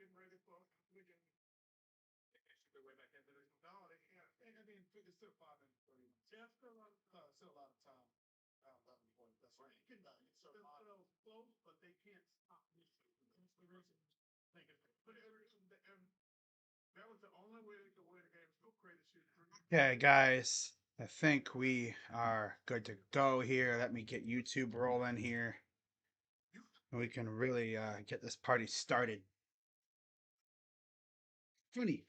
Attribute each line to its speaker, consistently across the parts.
Speaker 1: getting ready for we can. They should be way back into this. No, they can't. I mean, it's still 5 minutes, 30 minutes. Yeah, still a lot of time. 11 points. That's right. You can it's still close, but they can't stop this. That's the reason. Think it. But and that was the only way they could win the game. Still crazy shit.
Speaker 2: Okay, guys, I think we are good to go here. Let me get YouTube rolling here. We can really get this party started. Funny.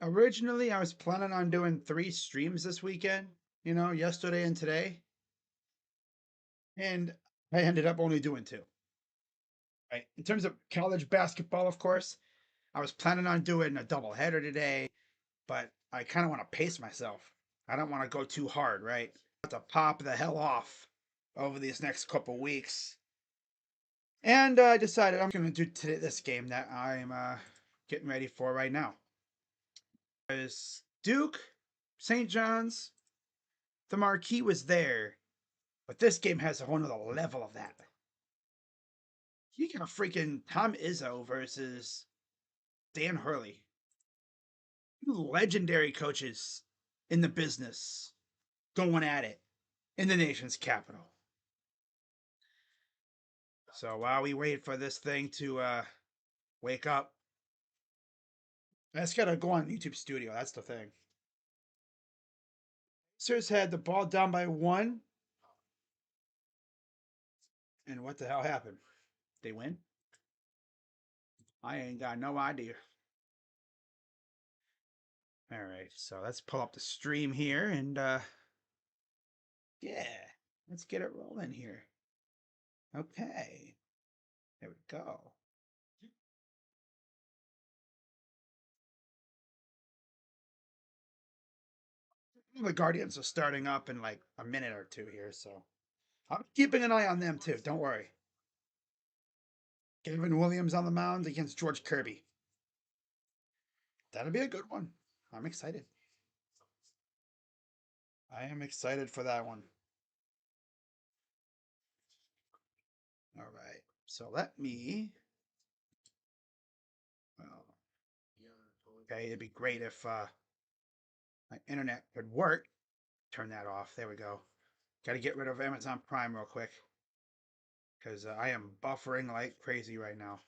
Speaker 2: Originally, I was planning on doing 3 streams this weekend, yesterday and today. And I ended up only doing 2. Right. In terms of college basketball, of course, I was planning on doing a doubleheader today, but I kind of want to pace myself. I don't want to go too hard, right? To pop the hell off over these next couple weeks. And I decided I'm going to do this game that I'm getting ready for right now. Is Duke, St. John's, the marquee was there, but this game has a whole nother level of that. You got freaking Tom Izzo versus Dan Hurley. Legendary coaches in the business going at it in the nation's capital. So while we wait for this thing to wake up, I just gotta go on YouTube Studio. That's the thing. Sixers had the ball down by 1. And what the hell happened? They win? I ain't got no idea. All right, so let's pull up the stream here and yeah, let's get it rolling here. Okay, there we go. The Guardians are starting up in like a minute or 2 here, so I'm keeping an eye on them too. Don't worry. Gavin Williams on the mound against George Kirby. That'll be a good one. I'm excited. I am excited for that one. All right. So let me. Well, okay, it'd be great if my internet could work. Turn that off. There we go. Got to get rid of Amazon Prime real quick because I am buffering like crazy right now.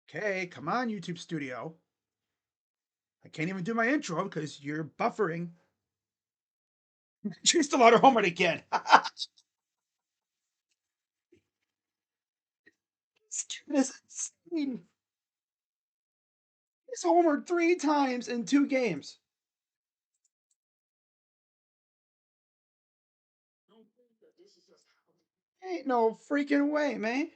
Speaker 2: Okay, come on, YouTube Studio. I can't even do my intro because you're buffering. Chased a lot of homer again. This kid is insane. He's homered 3 times in 2 games. Ain't no freaking way, man.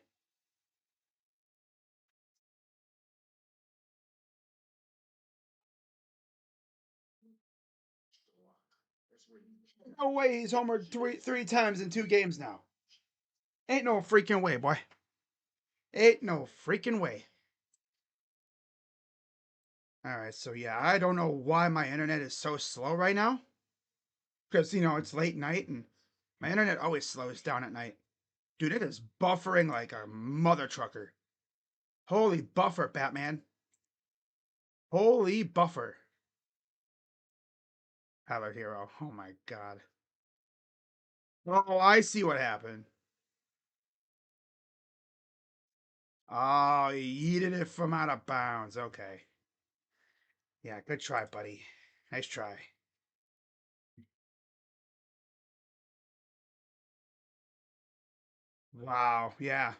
Speaker 2: No way he's homered three times in 2 games now. Ain't no freaking way, boy. Ain't no freaking way. All right, so yeah, I don't know why my internet is so slow right now. Because, it's late night and my internet always slows down at night. Dude, it is buffering like a mother trucker. Holy buffer, Batman. Holy buffer. Hallard Hero. Oh my god. Oh, I see what happened. Oh, he yeeted it from out of bounds. Okay. Yeah, good try, buddy. Nice try. Wow, yeah.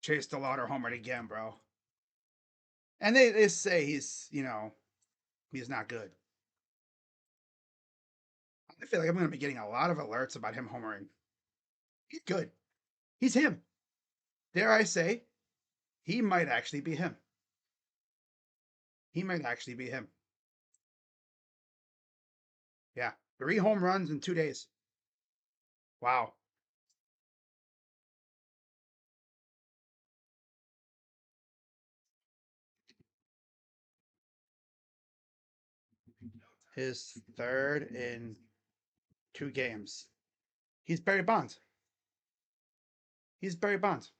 Speaker 2: Chased the Lauder homer again, bro. And they say he's not good. I feel like I'm going to be getting a lot of alerts about him homering. He's good. He's him. Dare I say, he might actually be him. He might actually be him. Yeah. 3 home runs in 2 days. Wow. His third in 2 games. He's Barry Bonds. He's Barry Bonds.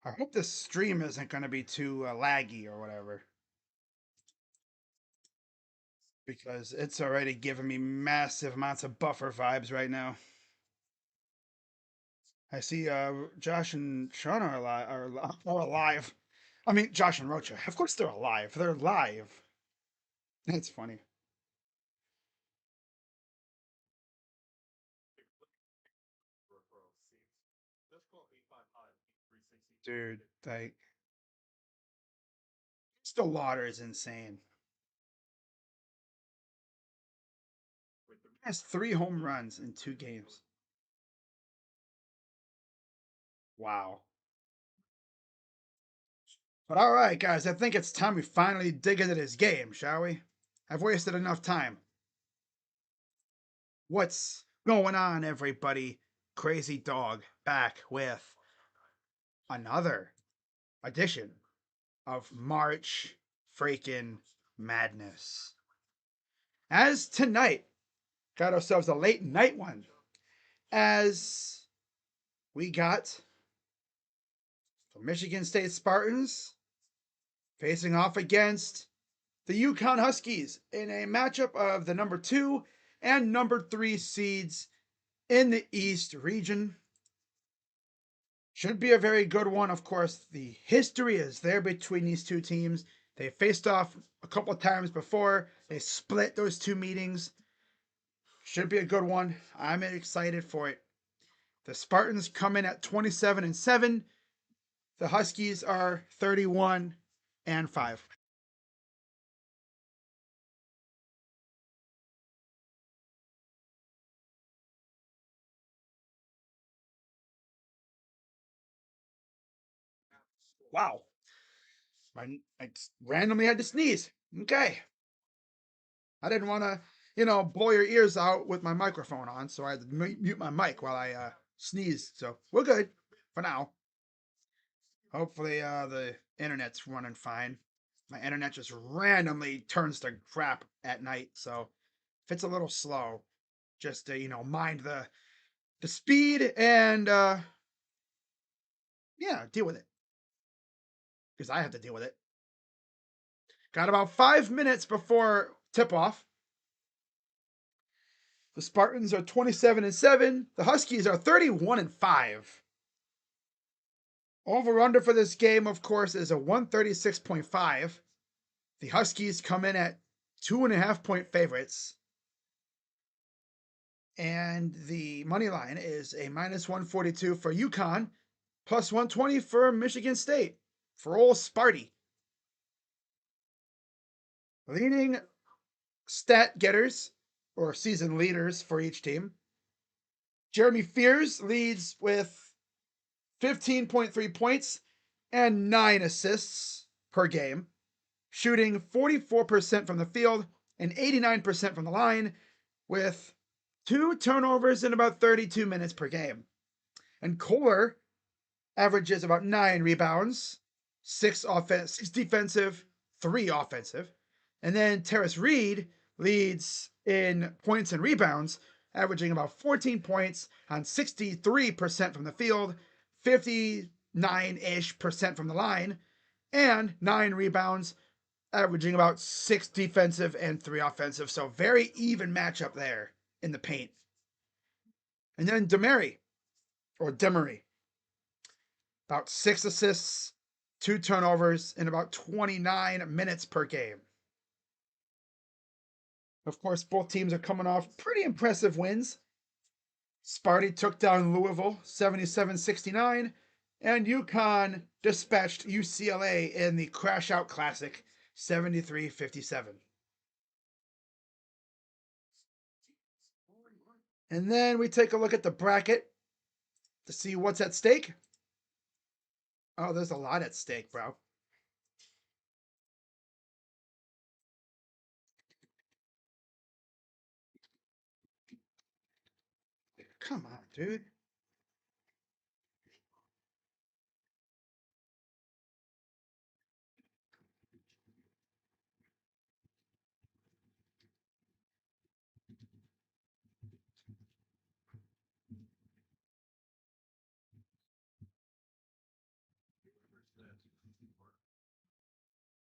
Speaker 2: I hope this stream isn't going to be too laggy or whatever, because it's already giving me massive amounts of buffer vibes right now. I see Josh and Sean are alive. Are alive. I mean, Josh and Rocha. Of course they're alive. They're live. It's funny. Dude, like, the water is insane. He has 3 home runs in 2 games. Wow. But all right, guys, I think it's time we finally dig into this game, shall we? I've wasted enough time. What's going on, everybody? Crazy Dog back with another edition of March freaking Madness. As tonight, got ourselves a late night one, as we got the Michigan State Spartans facing off against the UConn Huskies in a matchup of the number 2 and number 3 seeds in the East region. Should be a very good one. Of course, the history is there between these two teams. They faced off a couple of times before. They split those 2 meetings. Should be a good one. I'm excited for it. The Spartans come in at 27-7. The Huskies are 31-5. Wow. I randomly had to sneeze. Okay. I didn't want to, blow your ears out with my microphone on, so I had to mute my mic while I sneezed. So we're good for now. Hopefully, the internet's running fine. My internet just randomly turns to crap at night, so if it's a little slow, just mind the speed and yeah, deal with it, because I have to deal with it. Got about 5 minutes before tip off. The Spartans are 27-7. The Huskies are 31-5. Over under for this game, of course, is a 136.5. The Huskies come in at 2.5 point favorites. And the money line is a -142 for UConn, plus 120 for Michigan State, for old Sparty. Leading stat getters, or season leaders for each team. Jeremy Fears leads with 15.3 points and 9 assists per game, shooting 44% from the field and 89% from the line, with 2 turnovers in about 32 minutes per game. And Kohler averages about 9 rebounds, 6 defensive, 3 offensive. And then Terrace Reed leads in points and rebounds, averaging about 14 points on 63% from the field, 59-ish% from the line, and 9 rebounds, averaging about 6 defensive and 3 offensive. So very even matchup there in the paint. And then Demery, about 6 assists, 2 turnovers in about 29 minutes per game. Of course, both teams are coming off pretty impressive wins. Sparty took down Louisville 77-69, and UConn dispatched UCLA in the Crash Out Classic 73-57. And then we take a look at the bracket to see what's at stake. Oh, there's a lot at stake, bro. Come on, dude.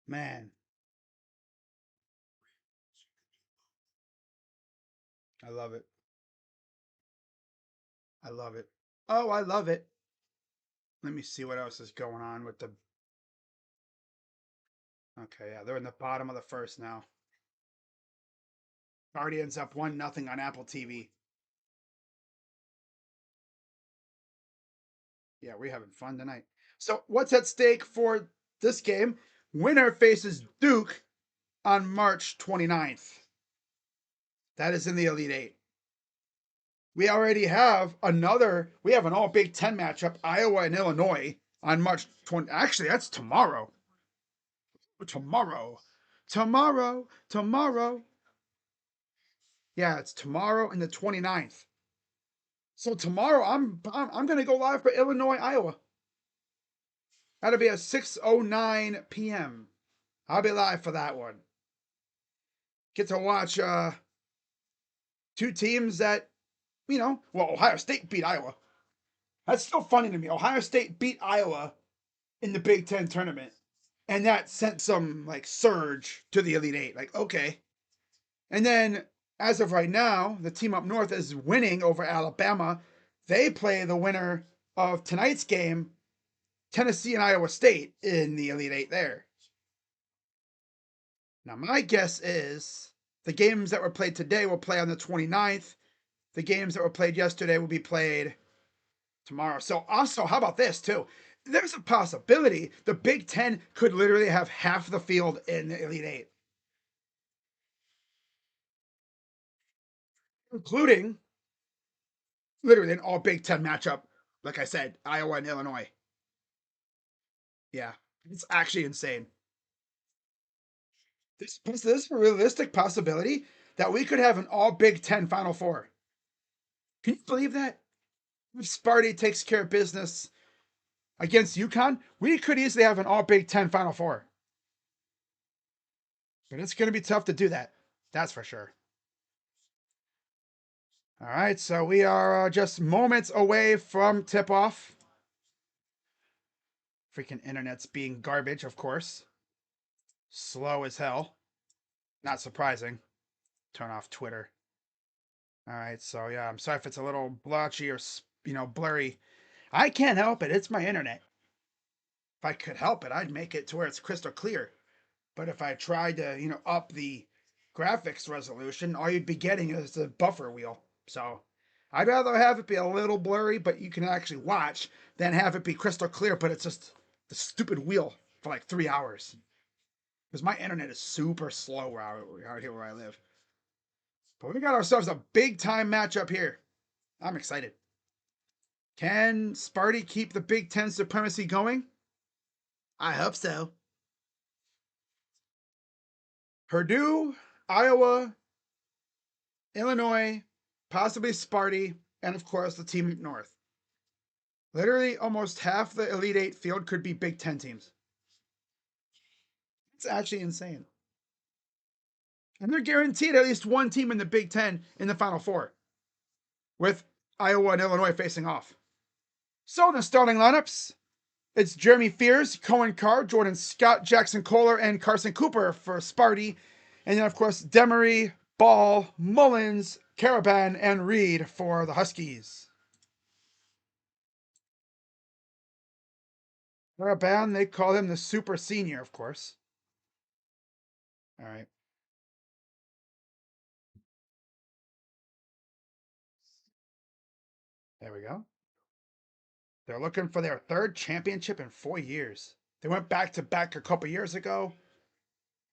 Speaker 2: Man, I love it. I love it. Oh, I love it. Let me see what else is going on with the. Okay, yeah, they're in the bottom of the first now. Guardians up 1-0 on Apple TV. Yeah, we're having fun tonight. So, what's at stake for this game? Winner faces Duke on March 29th. That is in the Elite Eight. We already have we have an all Big Ten matchup, Iowa and Illinois, on March 20. Actually, that's tomorrow. Tomorrow. Tomorrow. Tomorrow. Yeah, it's tomorrow and the 29th. So tomorrow I'm gonna go live for Illinois, Iowa. That'll be at 6:09 p.m. I'll be live for that one. Get to watch two teams that, well, Ohio State beat Iowa. That's still funny to me. Ohio State beat Iowa in the Big Ten tournament. And that sent some like surge to the Elite Eight. Like, okay. And then as of right now, the team up north is winning over Alabama. They play the winner of tonight's game, Tennessee and Iowa State, in the Elite Eight there. Now, my guess is the games that were played today will play on the 29th. The games that were played yesterday will be played tomorrow. So, also, how about this, too? There's a possibility the Big Ten could literally have half the field in the Elite Eight, including literally an all Big Ten matchup. Like I said, Iowa and Illinois. Yeah, it's actually insane. This is a realistic possibility that we could have an all Big Ten Final Four. Can you believe that? If Sparty takes care of business against UConn, we could easily have an all Big Ten Final Four. But it's going to be tough to do that. That's for sure. All right, so we are just moments away from tip off. Freaking internet's being garbage, of course. Slow as hell. Not surprising. Turn off Twitter. All right, so yeah, I'm sorry if it's a little blotchy or blurry. I can't help it. It's my internet. If I could help it, I'd make it to where it's crystal clear. But if I tried to, up the graphics resolution, all you'd be getting is the buffer wheel. So I'd rather have it be a little blurry, but you can actually watch, than have it be crystal clear, but it's just the stupid wheel for like 3 hours. Because my internet is super slow out here where I live. But we got ourselves a big time matchup here. I'm excited. Can Sparty keep the Big Ten supremacy going? I hope so. Purdue, Iowa, Illinois, possibly Sparty, and of course the team up north. Literally almost half the Elite Eight field could be Big Ten teams. It's actually insane. And they're guaranteed at least one team in the Big Ten in the Final Four, with Iowa and Illinois facing off. So the starting lineups, it's Jeremy Fears, Cohen Carr, Jordan Scott, Jackson Kohler, and Carson Cooper for Sparty. And then, of course, Demery, Ball, Mullins, Caraban, and Reed for the Huskies. Caraban, they call him the super senior, of course. All right. There we go. They're looking for their third championship in 4 years. They went back to back a couple years ago.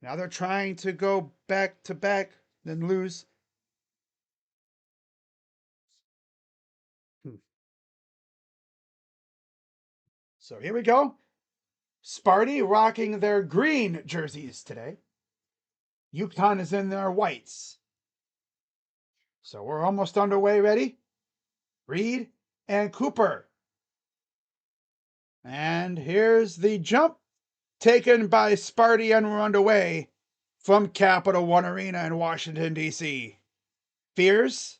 Speaker 2: Now they're trying to go back to back, then lose. So here we go. Sparty rocking their green jerseys today. UConn is in their whites. So we're almost underway. Ready? Reed and Cooper. And here's the jump taken by Sparty, and we're underway from Capital One Arena in Washington, D.C. Fears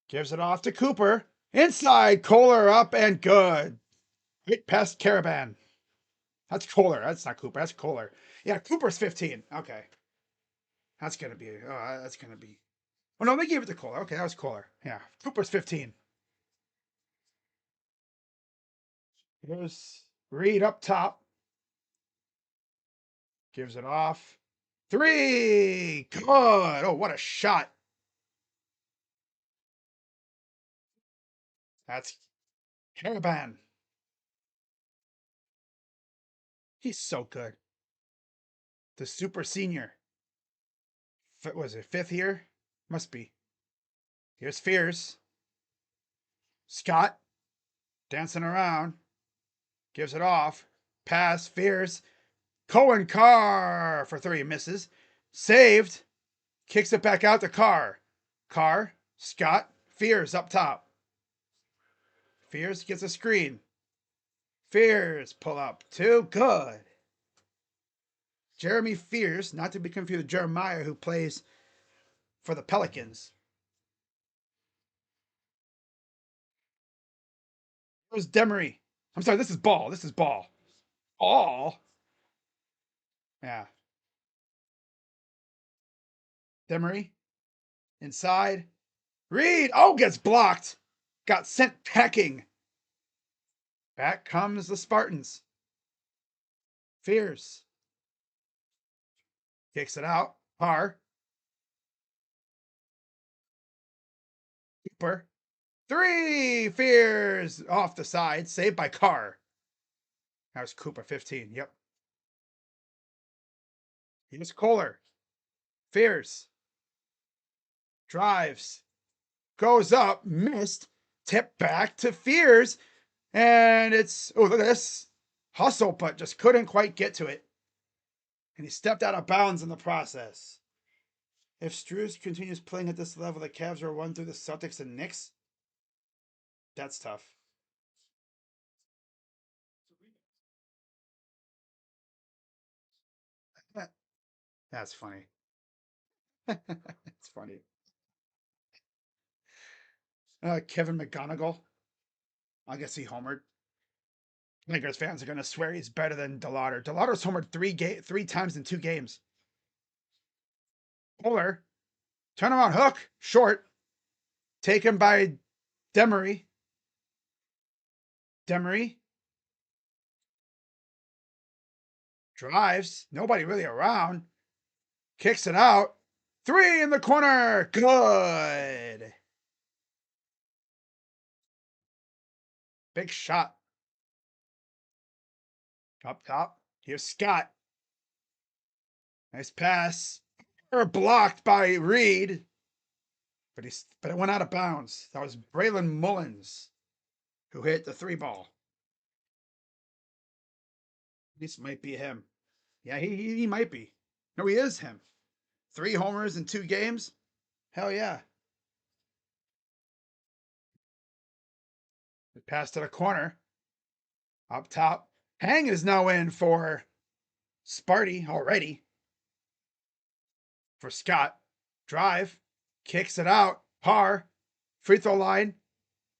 Speaker 2: gives it off to Cooper. Inside, Kohler up and good. Right past Caraban. That's Kohler. That's not Cooper. That's Kohler. Yeah, Cooper's 15. Okay. That's gonna be. Oh, that's gonna be. Oh no, they gave it to Kohler. Okay, that was Kohler. Yeah, Cooper's 15. Here's Reed up top. Gives it off. Three. Good. Oh, what a shot. That's Caravan. He's so good. The super senior. Was it fifth year? Must be. Here's Fears. Scott dancing around. Gives it off. Pass. Fears. Cohen Carr for three. Misses. Saved. Kicks it back out to Carr. Carr. Scott. Fears up top. Fears gets a screen. Fears pull up. Two. Good. Jeremy Fears, not to be confused with Jeremiah, who plays for the Pelicans. There's Demery. I'm sorry, this is Ball. This is Ball. Ball? Yeah. Demery. Inside. Reed. Oh, gets blocked. Got sent packing. Back comes the Spartans. Fears. Kicks it out. Har. Cooper. Three. Fears off the side. Saved by Carr. That was Cooper 15. Yep. Here's Kohler. Fears. Drives. Goes up. Missed. Tip back to Fears. And it's, oh, look at this. Hustle, but just couldn't quite get to it. And he stepped out of bounds in the process. If Strus continues playing at this level, the Cavs will run through the Celtics and Knicks. That's tough. That's funny. It's funny. Kevin McGonigal. I guess he homered. Lakers fans are going to swear he's better than DeLauder. DeLauder's homered three times in 2 games. Kohler. Turnaround hook. Short. Taken by Demery. Demery. Drives. Nobody really around. Kicks it out. 3 in the corner. Good. Big shot. Up top. Here's Scott. Nice pass. Blocked by Reed. But it went out of bounds. That was Braylon Mullins who hit the 3 ball. This might be him. Yeah, he might be. No, he is him. 3 homers in 2 games. Hell yeah. It passed to the corner. Up top. Hang is now in for Sparty already. For Scott. Drive. Kicks it out. Har. Free throw line.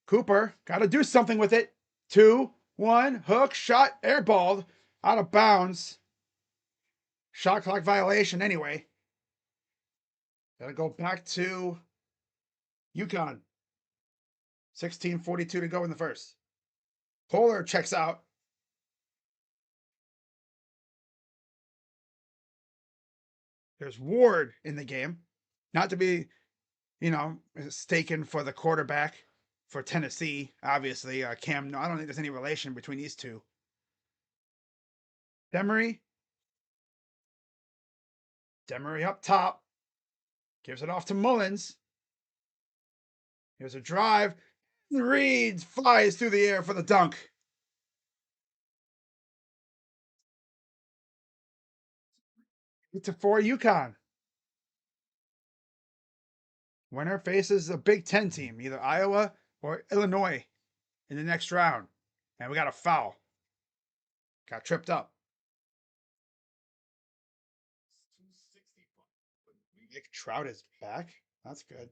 Speaker 2: Cooper. Got to do something with it. 2, 1. Hook. Shot. Airballed. Out of bounds. Shot clock violation anyway. Got to go back to UConn. 16:42 to go in the first. Kohler checks out. There's Ward in the game. Not to be, mistaken for the quarterback for Tennessee, obviously. Cam, no, I don't think there's any relation between these two. Demery. Demery up top. Gives it off to Mullins. Here's a drive. Reed flies through the air for the dunk. It's a 4 UConn. Winner faces a Big Ten team, either Iowa or Illinois in the next round. And we got a foul. Got tripped up. Nick Trout is back. That's good.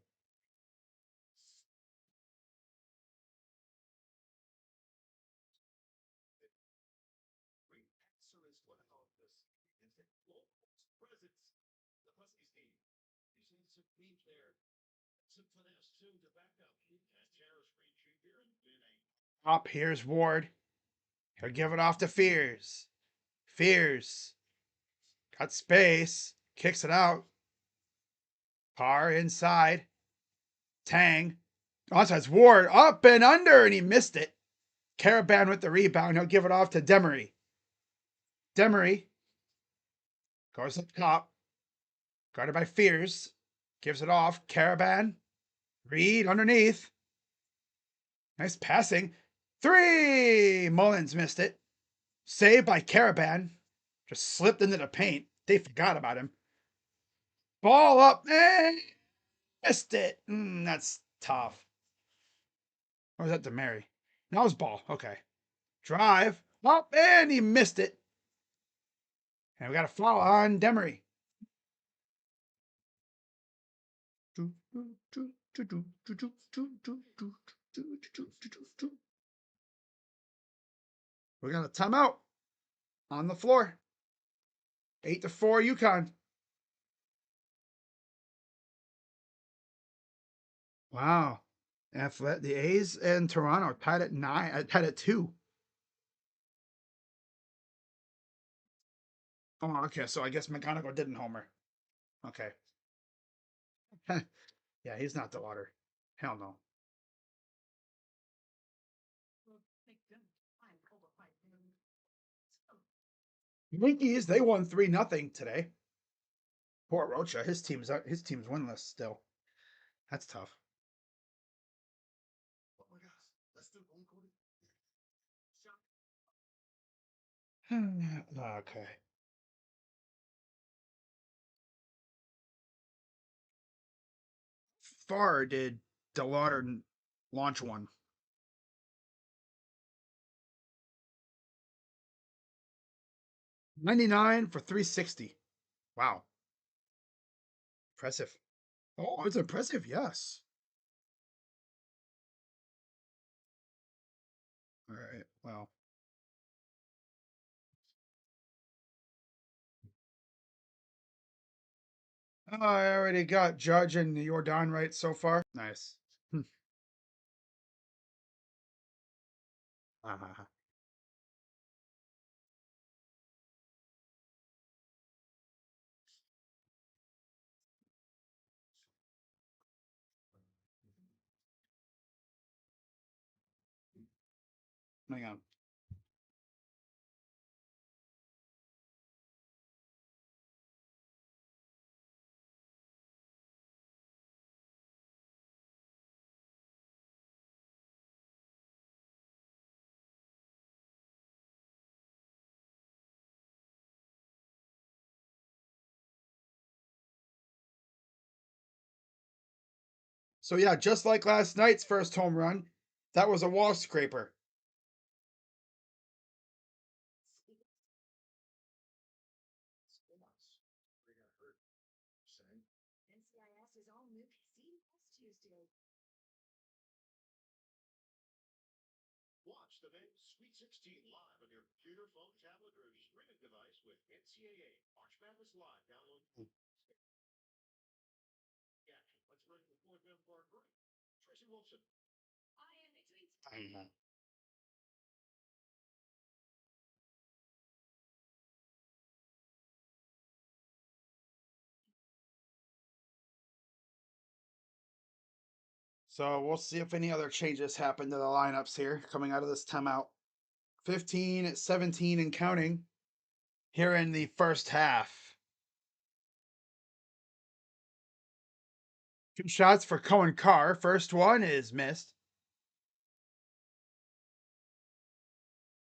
Speaker 2: Up here's Ward. He'll give it off to Fears. Fears got space, kicks it out. Carr inside. Tang. Onside Ward up and under, and he missed it. Caravan with the rebound. He'll give it off to Demery. Demery goes up top. Guarded by Fears. Gives it off. Caravan. Reed underneath. Nice passing. 3! Mullins missed it. Saved by Caravan. Just slipped into the paint. They forgot about him. Ball up. Missed it. That's tough. Or was that Demery? That was ball. Okay. Drive. Up, and he missed it. And we got a foul on Demery. We got a timeout on the floor. 8-4 UConn. Wow. The A's and Toronto tied at 9. Tied at 2. Oh, okay. So I guess McGonagall didn't homer. Okay. Yeah, he's not the water. Hell no. Yankees, they won 3-0 today. Poor Rocha. His team's winless still. That's tough.
Speaker 1: Oh my gosh. Let's do one quarter.
Speaker 2: Okay. Far did DeLauder launch one? 99 for 360. Wow. Impressive. Oh, it's impressive, yes. All right, well. Oh, I already got Judge and Jordan right so far. Nice. Hang on. So yeah, just like last night's first home run, that was a wall scraper.
Speaker 1: Watch the men's Sweet 16 live on your computer, phone, tablet, or streaming device with NCAA March Madness Live. Download. Yeah, let's bring the fourth member for our break. Tracy Wilson. I am.
Speaker 2: So we'll see if any other changes happen to the lineups here coming out of this timeout. 15-17 and counting here in the first half. 2 shots for Cohen Carr. First one is missed.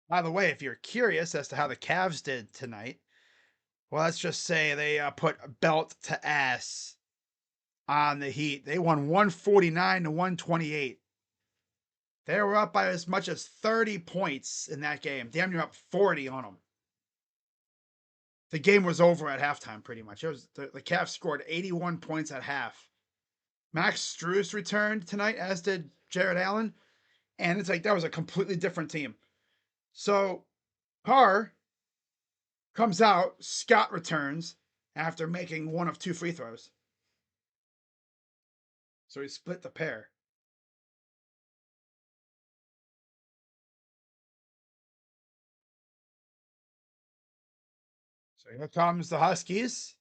Speaker 2: By the way, if you're curious as to how the Cavs did tonight, well, let's just say they put belt to ass on the Heat. They won 149-128. They were up by as much as 30 points in that game. Damn near up 40 on them. The game was over at halftime, pretty much. It was the Cavs scored 81 points at half. Max Strus returned tonight, as did Jared Allen. And it's like that was a completely different team. So Carr Comes out. Scott returns after making one of 2 free throws. So he split the pair. So here comes the Huskies.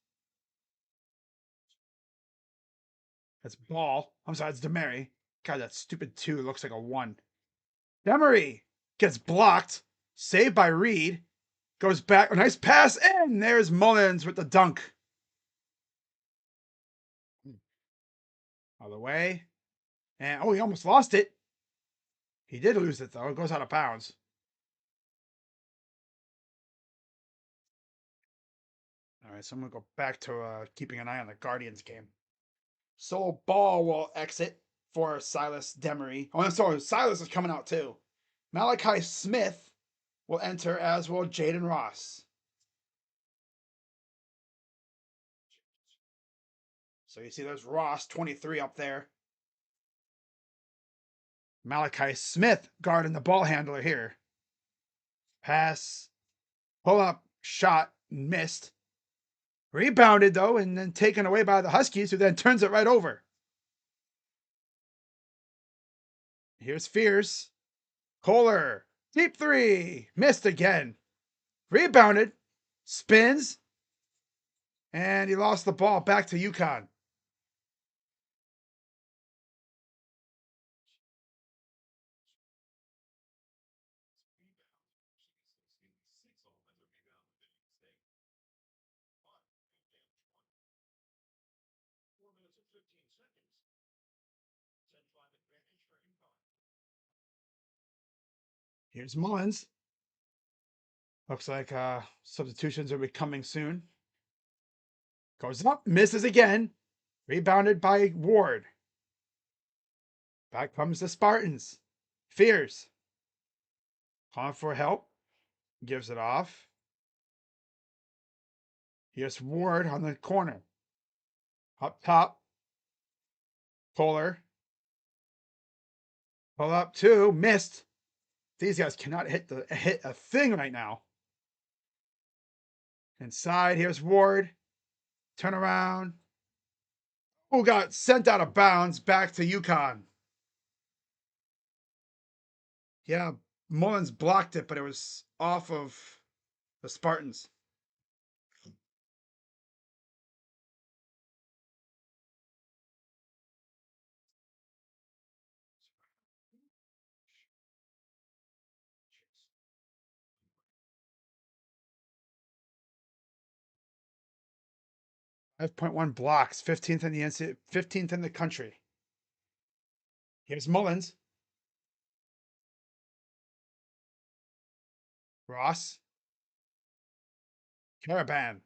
Speaker 2: That's Ball. I'm sorry, it's Demery. God, that stupid 2 looks like a 1. Demery gets blocked. Saved by Reed. Goes back. A nice pass in. There's Mullins with the dunk. All the way. And he almost lost it. He did lose it, though. It goes out of bounds. All right, so I'm going to go back to keeping an eye on the Guardians game. So Ball will exit for Silas Demery. Oh, and so Silas is coming out too. Malachi Smith will enter, as will Jaden Ross. So you see there's Ross, 23 up there. Malachi Smith guarding the ball handler here. Pass, pull up, shot, missed. Rebounded though, and then taken away by the Huskies, who then turns it right over. Here's Fierce. Kohler, deep 3, missed again. Rebounded, spins, and he lost the ball back to UCONN. Here's Mullins. Looks like substitutions will be coming soon. Goes up, misses again. Rebounded by Ward. Back comes the Spartans. Fears. Calling for help. Gives it off. Here's Ward on the corner. Up top. Kohler. Pull up 2. Missed. These guys cannot hit a thing right now. Inside. Here's Ward. Turn around. Who got sent out of bounds back to UCONN. Yeah, Mullins blocked it, but it was off of the Spartans. .1 blocks, 15th in the 15th in the country. Here's Mullins. Ross. Caravan.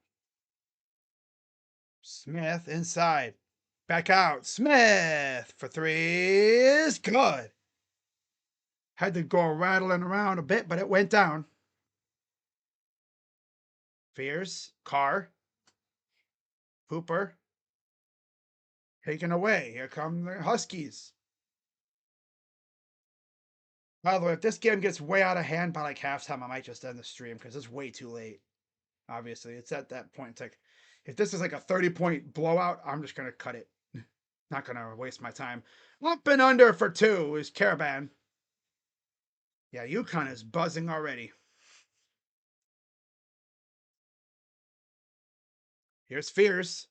Speaker 2: Smith inside. Back out. Smith for 3 is good. Had to go rattling around a bit, but it went down. Fears. Carr. Hooper. Taken away. Here come the Huskies. By the way, if this game gets way out of hand by like halftime, I might just end the stream because it's way too late. Obviously, it's at that point. It's like, if this is like a 30-point blowout, I'm just going to cut it. Not going to waste my time. Up and under for 2 is Caravan. Yeah, UConn is buzzing already. Here's Fierce.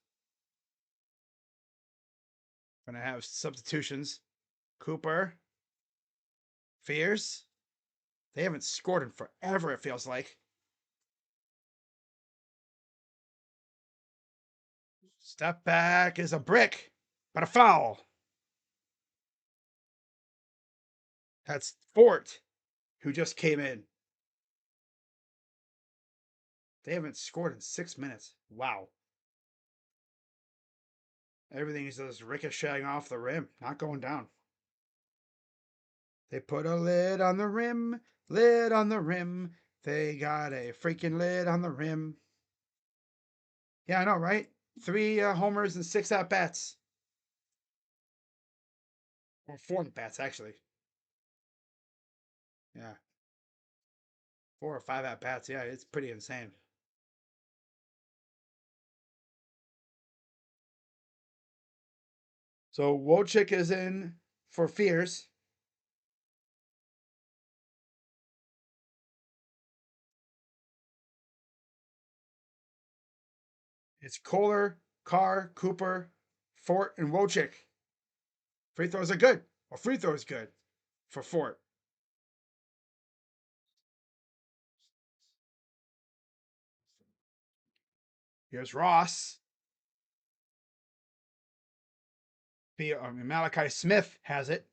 Speaker 2: Going to have substitutions. Cooper. Fierce. They haven't scored in forever, it feels like. Step back is a brick, but a foul. That's Fort, who just came in. They haven't scored in 6 minutes. Wow. Everything is just ricocheting off the rim, not going down. They put a lid on the rim, lid on the rim. They got a freaking lid on the rim. Yeah, I know, right? 3 homers and 6 at-bats. Or 4 at-bats, actually. Yeah. 4 or 5 at-bats. Yeah, it's pretty insane. So Wojcik is in for Fears. It's Kohler, Carr, Cooper, Fort, and Wojcik. Free throws are good. Well, free throw is good for Fort. Here's Ross. Malachi Smith has it.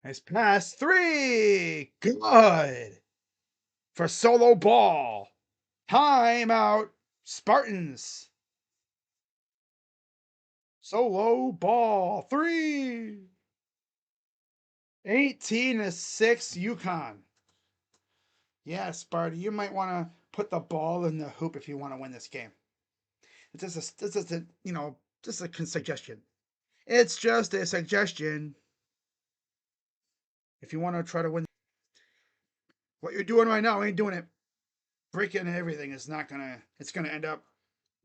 Speaker 2: Nice pass. 3. Good. For solo ball. Timeout. Spartans. Solo ball. 3. 18-6 UConn. Yeah, Sparty, you might want to put the ball in the hoop if you want to win this game. It's just a just a suggestion. It's just a suggestion. If you want to try to win, what you're doing right now ain't doing it. Breaking everything is not gonna. It's gonna end up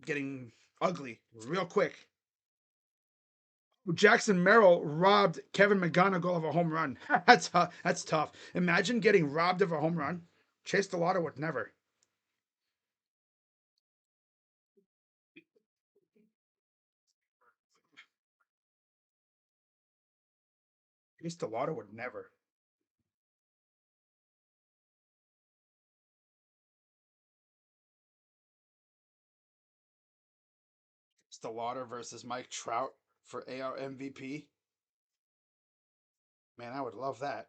Speaker 2: getting ugly real quick. Jackson Merrill robbed Kevin McGonigal of a home run. That's tough. Imagine getting robbed of a home run. Chase the Lotto would never. Chase the Lotto would never. Stillwater versus Mike Trout for AR MVP. Man, I would love that.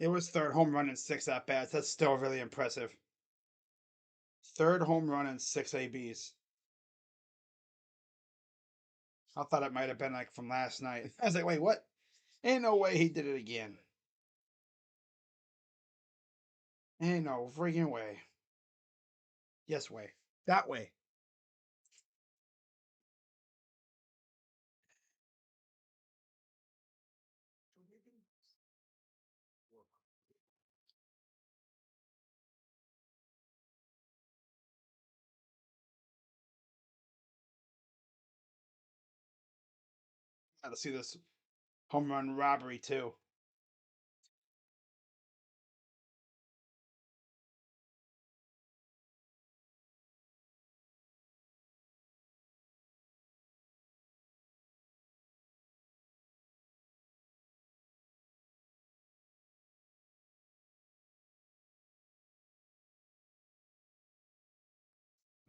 Speaker 2: It was third home run and 6 at bats. That's still really impressive. Third home run and 6 ABs. I thought it might have been like from last night. I was like, wait, what? Ain't no way he did it again. Ain't no freaking way. Yes, way. That way. Got to see this home run robbery too.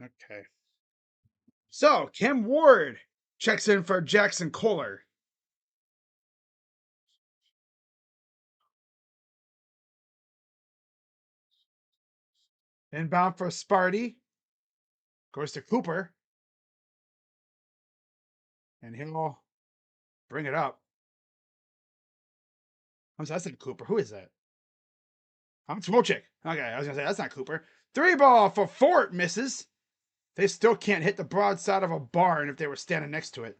Speaker 2: Okay. So, Kim Ward checks in for Jackson Kohler. Inbound for Sparty. Goes to Cooper. And he'll bring it up. I'm sorry, that's not Cooper. Who is that? I'm Smolchik. Okay, I was going to say, that's not Cooper. 3 ball for Fort misses. They still can't hit the broadside of a barn if they were standing next to it.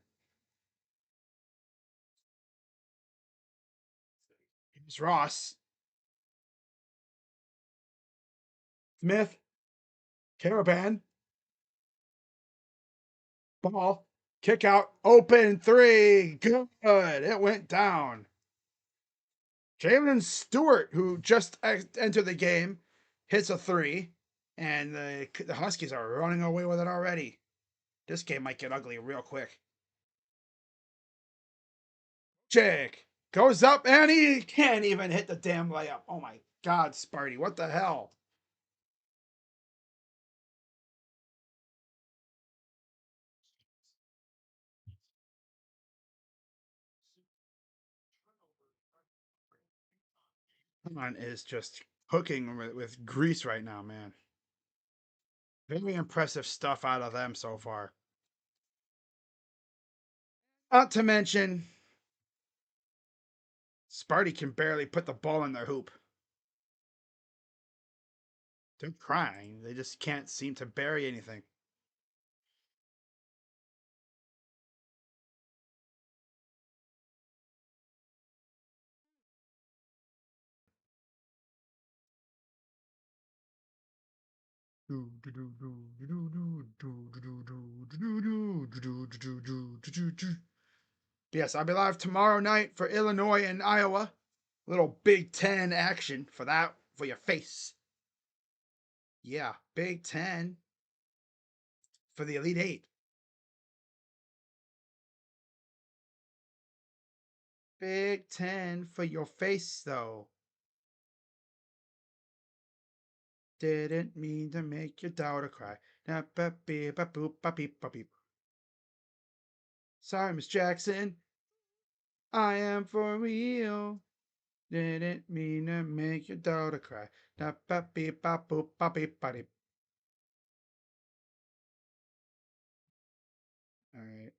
Speaker 2: Here's Ross. Smith. Caravan. Ball. Kick out. Open 3. Good. It went down. Jalen Stewart, who just entered the game, hits a 3. And the Huskies are running away with it already. This game might get ugly real quick. Jake goes up and he can't even hit the damn layup. Oh my God, Sparty, what the hell? UConn is just cooking with grease right now, man. Very impressive stuff out of them so far. Not to mention, Sparty can barely put the ball in their hoop. They're crying. They just can't seem to bury anything. Yes, I'll be live tomorrow night for Illinois and Iowa. Little Big Ten action for that, for your face. Yeah, Big Ten for the Elite Eight. Big Ten for your face, though. Didn't mean to make your daughter cry. Sorry, Miss Jackson. I am for real. Didn't mean to make your daughter cry. All right.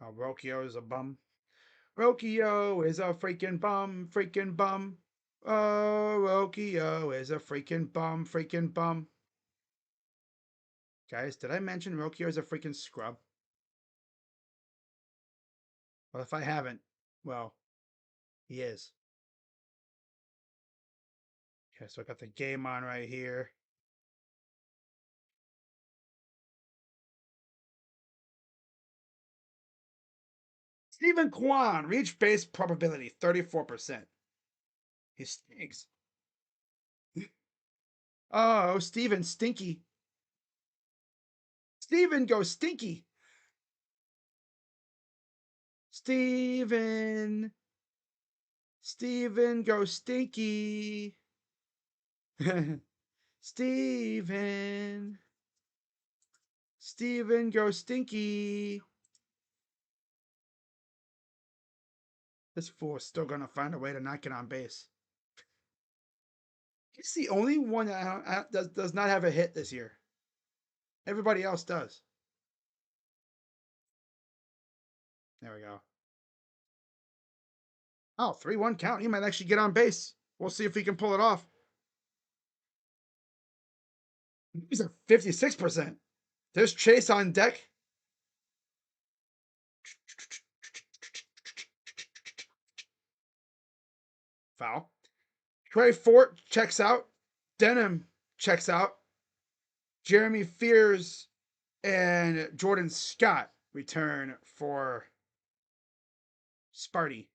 Speaker 2: Oh, Rokio is a bum. Rokio is a freaking bum, freaking bum. Oh, Rokio is a freaking bum, freaking bum. Guys, did I mention Rokio is a freaking scrub? Well, if I haven't, well, he is. Okay, so I got the game on right here. Stephen Kwan, reach base probability 34%. He stinks. Oh, Steven Stinky. Steven goes Stinky. Steven. Steven goes Stinky. Steven. Steven goes Stinky. This fool's still gonna find a way to not get on base. He's the only one that does not have a hit this year. Everybody else does. There we go. Oh, 3-1 count. He might actually get on base. We'll see if he can pull it off. He's at 56%. There's Chase on deck. Foul. Trey Fort checks out. Denham checks out. Jeremy Fears and Jordan Scott return for Sparty.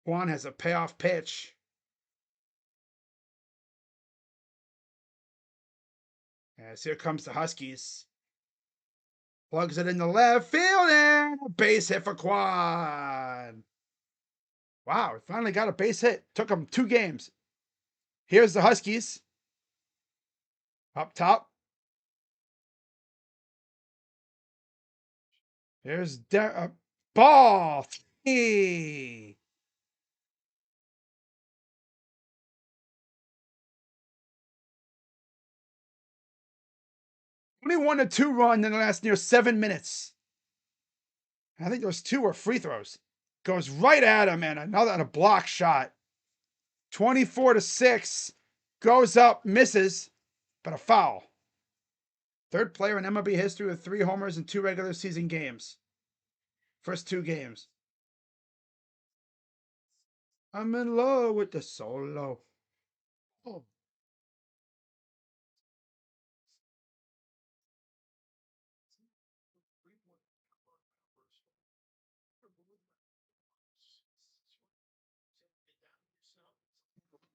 Speaker 2: Juan has a payoff pitch. As here comes the Huskies. Plugs it in the left field and a base hit for Quan. Wow, we finally got a base hit. Took him 2 games. Here's the Huskies. Up top. Here's ball. Hey. 21-2 run in the last near 7 minutes. I think those 2 were free throws. Goes right at him and another block shot. 24-6. Goes up, misses, but a foul. Third player in MLB history with 3 homers in 2 regular season games. First 2 games. I'm in love with the solo. Oh.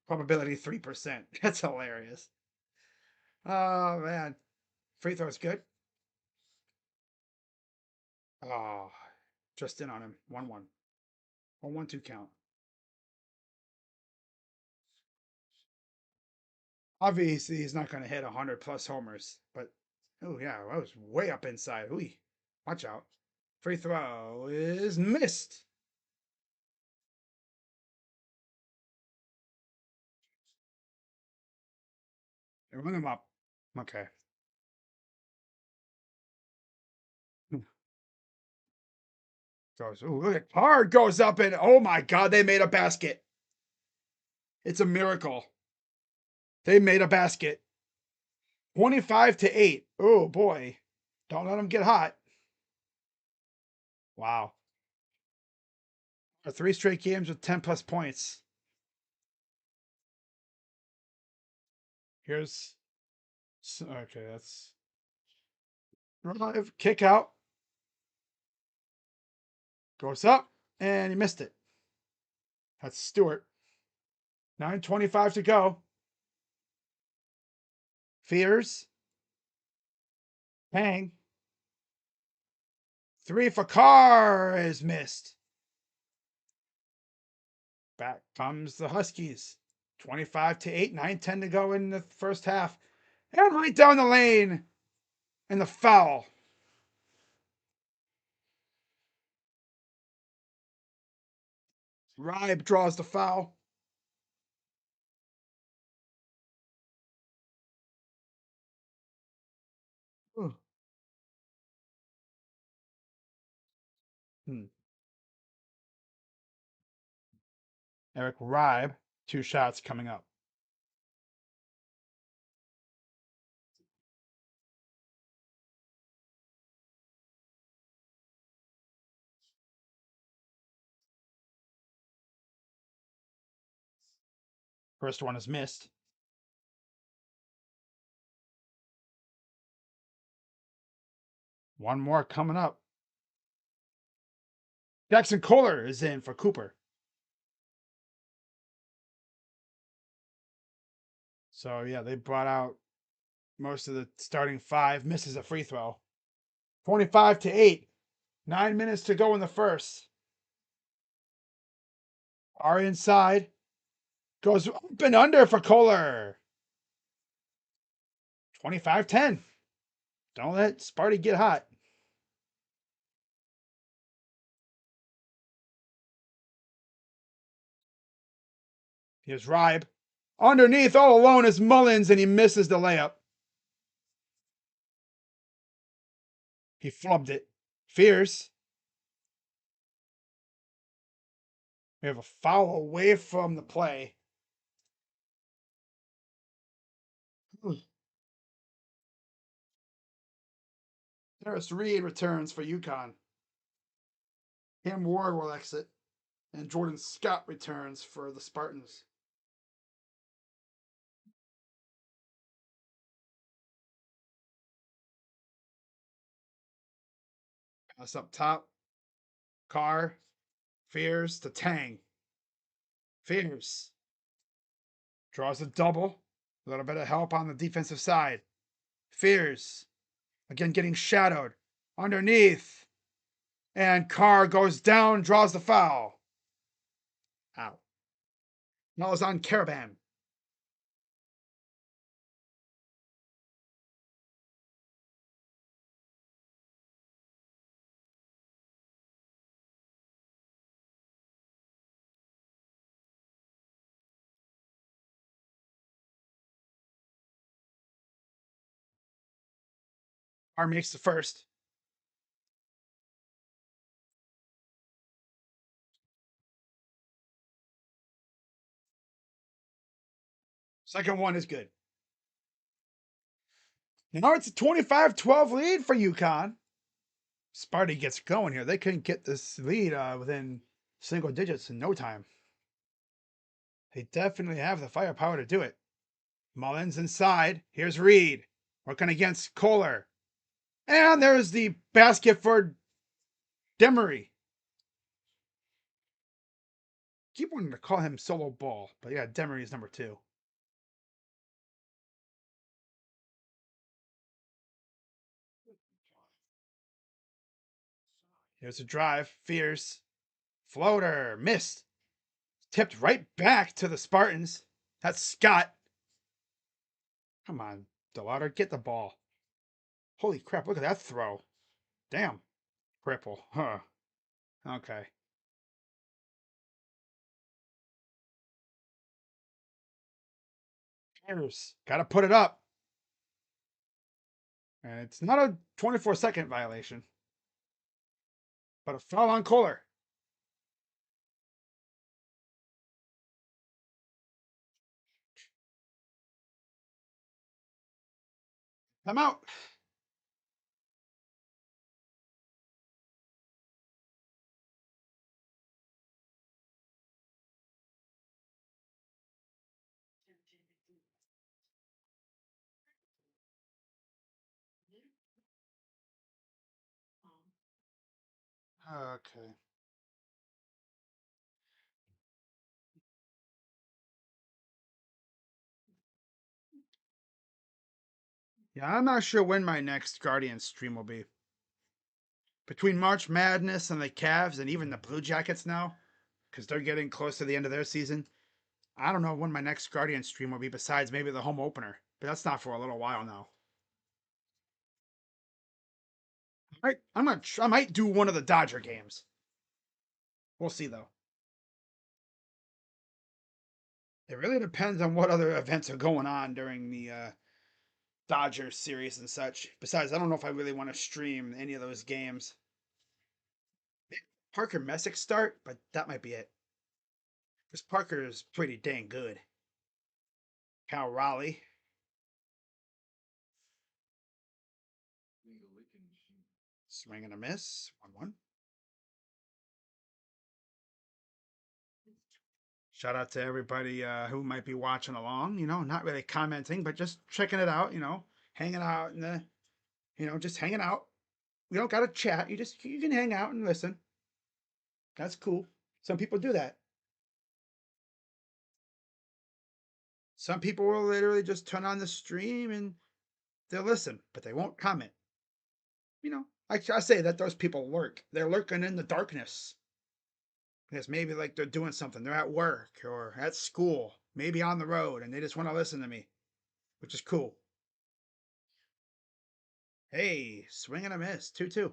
Speaker 2: Probability 3%. That's hilarious. Oh, man. Free throw's good. Oh, just in on him. 1-1. 1-1-2 count. Obviously, he's not going to hit 100 plus homers, but oh, yeah, that was way up inside. Ooh, watch out. Free throw is missed. Run them up. Okay. Goes, oh, look at hard goes up and oh my god, they made a basket. It's a miracle. They made a basket. 25-8. Oh boy. Don't let them get hot. Wow. 3 straight games with 10 plus points. Here's okay, that's drive, kick out. Goes up and he missed it. That's Stewart. 9:25 to go. Fears. Bang. 3 for Carr is missed. Back comes the Huskies. 25-8, 9:10 to go in the first half. And right down the lane. And the foul. Ribe draws the foul. Eric Ribe, 2 shots coming up. First one is missed. One more coming up. Jackson Kohler is in for Cooper. So, yeah, they brought out most of the starting 5. Misses a free throw. 25-8. 9 minutes to go in the first. Are inside. Goes up and under for Kohler. 25-10. Don't let Sparty get hot. Here's Ribe. Underneath, all alone is Mullins, and he misses the layup. He flubbed it. Fears. We have a foul away from the play. Harris Reed returns for UConn. Cam Ward will exit. And Jordan Scott returns for the Spartans. Pass up top. Carr. Fears to Tang. Fears. Draws a double. A little bit of help on the defensive side. Fears. Again getting shadowed. Underneath. And Carr goes down, draws the foul. Out. That was on Caravan. Carr makes the first. Second one is good. Now it's a 25-12 lead for UConn. Sparty gets going here. They couldn't get this lead within single digits in no time. They definitely have the firepower to do it. Mullins inside. Here's Reed working against Kohler. And there's the basket for Demery. Keep wanting to call him Solo Ball, but yeah, Demery is number 2. Here's a drive. Fierce. Floater. Missed. Tipped right back to the Spartans. That's Scott. Come on, DeLauder, get the ball. Holy crap, look at that throw. Damn. Cripple. Huh. Okay. Got to put it up. And it's not a 24-second violation, but a foul on Kohler. I'm out. Okay. Yeah, I'm not sure when my next Guardian stream will be. Between March Madness and the Cavs and even the Blue Jackets now, because they're getting close to the end of their season, I don't know when my next Guardian stream will be besides maybe the home opener. But that's not for a little while now. I might do one of the Dodger games. We'll see though. It really depends on what other events are going on during the Dodgers series and such. Besides, I don't know if I really want to stream any of those games. Parker Messick start, but that might be it. Because Parker is pretty dang good. Cal Raleigh. Swing and a miss. 1-1. Shout out to everybody who might be watching along. Not really commenting, but just checking it out. Hanging out in the, just hanging out. We don't got to chat. You can hang out and listen. That's cool. Some people do that. Some people will literally just turn on the stream and they'll listen, but they won't comment. I say that those people lurk. They're lurking in the darkness. Because maybe like they're doing something. They're at work or at school, maybe on the road, and they just want to listen to me, which is cool. Hey, swing and a miss. 2-2.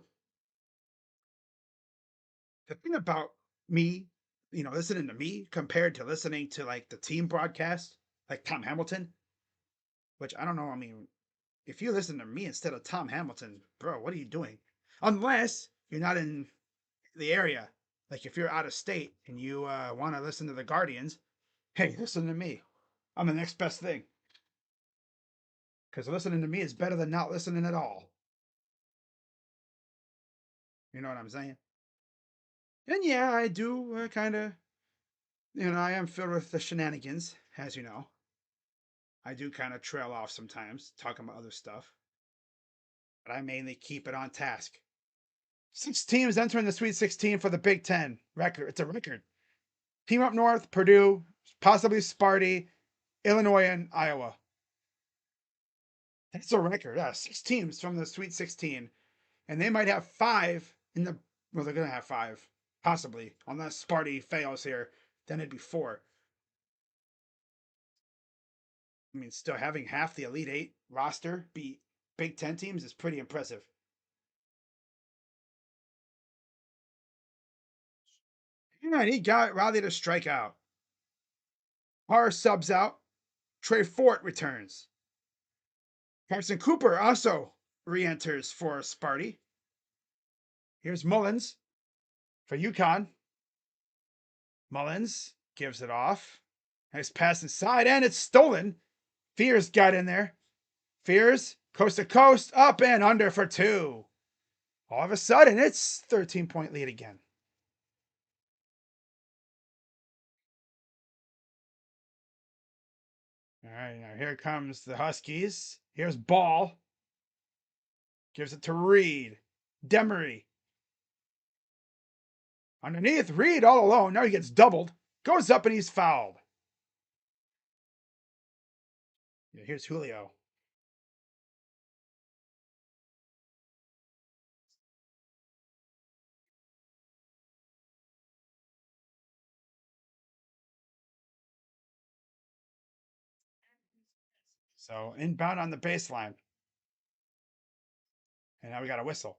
Speaker 2: The thing about me, listening to me compared to listening to like the team broadcast, like Tom Hamilton, which I don't know. I mean, if you listen to me instead of Tom Hamilton, bro, what are you doing? Unless you're not in the area. Like if you're out of state and you want to listen to the Guardians, hey, listen to me. I'm the next best thing. Because listening to me is better than not listening at all. You know what I'm saying? And yeah, I do kind of, I am filled with the shenanigans, as you know. I do kind of trail off sometimes, talking about other stuff. But I mainly keep it on task. 6 teams entering the Sweet 16 for the Big Ten record. It's a record. Team up north, Purdue, possibly Sparty, Illinois, and Iowa. That's a record. Yeah, 6 teams from the Sweet 16. And they might have 5 in the. Well, they're going to have 5, possibly. Unless Sparty fails here, then it'd be 4. I mean, still having half the Elite 8 roster beat Big Ten teams is pretty impressive. And he got Riley to strike out. Parr subs out. Trey Fort returns. Carson Cooper also re-enters for Sparty. Here's Mullins for UConn. Mullins gives it off. Nice pass inside, and it's stolen. Fears got in there. Fears, coast to coast, up and under for 2. All of a sudden, it's 13-point lead again. All right, now here comes the Huskies. Here's Ball. Gives it to Reed. Demery. Underneath, Reed all alone. Now he gets doubled. Goes up and he's fouled. Yeah, here's Julio. So inbound on the baseline. And now we got a whistle.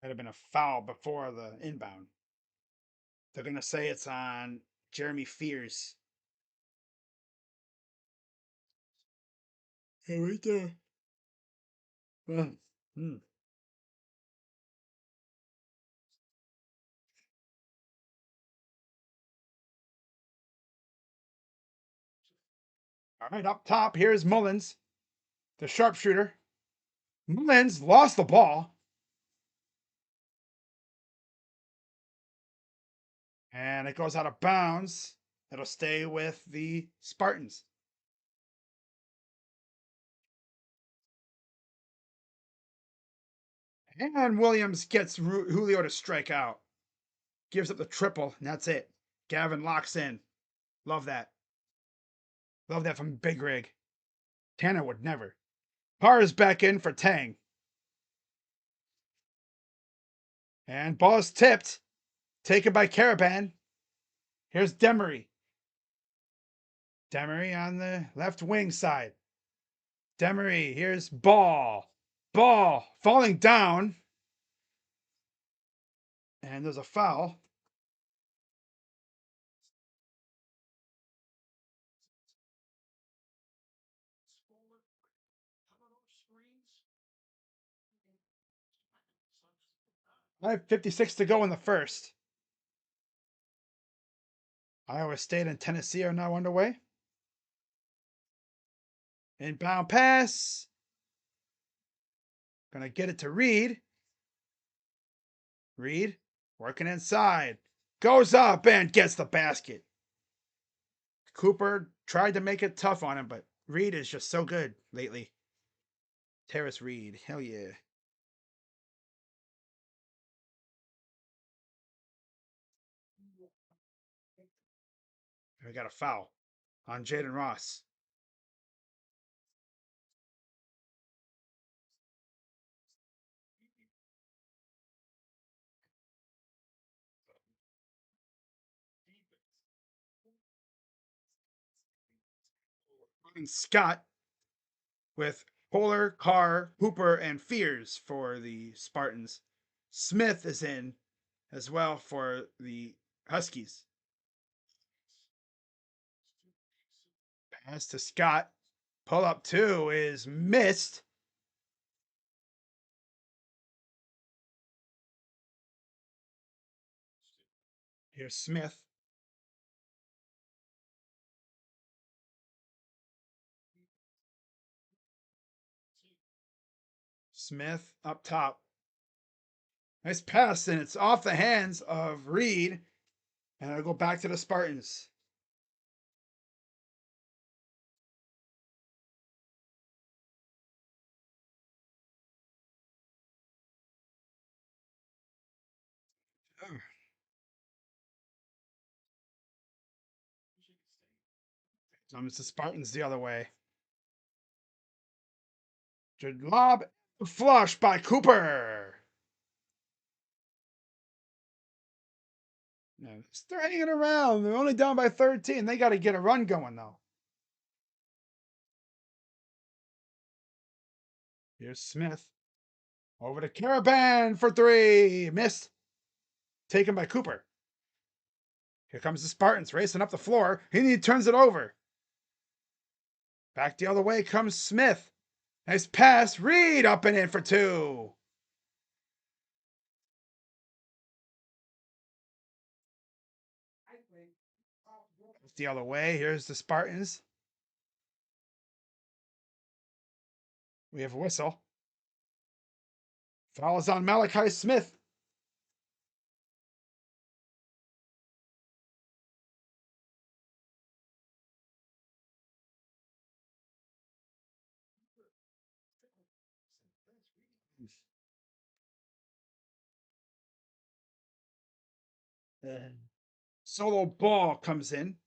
Speaker 2: That'd have been a foul before the inbound. They're going to say it's on Jeremy Fears. Yeah, right there. Well, All right, up top, here's Mullins, the sharpshooter. Mullins lost the ball. And it goes out of bounds. It'll stay with the Spartans. And Williams gets Julio to strike out. Gives up the triple, and that's it. Gavin locks in. Love that. Love that from Big Rig. Tanner would never. Parr is back in for Tang. And ball is tipped. Taken by Caravan. Here's Demery. Demery on the left wing side. Demery, here's Ball. Ball falling down. And there's a foul. I have 56 to go in the first. Iowa State and Tennessee are now underway. Inbound pass. Gonna get it to Reed. Reed working inside. Goes up and gets the basket. Cooper tried to make it tough on him, but Reed is just so good lately. Terrace Reed. Hell yeah. We got a foul on Jaden Ross. Scott with Polar, Carr, Hooper, and Fears for the Spartans. Smith is in as well for the Huskies. Pass to Scott. Pull up two is missed. Here's Smith. Smith up top. Nice pass, and it's off the hands of Reed. And I'll go back to the Spartans. It's the Spartans the other way. Good lob. Flush by Cooper. No, they're hanging around. They're only down by 13. They got to get a run going, though. Here's Smith. Over to Caravan for three. Missed. Taken by Cooper. Here comes the Spartans racing up the floor. He turns it over. Back the other way comes Smith. Nice pass. Reed up and in for two. The other way. Here's the Spartans. We have a whistle. Foul is on Malachi Smith. Solo ball comes in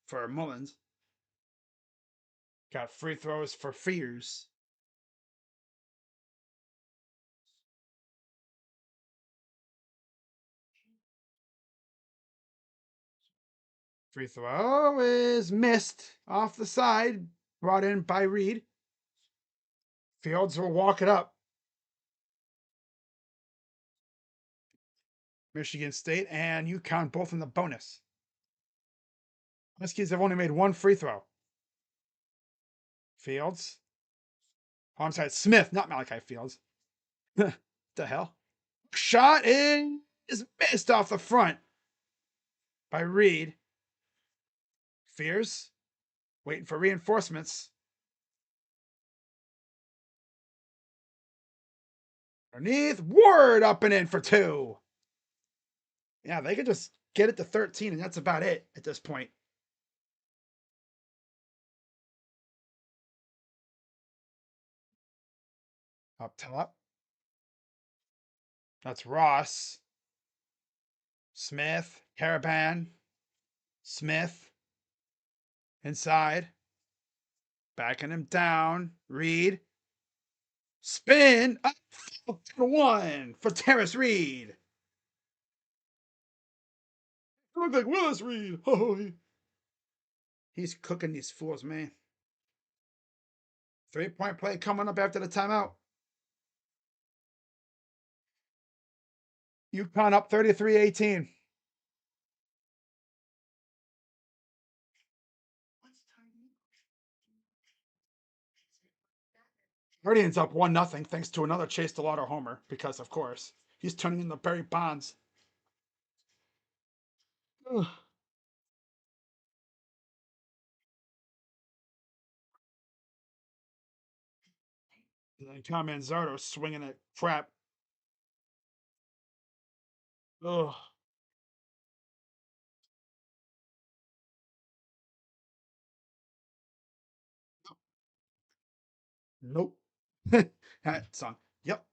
Speaker 2: for Mullins. Got free throws for Fears. Free throw is missed off the side, brought in by Reed. Fields will walk it up. Michigan State and UConn both in the bonus. Huskies have only made one free throw. Fields Alongside Smith, not Malachi Fields. The hell? Shot is missed off the front by Reed. Fears. Waiting for reinforcements. Underneath. Ward up and in for 2. Yeah, they could just get it to 13, and that's about it at this point. Up top. That's Ross. Smith. Caravan. Smith. Inside. Backing him down. Reed. Spin. Up. 1 for Terrace Reed. Look like Willis Reed. He's cooking these fools, man. 3-point play coming up after the timeout. UConn up 33-18. Guardians up 1-0 thanks to another Chase DeLauder homer because, of course, he's turning into Barry Bonds. Ugh. And then Tom Manzardo swinging at crap. Ugh. Nope. That song. Yep.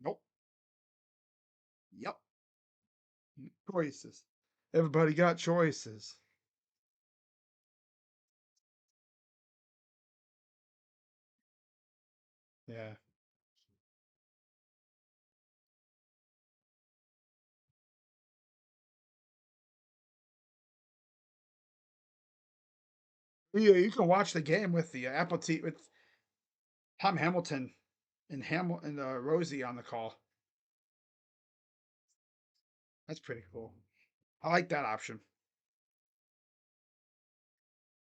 Speaker 2: Nope. Yep. Choices. Everybody got choices. Yeah. Yeah, you can watch the game with the Apple TV with Tom Hamilton and Rosie on the call. That's pretty cool. I like that option.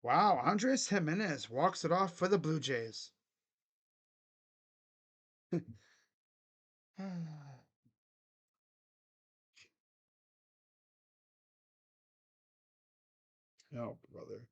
Speaker 2: Wow, Andres Jimenez walks it off for the Blue Jays. Oh, brother.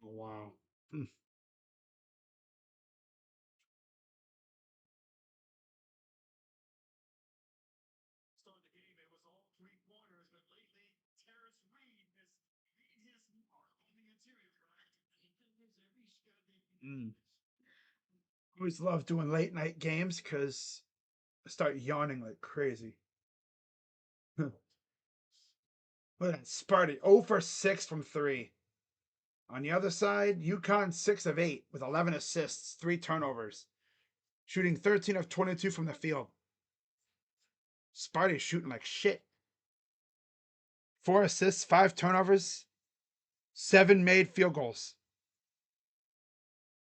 Speaker 2: Oh, wow. Mm. Always love doing late night games because I start yawning like crazy. Look at that Sparty 0 for 6 from 3. On the other side, UConn 6 of 8 with 11 assists, 3 turnovers, shooting 13 of 22 from the field. Sparty's shooting like shit. 4 assists, 5 turnovers, 7 made field goals.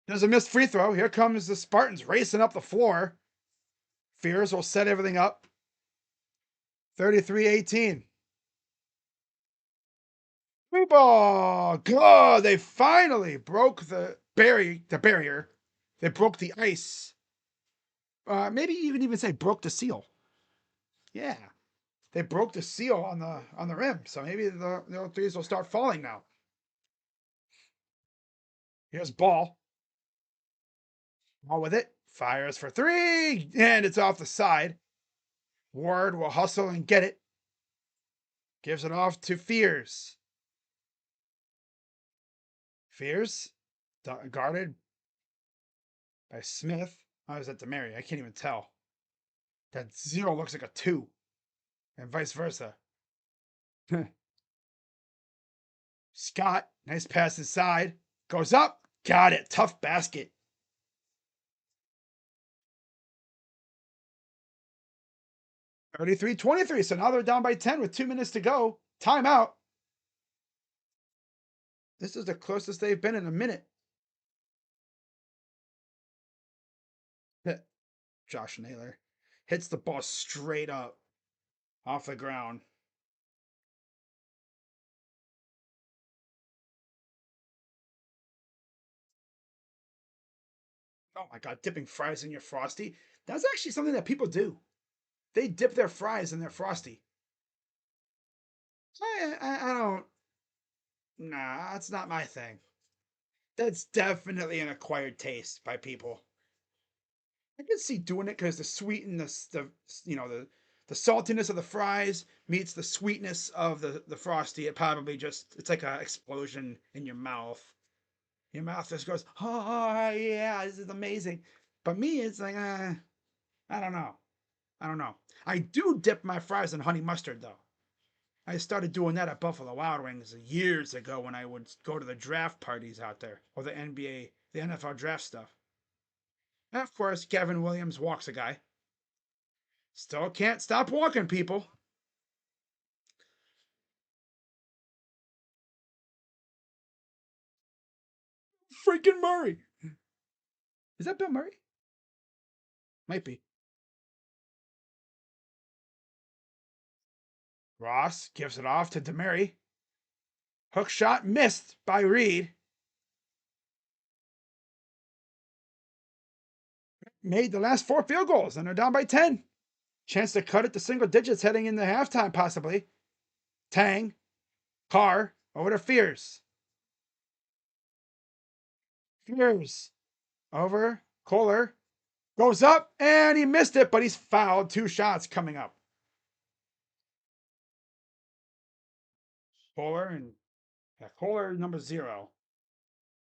Speaker 2: There's a missed free throw. Here comes the Spartans racing up the floor. Fears will set everything up. 33-18. Free ball. God, they finally broke the barrier. They broke the ice. Maybe even say broke the seal. Yeah. They broke the seal on the rim. So maybe the threes will start falling now. Here's Ball. Ball with it. Fires for 3. And it's off the side. Ward will hustle and get it. Gives it off to Fears. Fears. Guarded by Smith. Oh, is that Demary? I can't even tell. That 0 looks like a 2. And vice versa. Scott. Nice pass inside. Goes up. Got it. Tough basket. 33-23. So now they're down by 10 with 2 minutes to go. Timeout. This is the closest they've been in a minute. Josh Naylor hits the ball straight up off the ground. Oh my God, dipping fries in your Frosty. That's actually something that people do. They dip their fries in their Frosty. I don't. Nah, that's not my thing. That's definitely an acquired taste by people. I can see doing it because the sweet and the the saltiness of the fries meets the sweetness of the Frosty. It probably just it's like an explosion in your mouth. Your mouth just goes, oh yeah, this is amazing. But me, it's like, I don't know. I don't know. I do dip my fries in honey mustard though. I started doing that at Buffalo Wild Wings years ago when I would go to the draft parties out there or the NBA, the NFL draft stuff. And of course, Gavin Williams walks a guy. Still can't stop walking, people. Freaking Murray. Is that Bill Murray? Might be. Ross gives it off to Demary. Hook shot missed by Reed. Made the last 4 field goals and they're down by 10. Chance to cut it to single digits heading into halftime, possibly. Tang, Carr, over to Fears. Fears, over, Kohler, goes up, and he missed it, but he's fouled. 2 shots coming up. Kohler and Kohler number 0.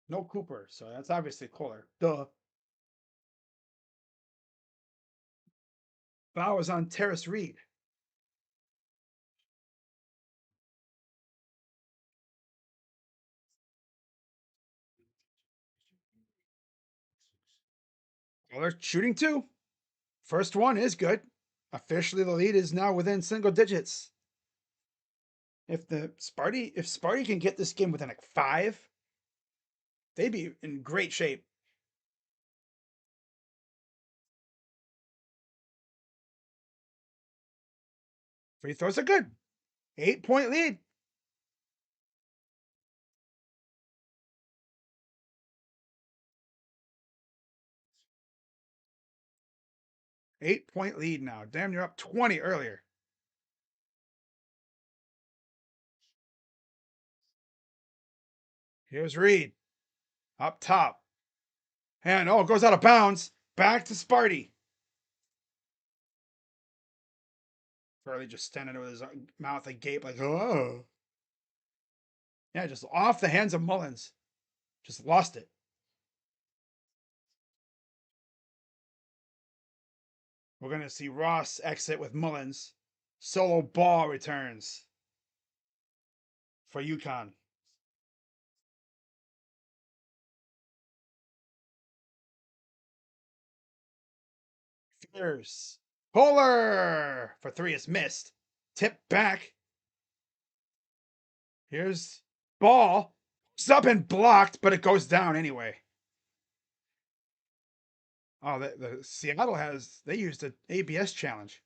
Speaker 2: No Cooper, so that's obviously Kohler. Duh. Foul is on Terrace Reed. Kohler shooting 2. First one is good. Officially, the lead is now within single digits. If Sparty can get this game within like 5, they'd be in great shape. Free throws are good. 8-point lead. Eight-point lead now. Damn, you're up 20 earlier. Here's Reed. Up top. And it goes out of bounds. Back to Sparty. Hurley just standing there with his mouth agape like, oh. Yeah, just off the hands of Mullins. Just lost it. We're going to see Ross exit with Mullins. Solo ball returns for UConn. Fierce. Kohler for 3 is missed. Tip back. Here's ball. It's up and blocked, but it goes down anyway. Oh, the Seattle they used an ABS challenge.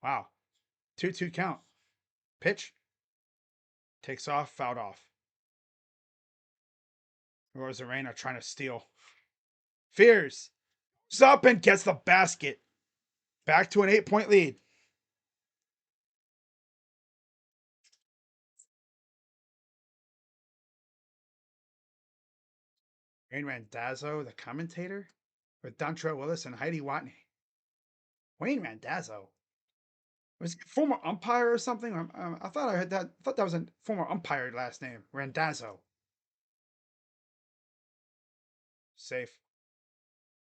Speaker 2: Wow. 2-2 count. Pitch. Takes off, fouled off. Rosarena trying to steal. Fears. It's up and gets the basket. Back to an 8-point lead. Wayne Randazzo, the commentator, with Dontrell Willis and Heidi Watney. Wayne Randazzo. Was he a former umpire or something? I thought I heard that. I thought that was a former umpire last name, Randazzo. Safe.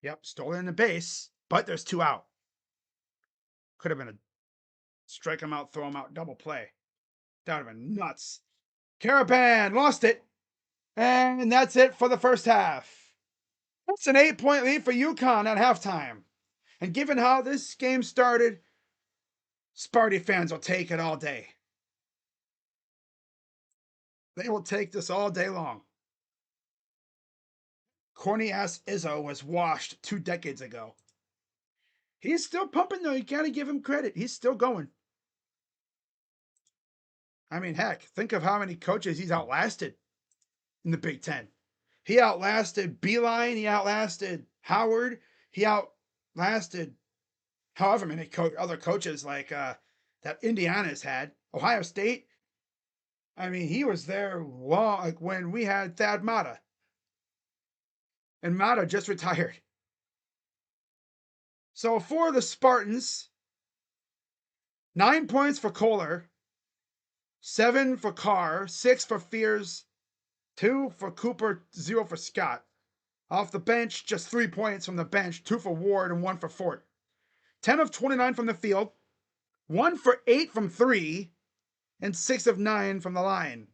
Speaker 2: Yep, stolen the base, but there's 2 out. Could have been a strike him out, throw him out, double play. That would have been nuts. Carapan lost it. And that's it for the first half. That's an 8-point lead for UConn at halftime. And given how this game started, Sparty fans will take it all day. They will take this all day long. Corny ass Izzo was washed 2 decades ago. He's still pumping though. You gotta give him credit. He's still going. I mean, heck, think of how many coaches he's outlasted in the Big Ten. He outlasted Beeline. He outlasted Howard. He outlasted however many other coaches like that Indiana's had. Ohio State. I mean, he was there long, like when we had Thad Matta. And Matta just retired. So for the Spartans, 9 points for Kohler, 7 for Carr, 6 for Fears, 2 for Cooper, 0 for Scott. Off the bench, just 3 points from the bench, 2 for Ward and 1 for Fort. 10 of 29 from the field, 1 for 8 from 3, and 6 of 9 from the line.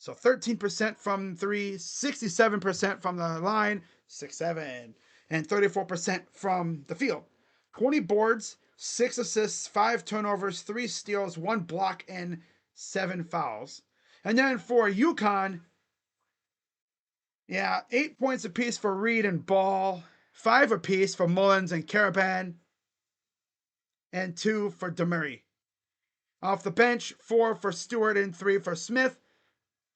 Speaker 2: So 13% from 3, 67% from the line, 6-7, and 34% from the field. 20 boards, 6 assists, 5 turnovers, 3 steals, 1 block, and 7 fouls. And then for UConn, 8 points apiece for Reed and Ball, 5 apiece for Mullins and Carapan, and 2 for Demurray. Off the bench, 4 for Stewart and 3 for Smith.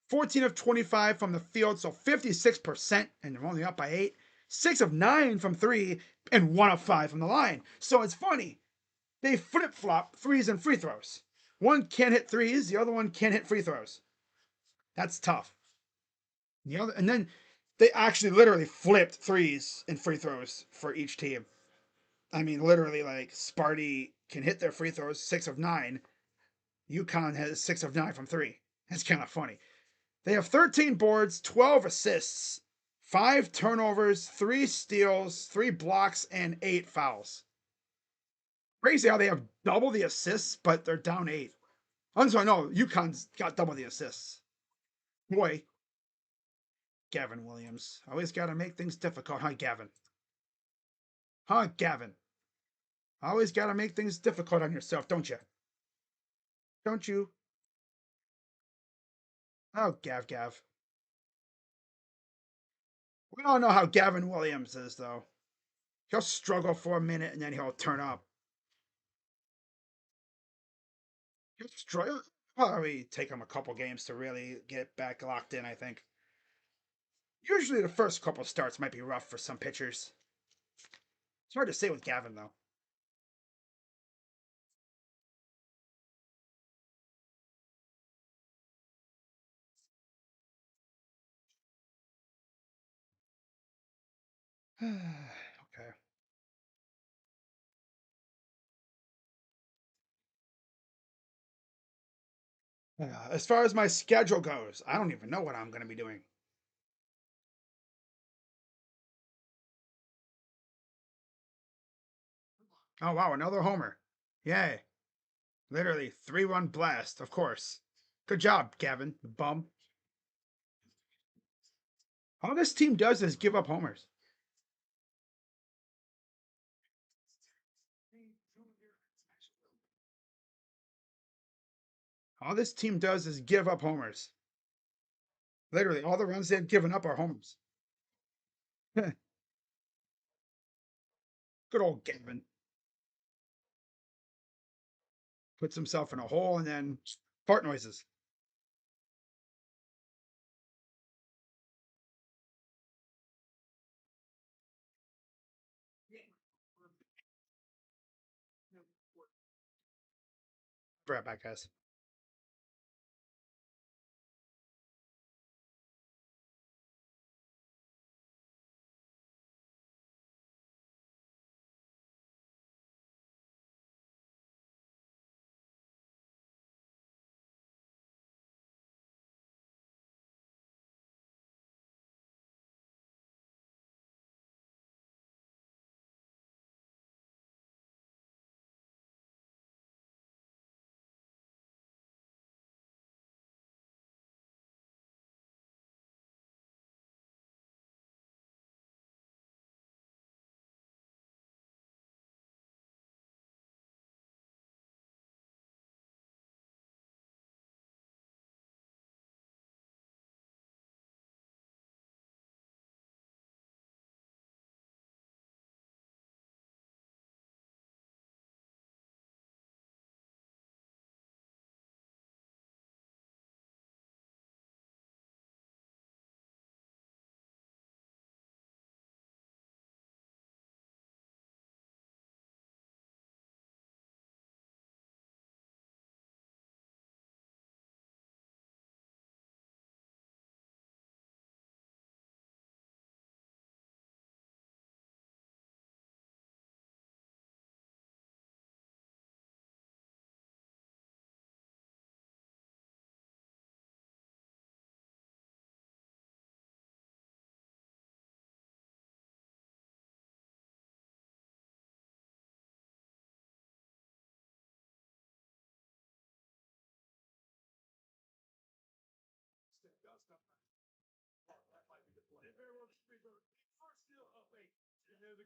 Speaker 2: 14 of 25 from the field, so 56%, and they're only up by 8. 6 of 9 from 3, and 1 of 5 from the line. So it's funny. They flip-flop threes and free throws. One can't hit threes, the other one can't hit free throws. That's tough. And then they actually literally flipped threes and free throws for each team. I mean, literally, like, Sparty can hit their free throws 6 of 9. UConn has 6 of 9 from 3. That's kind of funny. They have 13 boards, 12 assists, 5 turnovers, 3 steals, 3 blocks, and 8 fouls. Crazy how they have double the assists, but they're down 8. I'm sorry, no, UConn's got double the assists. Boy, Gavin Williams. Always got to make things difficult, huh, Gavin? Huh, Gavin? Always got to make things difficult on yourself, don't you? Don't you? Oh, Gav. We all know how Gavin Williams is, though. He'll struggle for a minute and then he'll turn up. He'll struggle. Probably take him a couple games to really get back locked in, I think. Usually the first couple starts might be rough for some pitchers. It's hard to say with Gavin, though. Okay. As far as my schedule goes, I don't even know what I'm going to be doing. Oh, wow, another homer. Yay. Literally 3-run blast, of course. Good job, Gavin, the bum. All this team does is give up homers. All this team does is give up homers. Literally, all the runs they've given up are homers. Good old Gavin. Puts himself in a hole and then fart noises. Right back, guys.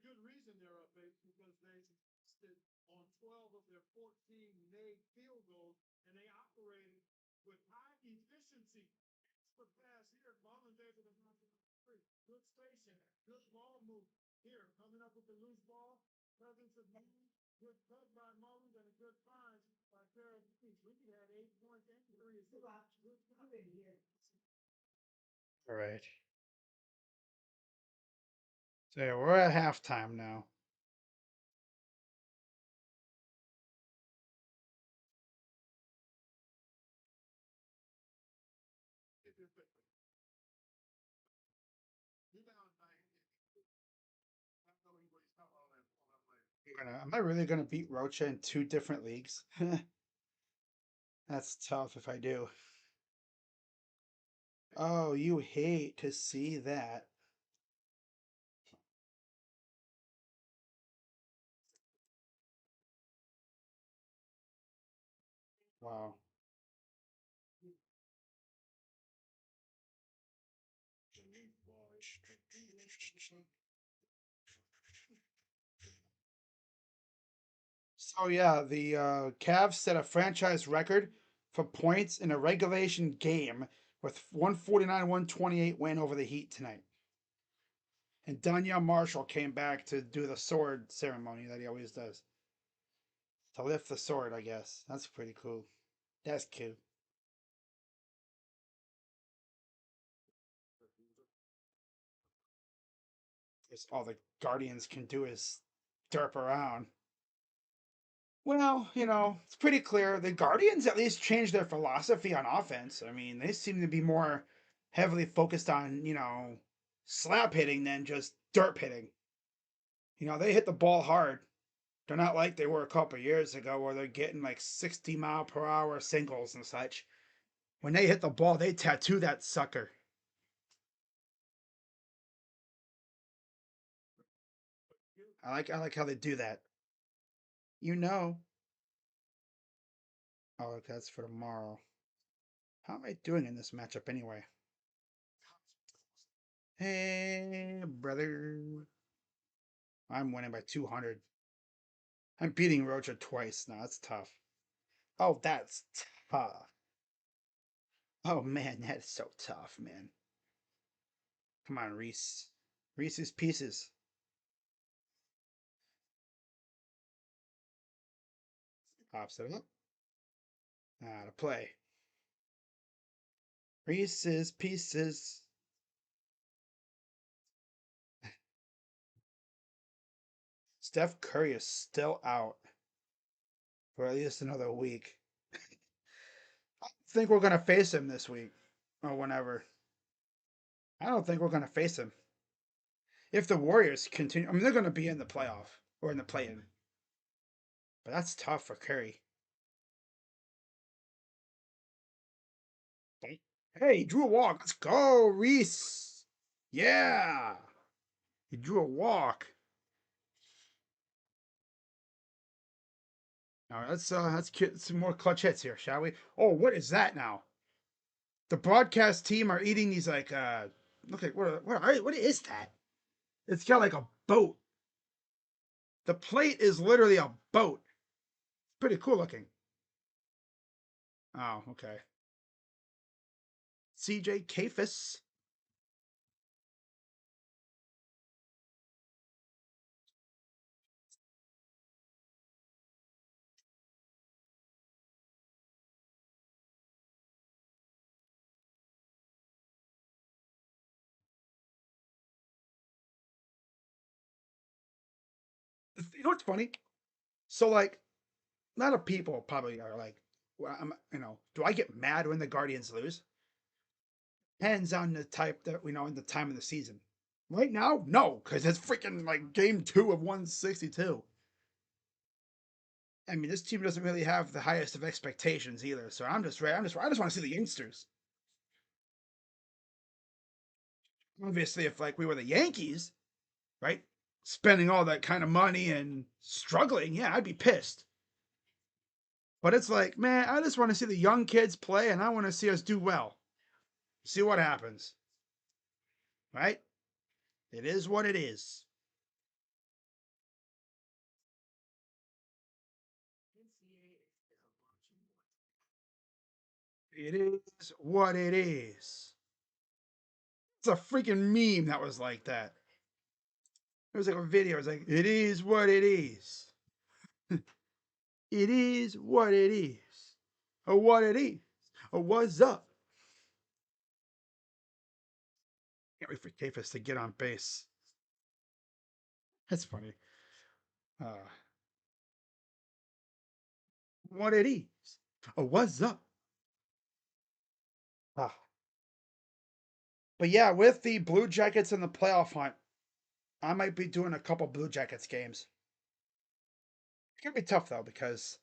Speaker 1: good reason they're up 8 because they stood on 12 of their 14 made field goals, and they operated with high efficiency. But pass here, Mullins able to knock it free. Good spacing, good ball move. Here, coming up with the loose ball, presence of Mullins, good cut by Mullins, and a good find by Terrell. We could have 8 points and 3 assists. Good coming here.
Speaker 2: All right. So yeah, we're at halftime now. Am I really gonna beat Rocha in 2 different leagues? That's tough if I do. Oh, you hate to see that. Wow. So yeah, the Cavs set a franchise record for points in a regulation game with 149-128 win over the Heat tonight. And Danielle Marshall came back to do the sword ceremony that he always does. To lift the sword, I guess. That's pretty cool. That's cute. Because all the Guardians can do is derp around. Well, it's pretty clear. The Guardians at least changed their philosophy on offense. I mean, they seem to be more heavily focused on, slap hitting than just derp hitting. They hit the ball hard. They're not like they were a couple years ago where they're getting like 60-mile-per-hour singles and such. When they hit the ball, they tattoo that sucker. I like how they do that. You know. Oh, okay, that's for tomorrow. How am I doing in this matchup anyway? Hey, brother. I'm winning by 200. I'm beating Rocha twice. Now that's tough. Oh, that's tough. Oh, man, that is so tough, man. Come on, Reese. Reese's Pieces. Pops it up. Now to play. Reese's Pieces. Steph Curry is still out for at least another week. I think we're going to face him this week or whenever. I don't think we're going to face him. If the Warriors continue, I mean, they're going to be in the playoff or in the play-in. But that's tough for Curry. Hey, he drew a walk. Let's go, Reese. Yeah. He drew a walk. Now let's get some more clutch hits here, shall we? Oh, what is that now? The broadcast team are eating these like look at what is that? It's got like a boat. The plate is literally a boat. Pretty cool looking. Oh, okay. CJ Kafis. You know what's funny? So like, a lot of people probably are like, well, do I get mad when the Guardians lose? Depends on the type that in the time of the season. Right now, no, because it's freaking like game 2 of 162. I mean, this team doesn't really have the highest of expectations either. So I'm just ready. I just want to see the youngsters. Obviously, if like we were the Yankees, right, spending all that kind of money and struggling, yeah, I'd be pissed. But it's like, man, I just want to see the young kids play, and I want to see us do well. See what happens. Right? It is what it is. It is what it is. It's a freaking meme that was like that. It was like a video. It was like, it is what it is. It is what it is. Or what it is. Or what's up. Can't wait for Kafis to get on base. That's funny. Uh, what it is. Or what's up. Ah. But yeah, with the Blue Jackets in the playoff hunt, I might be doing a couple Blue Jackets games. It's gonna be tough though because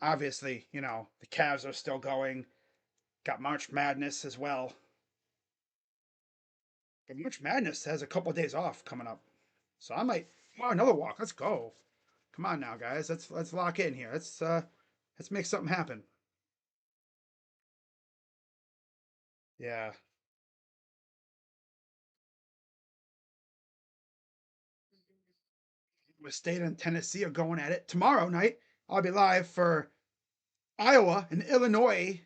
Speaker 2: obviously, the Cavs are still going. Got March Madness as well. But March Madness has a couple of days off coming up, so I might. Oh, another walk. Let's go. Come on now, guys. Let's lock in here. Let's make something happen. Yeah. With State and Tennessee are going at it tomorrow night. I'll be live for Iowa and Illinois.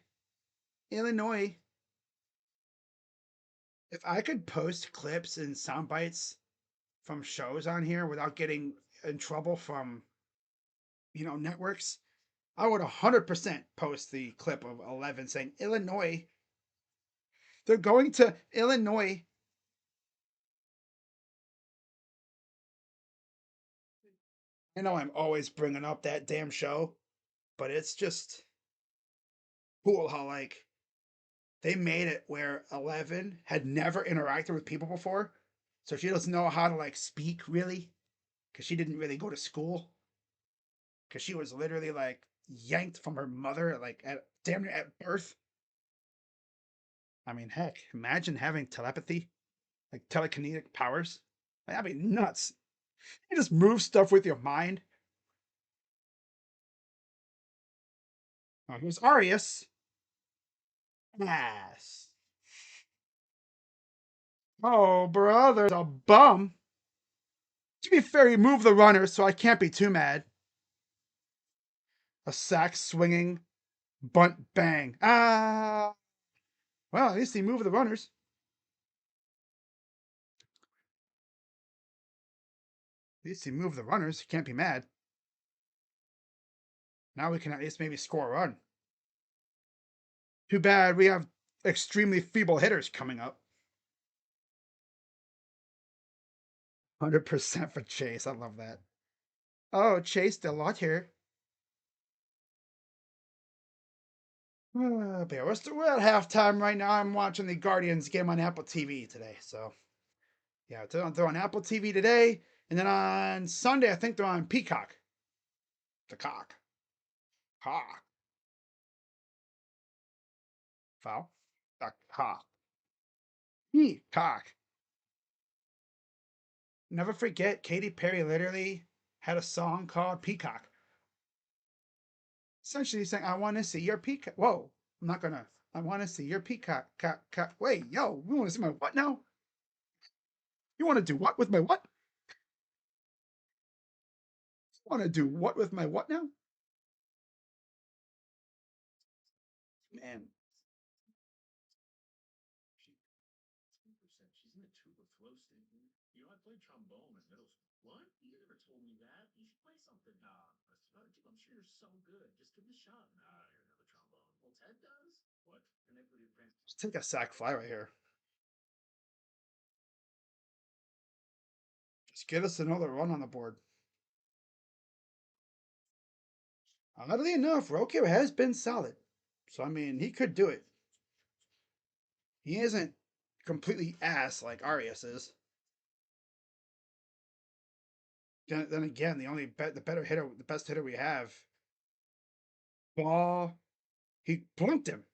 Speaker 2: Illinois. If I could post clips and sound bites from shows on here without getting in trouble from networks, I would 100% post the clip of 11 saying Illinois. They're going to Illinois. I know I'm always bringing up that damn show, but it's just cool how they made it where 11 had never interacted with people before, so she doesn't know how to speak really, because she didn't really go to school, because she was literally yanked from her mother at damn near at birth. I mean, heck, imagine having telepathy, telekinetic powers. That'd be nuts. You just move stuff with your mind. Oh, here's Arius. Yes. Oh, brother, a bum. To be fair, he moved the runner, so I can't be too mad. A sack swinging, bunt bang. Ah. Well, at least he moved the runners. At least he moved the runners. Can't be mad. Now we can at least maybe score a run. Too bad we have extremely feeble hitters coming up. 100% for Chase. I love that. Oh, Chase still out here. But yeah, we're at halftime right now. I'm watching the Guardians game on Apple TV today. So, yeah, they're on Apple TV today. And then on Sunday, I think they're on Peacock. The cock. Cock. Foul. The cock. Peacock. Never forget, Katy Perry literally had a song called Peacock. Essentially saying, I want to see your peacock. Whoa, I'm not gonna. I want to see your peacock. Wait, yo, you want to see my what now? You want to do what with my what? You want to do what with my what now? Man. She's in a tuba flow station. I played trombone in middle school. What? You never told me that. You should play something. Nah, I'm sure you're so good. Just give it a shot. Nah, you're another trombone. Well, Ted does. What? Just take a sack fly right here. Just get us another run on the board. Oddly enough, Rokio has been solid. So, I mean, he could do it. He isn't completely ass like Arias is. Then again, the better hitter, the best hitter we have, ball, he plunked him.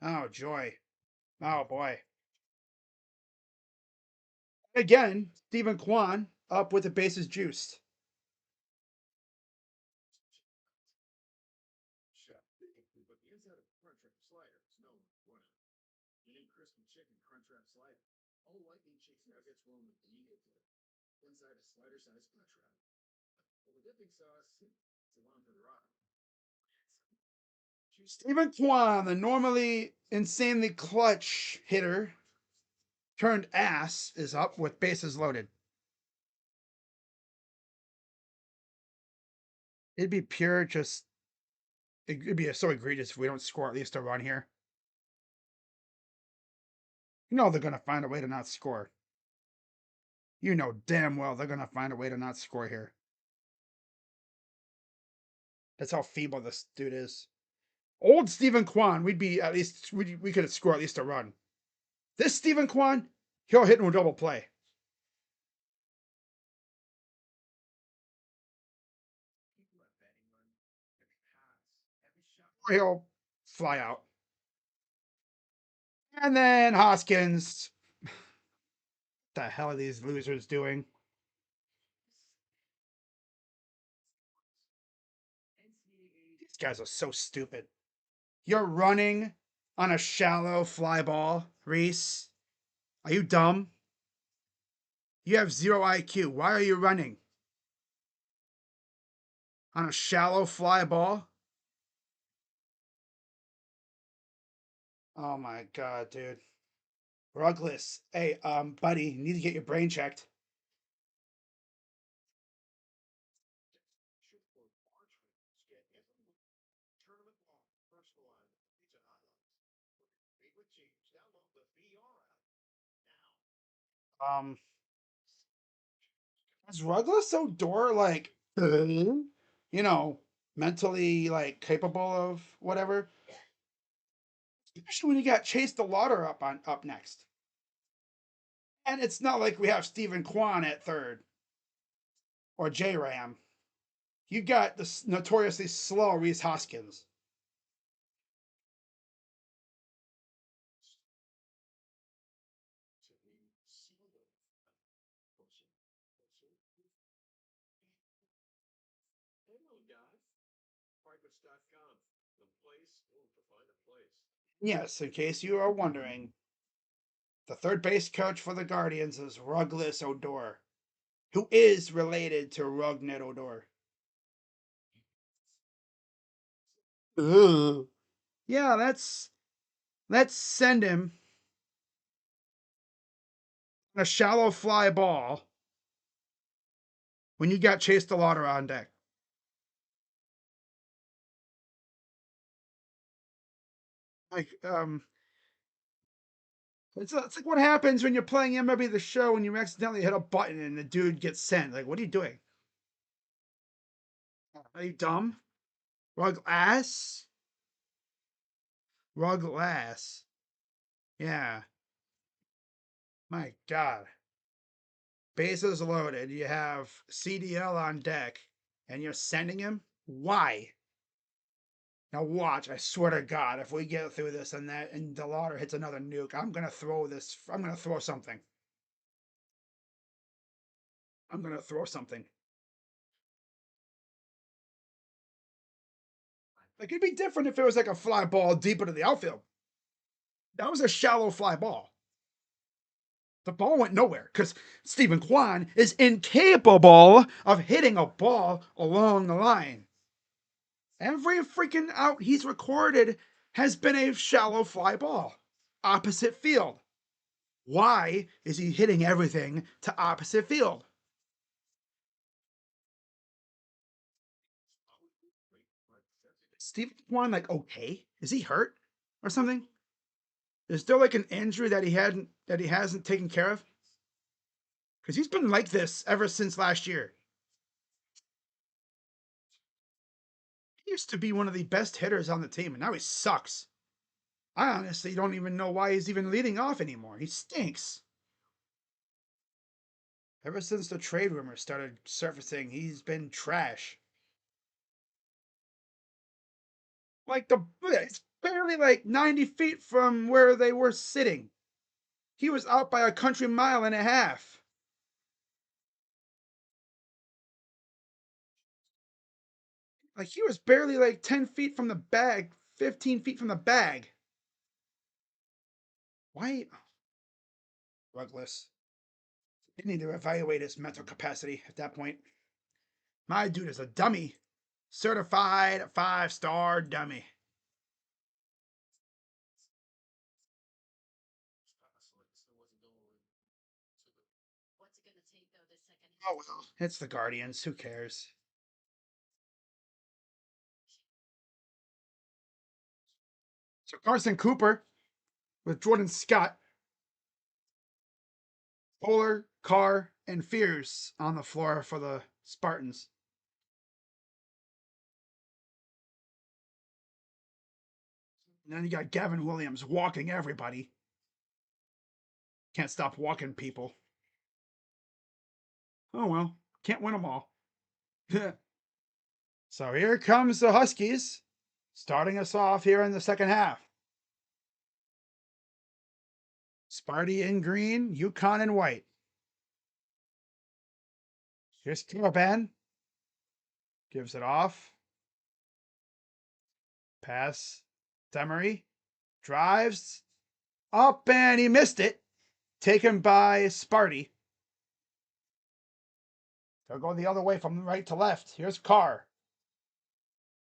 Speaker 2: Oh joy! Oh boy! Again, Stephen Kwan up with the bases juiced. Stephen Kwan, the normally insanely clutch hitter turned ass, is up with bases loaded. It'd be pure just. It'd be so egregious if we don't score at least a run here. You know they're going to find a way to not score. You know damn well they're going to find a way to not score here. That's how feeble this dude is. Old Stephen Kwan, we'd be at least we could score at least a run. This Stephen Kwan, he'll hit no double play. Or he'll fly out. And then Hoskins. What the hell are these losers doing? These guys are so stupid. You're running on a shallow fly ball, Reese. Are you dumb? You have 0 IQ. Why are you running? On a shallow fly ball? Oh my god, dude. Rugless. Hey, buddy, you need to get your brain checked. Um, is Rugless Odor like, you know, mentally like capable of whatever? Especially when you got Chase the Lauder up next. And it's not like we have Stephen Kwan at third or J Ram. You got the notoriously slow Reese Hoskins. Yes, in case you are wondering, the third base coach for the Guardians is Rugless Odor, who is related to Rugnet Odor. Ugh. Yeah, let's send him a shallow fly ball when you got Chase the Lauder on deck. Like, it's like what happens when you're playing MLB The Show and you accidentally hit a button and the dude gets sent. Like, what are you doing? Are you dumb? Rug ass? Rug ass. Yeah. My God. Bases loaded. You have CDL on deck and you're sending him? Why? Now watch, I swear to God, if we get through this and the Lauder hits another nuke, I'm gonna throw something. I'm gonna throw something. Like it'd be different if it was like a fly ball deep into the outfield. That was a shallow fly ball. The ball went nowhere because Stephen Kwan is incapable of hitting a ball along the line. Every freaking out he's recorded has been a shallow fly ball, opposite field. Why is he hitting everything to opposite field? Steve Kwan like okay? Is he hurt or something? Is there like an injury that he hasn't taken care of? Because he's been like this ever since last year. He used to be one of the best hitters on the team, and now he sucks. I honestly don't even know why he's even leading off anymore. He stinks. Ever since the trade rumors started surfacing, he's been trash. Like it's barely like 90 feet from where they were sitting. He was out by a country mile and a half. Like he was barely like 10 feet from the bag, 15 feet from the bag. Why? Rugless. They need to evaluate his mental capacity at that point. My dude is a dummy. Certified 5-star dummy. Oh well, it's the Guardians. Who cares? So Carson Cooper with Jordan Scott, Polar, Carr, and Fears on the floor for the Spartans. And then you got Gavin Williams walking everybody. Can't stop walking people. Oh well, can't win them all. So here comes the Huskies, starting us off here in the second half. Sparty in green, UConn in white. Here's Caravan. Gives it off. Pass. Demery. Drives. Up and he missed it. Taken by Sparty. They'll go the other way from right to left. Here's Carr.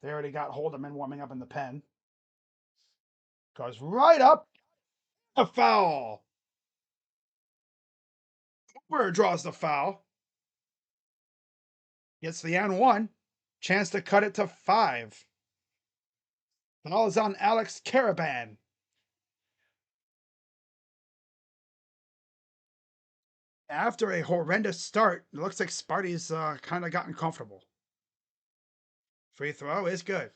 Speaker 2: They already got Holderman warming up in the pen. Goes right up. A foul. Cooper draws the foul. Gets the N1. Chance to cut it to 5. Foul is on Alex Caravan. After a horrendous start, it looks like Sparty's kind of gotten comfortable. Free throw is good.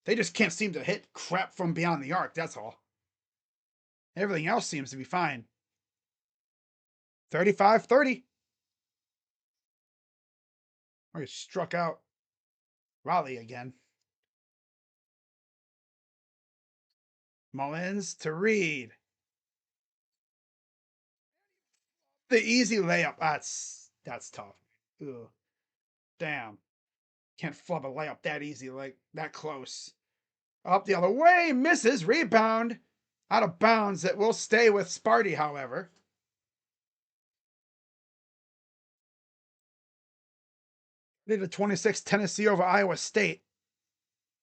Speaker 2: They just can't seem to hit crap from beyond the arc, that's all. Everything else seems to be fine. 35-30. He struck out Raleigh again. Mullins to Reed. The easy layup. That's tough. Ugh. Damn. Can't flub a layup that easy, like that close. Up the other way. Misses. Rebound. Out of bounds. It will stay with Sparty, however. Did a 26 Tennessee over Iowa State.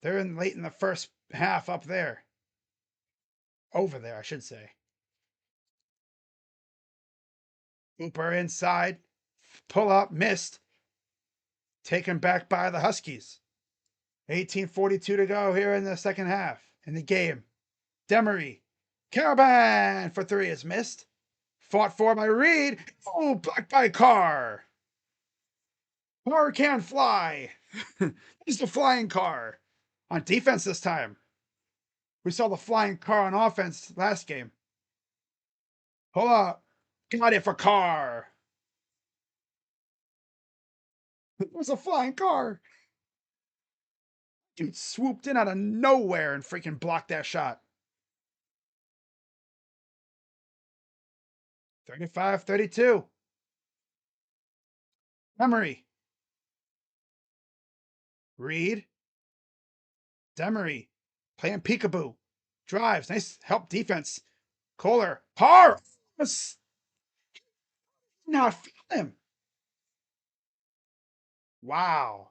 Speaker 2: They're in late in the first half up there. Over there, I should say. Cooper inside. Pull up. Missed. Taken back by the Huskies. 18:42 to go here in the second half in the game. Demery. Caravan for 3 is missed. Fought for by Reed. Oh, blocked by Carr. Carr can fly. He's the flying Carr. On defense this time. We saw the flying Carr on offense last game. Hold up. Got it for Carr. It was a flying Carr. Dude swooped in out of nowhere and freaking blocked that shot. 35-32. Demery. Reed. Demery. Playing peekaboo. Drives. Nice help defense. Kohler. Carr. Not feel him. Wow.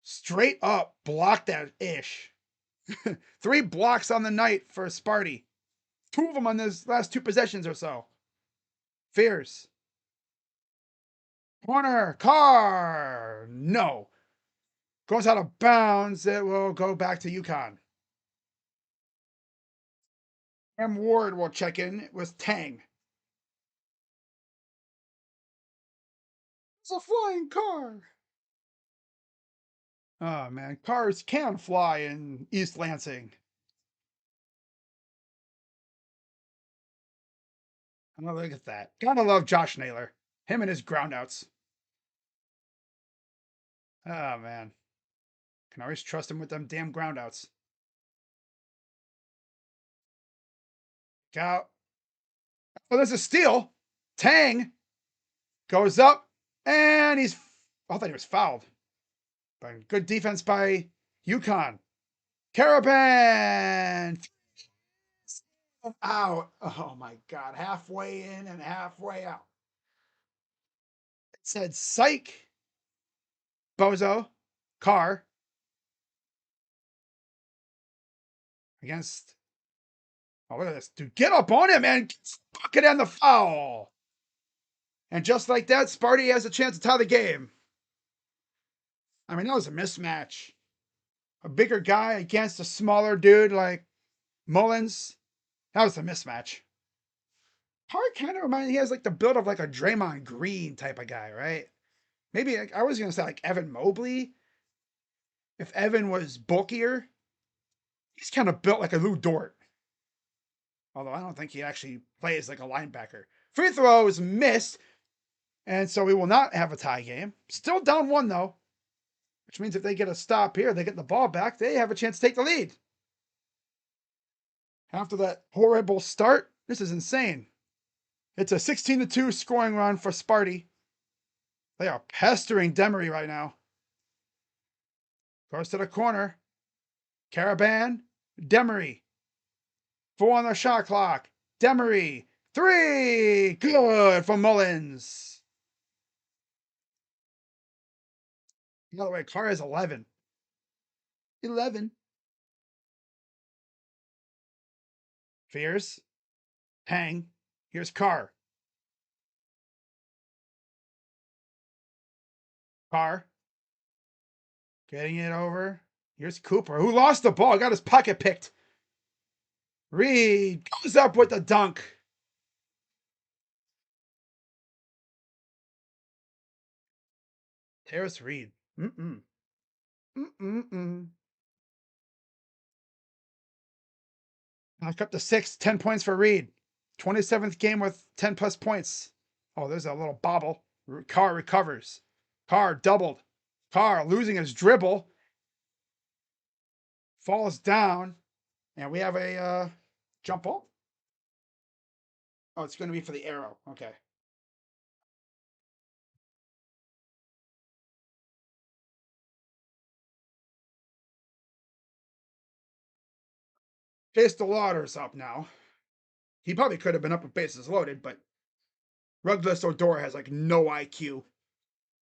Speaker 2: Straight up blocked that ish. 3 blocks on the night for Sparty. 2 of them on those last 2 possessions or so. Fears. Corner. Carr. No. Goes out of bounds. It will go back to UConn. M. Ward will check in with Tang. It's a flying Carr. Oh man, cars can fly in East Lansing. I'm gonna look at that. Gotta love Josh Naylor. Him and his groundouts. Oh man. Can always trust him with them damn groundouts. Out. Oh, there's a steal. Tang goes up and he's. I thought he was fouled. But good defense by UConn. Caravan out. Oh my God. Halfway in and halfway out. It said psych. Bozo. Carr. Against. Oh, look at this. Dude, get up on him, man. Bucket and the foul. And just like that, Sparty has a chance to tie the game. I mean, that was a mismatch. A bigger guy against a smaller dude like Mullins. That was a mismatch. Hart kind of reminds me, he has like the build of like a Draymond Green type of guy, right? Maybe like, I was going to say like Evan Mobley. If Evan was bulkier, he's kind of built like a Lou Dort. Although I don't think he actually plays like a linebacker. Free throw is missed, and so we will not have a tie game. Still down one though, which means if they get a stop here, they get the ball back, they have a chance to take the lead. After that horrible start, this is insane. It's a 16-2 scoring run for Sparty. They are pestering Demery right now. Goes to the corner. Caravan, Demery. 4 on the shot clock. Demery. 3. Good for Mullins. By the way, Carr is 11. 11. Fears. Hang. Here's Carr. Carr. Getting it over. Here's Cooper, who lost the ball. Got his pocket picked. Reed goes up with the dunk. Terrace Reed. Mm-mm. Mm-mm-mm. Knock up to 6. 10 points for Reed. 27th game with 10 plus points. Oh, there's a little bobble. Carr recovers. Carr doubled. Carr losing his dribble. Falls down. And we have a jump ball. Oh, it's going to be for the arrow. Okay. Chase the Lauder's up now. He probably could have been up with bases loaded, but Rugless Odor has like no IQ.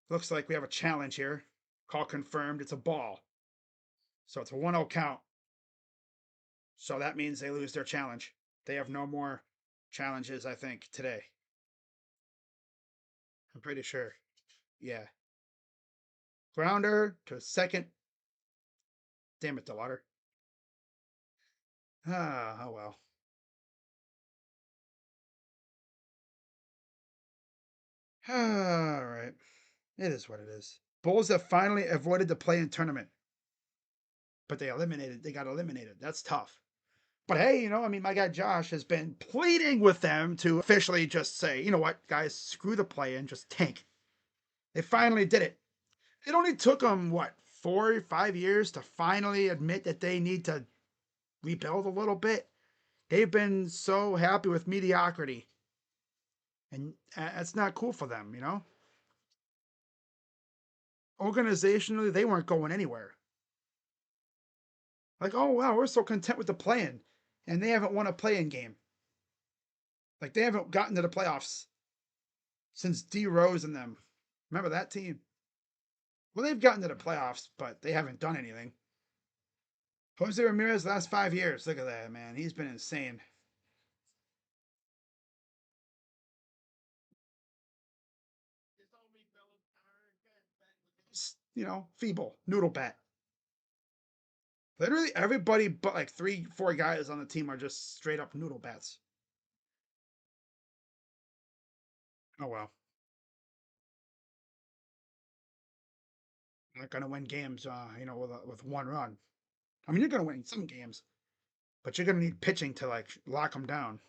Speaker 2: Looks like we have a challenge here. Call confirmed. It's a ball. So it's a 1-0 count. So that means they lose their challenge. They have no more challenges, I think, today. I'm pretty sure. Yeah. Grounder to second. Damn it, DeLauder. Ah, oh well. All right. It is what it is. Bulls have finally avoided the play-in tournament. But they got eliminated. That's tough. But hey, I mean, my guy Josh has been pleading with them to officially just say, you know what, guys, screw the play-in, just tank. They finally did it. It only took them, 4 or 5 years to finally admit that they need to rebuild a little bit. They've been so happy with mediocrity. And that's not cool for them, Organizationally, they weren't going anywhere. Like, oh, wow, we're so content with the play-in. And they haven't won a play-in game. Like, they haven't gotten to the playoffs since D Rose and them. Remember that team? Well, they've gotten to the playoffs, but they haven't done anything. Jose Ramirez, last 5 years. Look at that, man. He's been insane. Feeble. Noodle bat. Literally everybody but like 3, 4 guys on the team are just straight up noodle bats. Oh well. You're not gonna win games, with 1 run. I mean, you're gonna win some games, but you're gonna need pitching to like lock them down.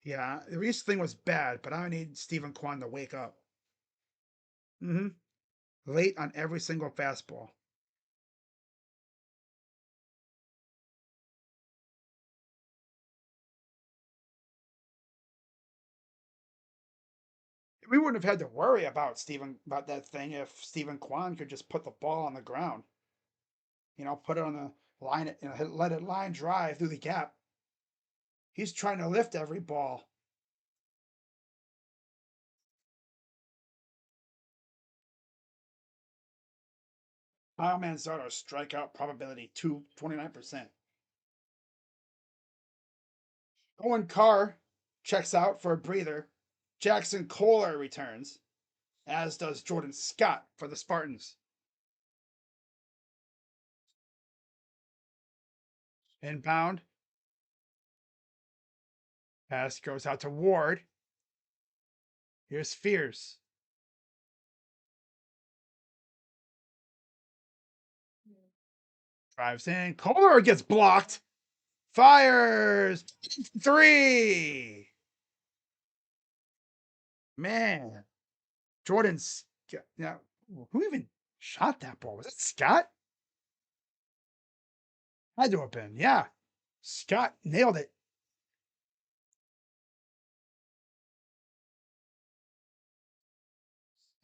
Speaker 2: Yeah, the Reese thing was bad, but I need Stephen Kwan to wake up. Mm-hmm. Late on every single fastball. We wouldn't have had to worry about that thing if Stephen Kwan could just put the ball on the ground. Put it on the line, let it line drive through the gap. He's trying to lift every ball. Kyle Manzardo strikeout probability 29%. Owen Carr checks out for a breather. Jackson Kohler returns, as does Jordan Scott for the Spartans. Inbound. Pass goes out to Ward. Here's Fears. Drives in. Kohler gets blocked. Fires. 3. Man. Jordan's. Yeah. Who even shot that ball? Was it Scott? Had to have been. Yeah. Scott nailed it.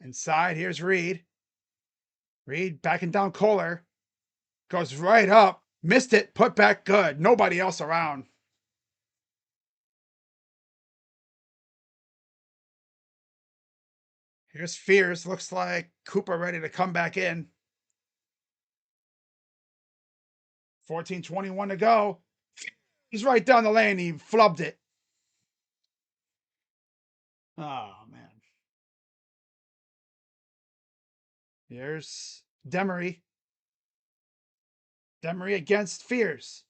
Speaker 2: Inside, here's Reed. Reed backing down Kohler. Goes right up. Missed it. Put back good. Nobody else around. Here's Fears. Looks like Cooper ready to come back in. 14:21 to go. He's right down the lane. He flubbed it. Oh, man. Here's Demery. Demery against Fears.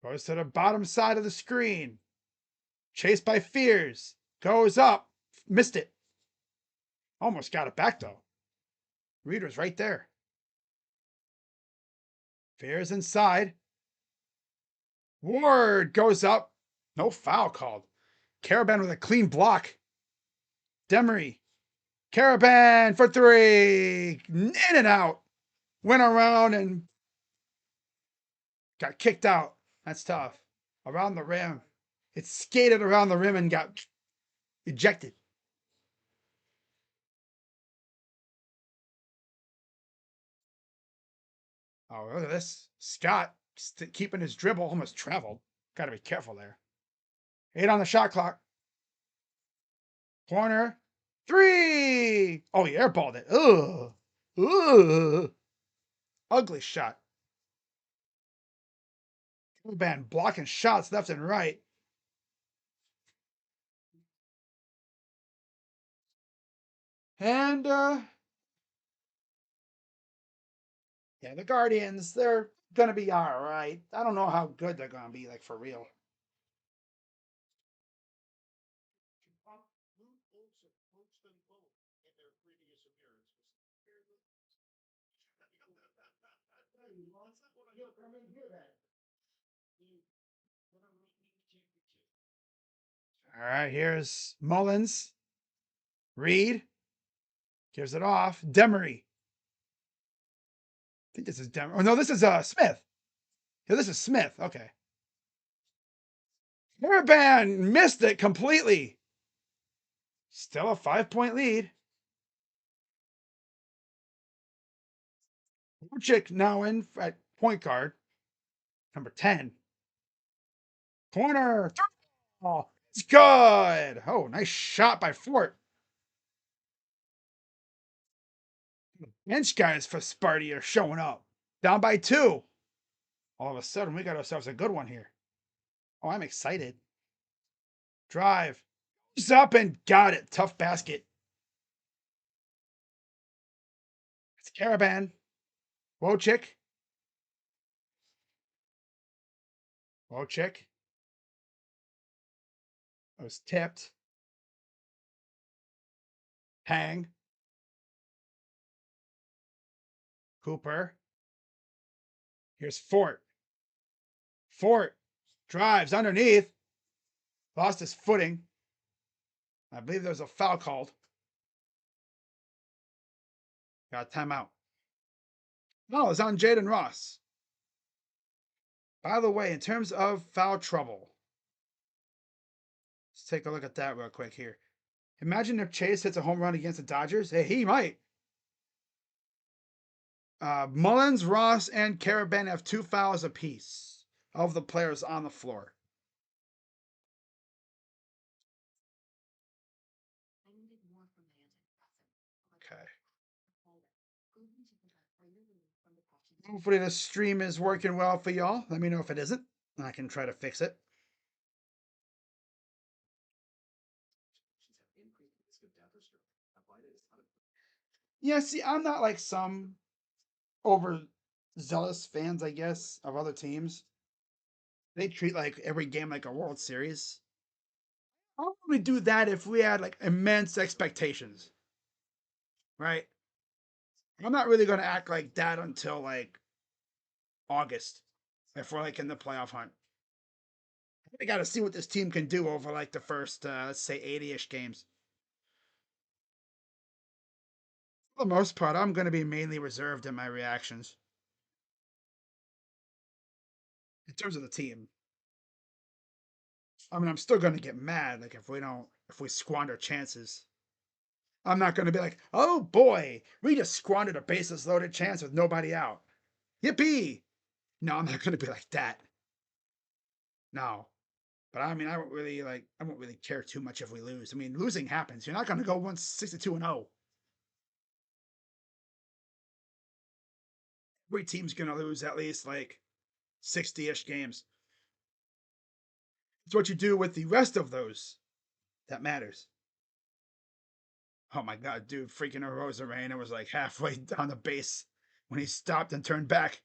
Speaker 2: Goes to the bottom side of the screen. Chased by Fears. Goes up. Missed it. Almost got it back, though. Reed was right there. Fears inside. Ward goes up. No foul called. Caravan with a clean block. Demery. Caravan for 3. In and out. Went around and got kicked out. That's tough. Around the rim. It skated around the rim and got ejected. Oh, look at this. Scott keeping his dribble, almost traveled. Got to be careful there. 8 on the shot clock. Corner. 3. Oh, he airballed it. Ugh. Ugh. Ugly shot. Band blocking shots left and right. And yeah, the Guardians, they're gonna be all right. I don't know how good they're gonna be, like for real. All right, here's Mullins. Reed gives it off. Demery. I think this is Demery. Oh no, this is Smith. Yeah, this is Smith. Okay. Hairband missed it completely. Still a 5-point lead. Lucic now in at point guard. Number 10. Corner. Oh, it's good. Oh, nice shot by Fort. Bench guys for Sparty are showing up. Down by 2. All of a sudden, we got ourselves a good one here. Oh, I'm excited. Drive. He's up and got it. Tough basket. It's Caravan. Wojcik. Wojcik. It was tipped. Hang. Cooper. Here's Fort. Fort drives underneath. Lost his footing. I believe there was a foul called. Got a timeout. No, it's on Jaden Ross. By the way, in terms of foul trouble, let's take a look at that real quick here. Imagine if Chase hits a home run against the Dodgers. Hey, he might. Mullins, Ross, and Caravan have 2 fouls apiece of the players on the floor. Okay. Hopefully the stream is working well for y'all. Let me know if it isn't, and I can try to fix it. Yeah, see, I'm not like some overzealous fans, I guess, of other teams. They treat like every game like a World Series. I'll probably do that if we had like immense expectations, right? I'm not really going to act like that until like August if we're like in the playoff hunt. I got to see what this team can do over like the first, let's say, 80-ish games. For the most part, I'm going to be mainly reserved in my reactions in terms of the team. I mean, I'm still going to get mad like if we squander chances. I'm not going to be like, oh boy, we just squandered a bases loaded chance with nobody out. Yippee! No, I'm not going to be like that. No. But I mean, I won't really care too much if we lose. I mean, losing happens. You're not going to go 162-0. Every team's going to lose at least like 60-ish games. It's what you do with the rest of those that matters. Oh my god, dude, freaking Arozarena was like halfway down the base when he stopped and turned back.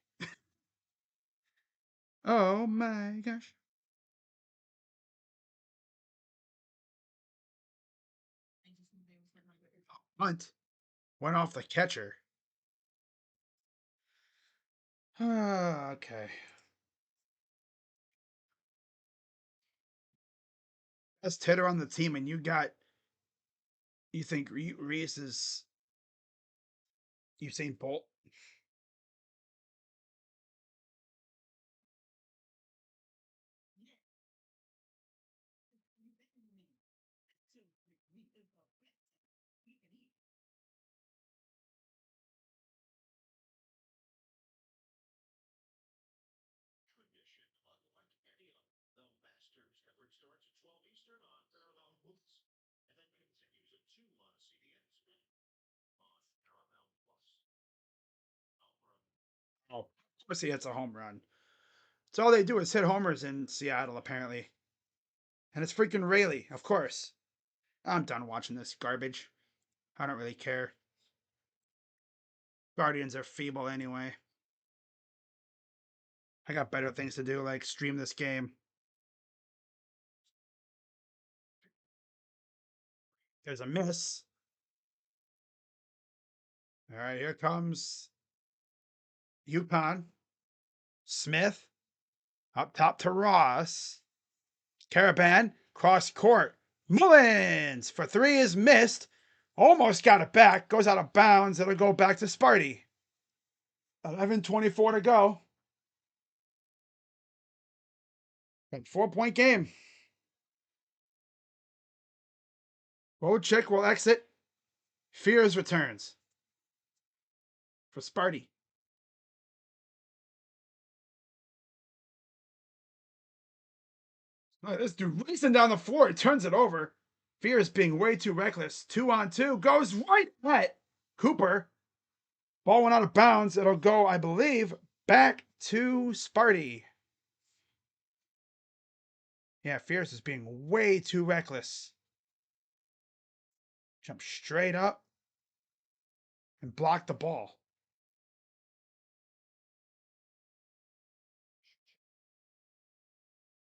Speaker 2: Oh my gosh. Hunt went off the catcher. Okay. Best hitter on the team, and you think Reese is Usain Bolt? Oh, of course he hits a home run. So all they do is hit homers in Seattle, apparently. And it's freaking Rayleigh, of course. I'm done watching this garbage. I don't really care. Guardians are feeble anyway. I got better things to do, like stream this game. There's a miss. All right, here comes UConn. Smith up top to Ross. Caravan cross court. Mullins for three is missed. Almost got it back. Goes out of bounds. It'll go back to Sparty. 11:24 to go. 4-point game. Wojcik will exit. Fears returns for Sparty. Look, this dude racing down the floor. He turns it over. Fears being way too reckless. 2-on-2. Goes right at Cooper. Ball went out of bounds. It'll go, I believe, back to Sparty. Yeah, Fierce is being way too reckless. Jump straight up and block the ball.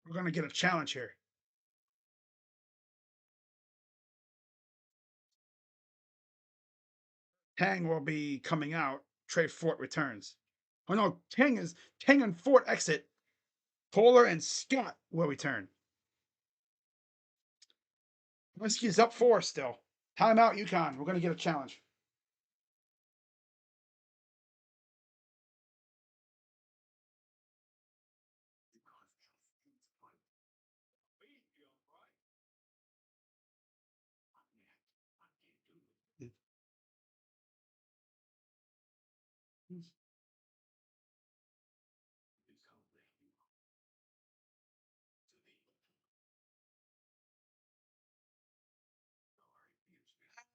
Speaker 2: We're going to get a challenge here. Tang will be coming out. Trey Fort returns. Oh no, Tang and Fort exit. Polar and Scott will return. Whiskey's up 4 still. Timeout, UConn. We're going to get a challenge.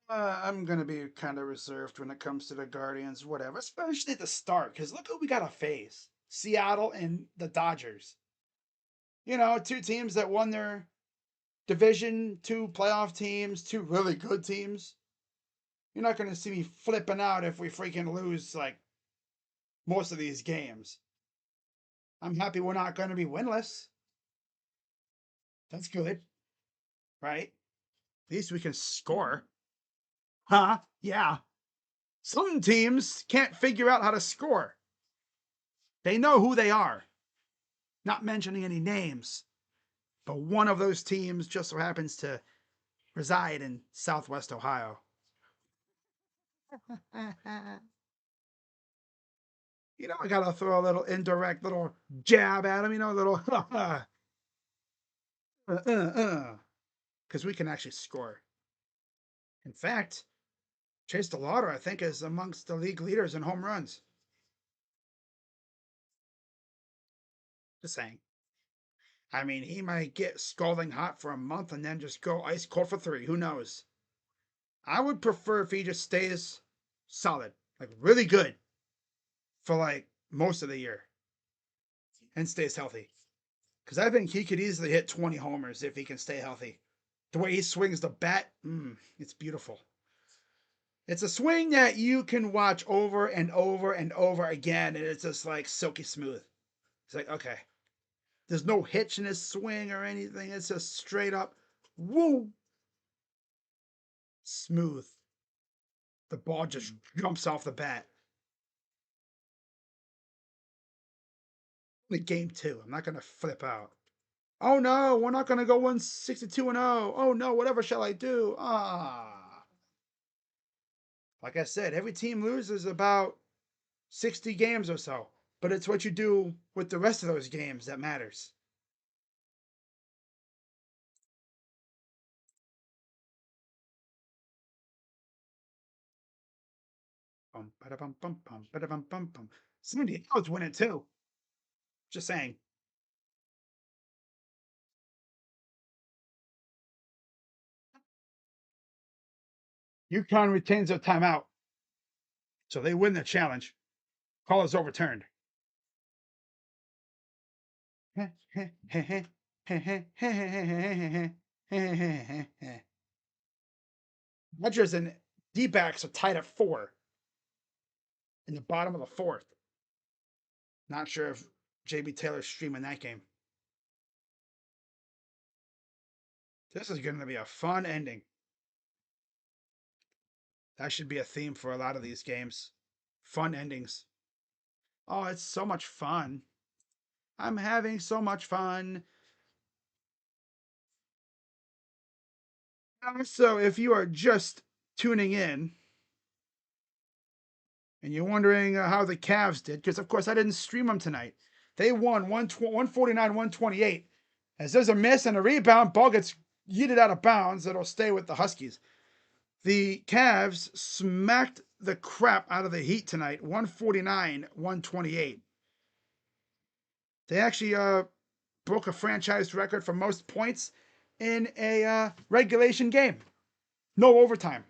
Speaker 2: I'm gonna be kind of reserved when it comes to the Guardians, whatever, especially at the start, because look who we gotta face: Seattle and the Dodgers. You know, two teams that won their division, two playoff teams, two really good teams. You're not gonna see me flipping out if we freaking lose like most of these games. I'm happy we're not gonna be winless. That's good, right? At least we can score. Huh? Yeah. Some teams can't figure out how to score. They know who they are. Not mentioning any names, but one of those teams just so happens to reside in Southwest Ohio. You know, I gotta throw a little indirect little jab at him, you know, a little because we can actually score. In fact, Chase DeLauder, I think, is amongst the league leaders in home runs. Just saying. I mean, he might get scalding hot for a month and then just go ice cold for 3. Who knows? I would prefer if he just stays solid, like really good for like most of the year and stays healthy. Because I think he could easily hit 20 homers if he can stay healthy. The way he swings the bat, it's beautiful. It's a swing that you can watch over and over and over again, and it's just like silky smooth. It's like, okay, there's no hitch in his swing or anything. It's just straight up, woo, smooth. The ball just jumps off the bat. Like game 2, I'm not gonna flip out. Oh no, we're not gonna go 162-0. Oh no, whatever shall I do? Like I said, every team loses about 60 games or so, but it's what you do with the rest of those games that matters. Bum, bada, bum, bum, bum, bada, bum, bum, bum. Somebody else win it too. Just saying. UConn retains their timeout, so they win the challenge. Call is overturned. Dodgers and D-backs are tied at 4 in the bottom of the 4th. Not sure if JB Taylor's streaming that game. This is going to be a fun ending. That should be a theme for a lot of these games. Fun endings. Oh, it's so much fun. I'm having so much fun. So, if you are just tuning in and you're wondering how the Cavs did, because of course I didn't stream them tonight. They won 149-128. As there's a miss and a rebound, ball gets yeeted out of bounds. It'll stay with the Huskies. The Cavs smacked the crap out of the Heat tonight, 149-128. They actually broke a franchise record for most points in a regulation game. No overtime.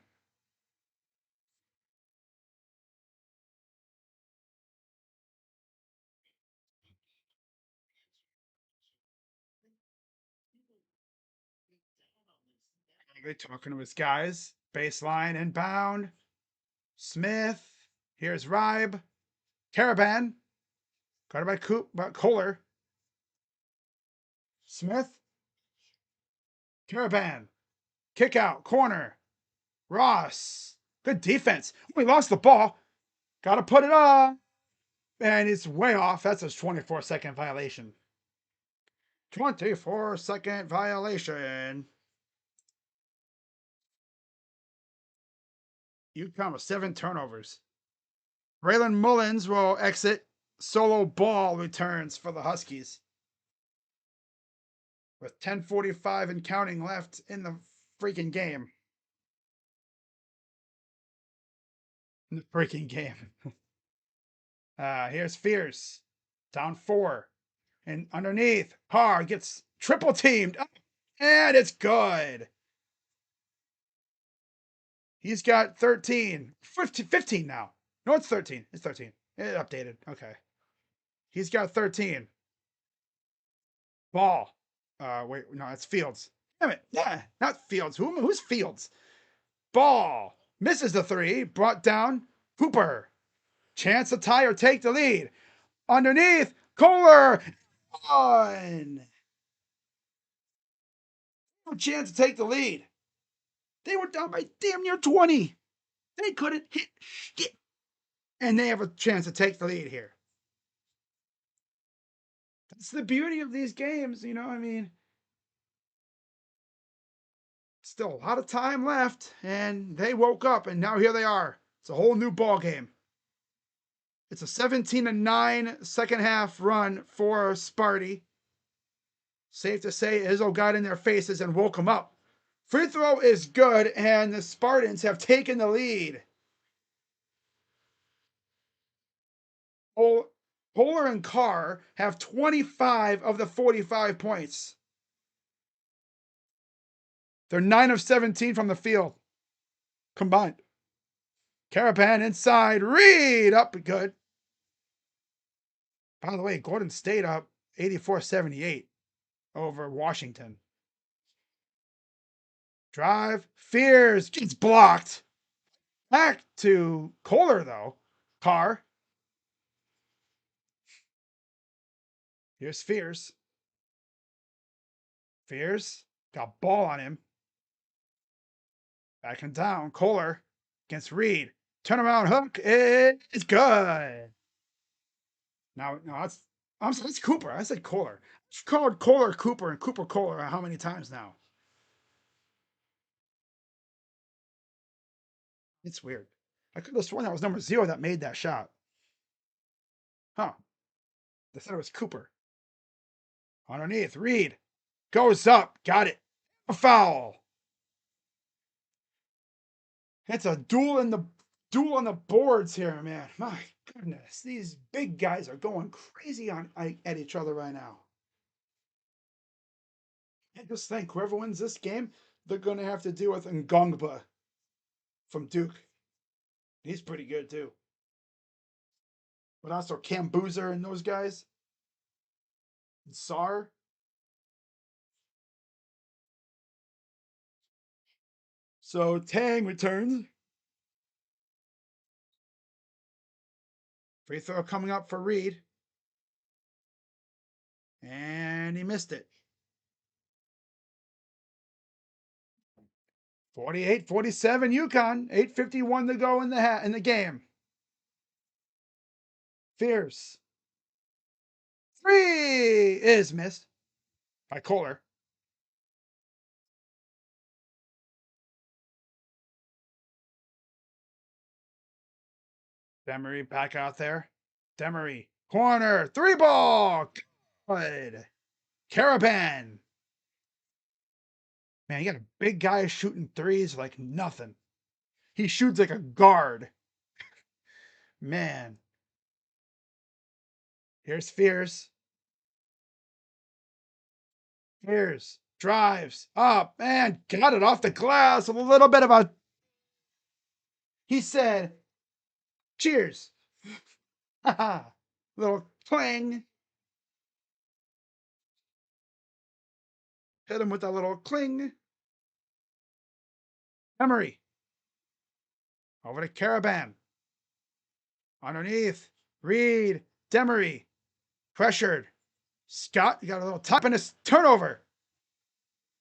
Speaker 2: They're talking to his guys. Baseline, inbound. Smith. Here's Ribe. Caravan. Got it by Kohler. Smith. Caravan. Kick out. Corner. Ross. Good defense. We lost the ball. Got to put it up. And it's way off. That's a 24-second violation. 24-second violation. UConn with 7 turnovers. Braylon Mullins will exit. Solo ball returns for the Huskies. With 10:45 and counting left in the freaking game. Here's Fierce. Down 4. And underneath, Har gets triple teamed. And it's good. He's got 13, 15 now. No, it's 13. It's 13. It updated. Okay. He's got 13. Ball. Wait, no, it's Fields. Damn it. Yeah, not Fields. Who's Fields? Ball. Misses the three. Brought down. Hooper. Chance to tie or take the lead. Underneath. Kohler. On. No chance to take the lead. They were down by damn near 20. They couldn't hit shit. And they have a chance to take the lead here. That's the beauty of these games, you know, I mean, still a lot of time left, and they woke up, and now here they are. It's a whole new ball game. It's a 17-9 second half run for Sparty. Safe to say, Izzo got in their faces and woke them up. Free throw is good, and the Spartans have taken the lead. Polar and Carr have 25 of the 45 points. They're 9 of 17 from the field combined. Carapan inside. Reed up good. By the way, Golden State up 84-78 over Washington. Drive. Fears. Gets blocked. Back to Kohler, though. Carr. Here's Fears. Fears. Got ball on him. Back and down. Kohler against Reed. Turnaround hook. It's good. Now it's Cooper. I said Kohler. I've called Kohler Cooper and Cooper Kohler how many times now? It's weird. I could have sworn that was number 0 that made that shot. Huh. They said it was Cooper. Underneath. Reed. Goes up. Got it. A foul. It's a duel on the boards here, man. My goodness. These big guys are going crazy at each other right now. I just think whoever wins this game, they're going to have to deal with Ngongba from Duke. He's pretty good too. But also Cam Boozer and those guys. And Sar. So Tang returns. Free throw coming up for Reed. And he missed it. 48-47 UConn. 8:51 to go in the game. Fierce. 3 is missed by Kohler. Demery back out there. Demery. Corner. 3 ball. Good. Caravan. Man, you got a big guy shooting threes like nothing. He shoots like a guard. Man. Here's Fierce. Fierce. Drives up and got it off the glass. A little bit of a... He said, cheers. Little clang. Hit him with that little cling. Emery. Over to Caravan. Underneath. Reed. Demery. Pressured. Scott, you got a little top in his turnover.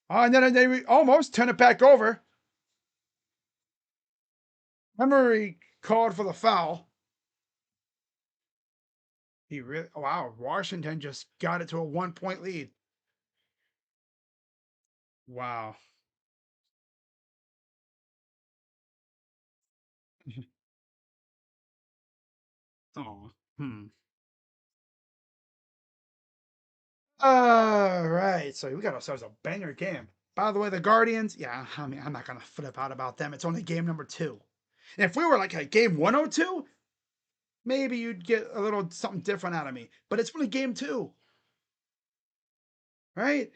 Speaker 2: Oh, and then they almost turn it back over. Emery called for the foul. He really, wow, Washington just got it to a 1-point lead. Wow. Oh. All right, so we got ourselves a banger game. By the way, the Guardians, yeah, I mean, I'm not gonna flip out about them. It's only game number 2. And if we were like a game 102, maybe you'd get a little something different out of me. But it's only game 2, right?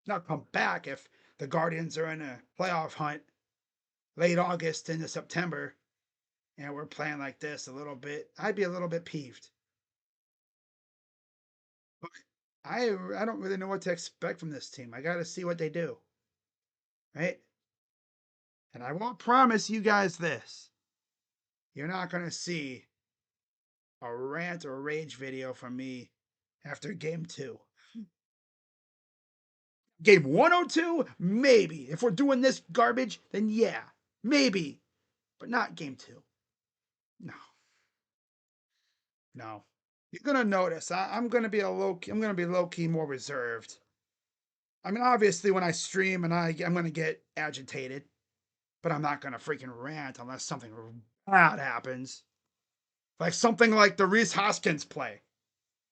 Speaker 2: Now come back if the Guardians are in a playoff hunt. late August into September and we're playing like this a little bit, I'd be a little bit peeved. But I don't really know what to expect from this team. I got to see what they do, right? And I won't promise you guys this. You're not going to see a rant or rage video from me after game 2. Game 102, maybe. If we're doing this garbage, then yeah, maybe. But not game 2. No. No. You're gonna notice I'm gonna be low key more reserved. I mean, obviously when I stream and I'm gonna get agitated, but I'm not gonna freaking rant unless something bad happens. Like something like the Reese Hoskins play.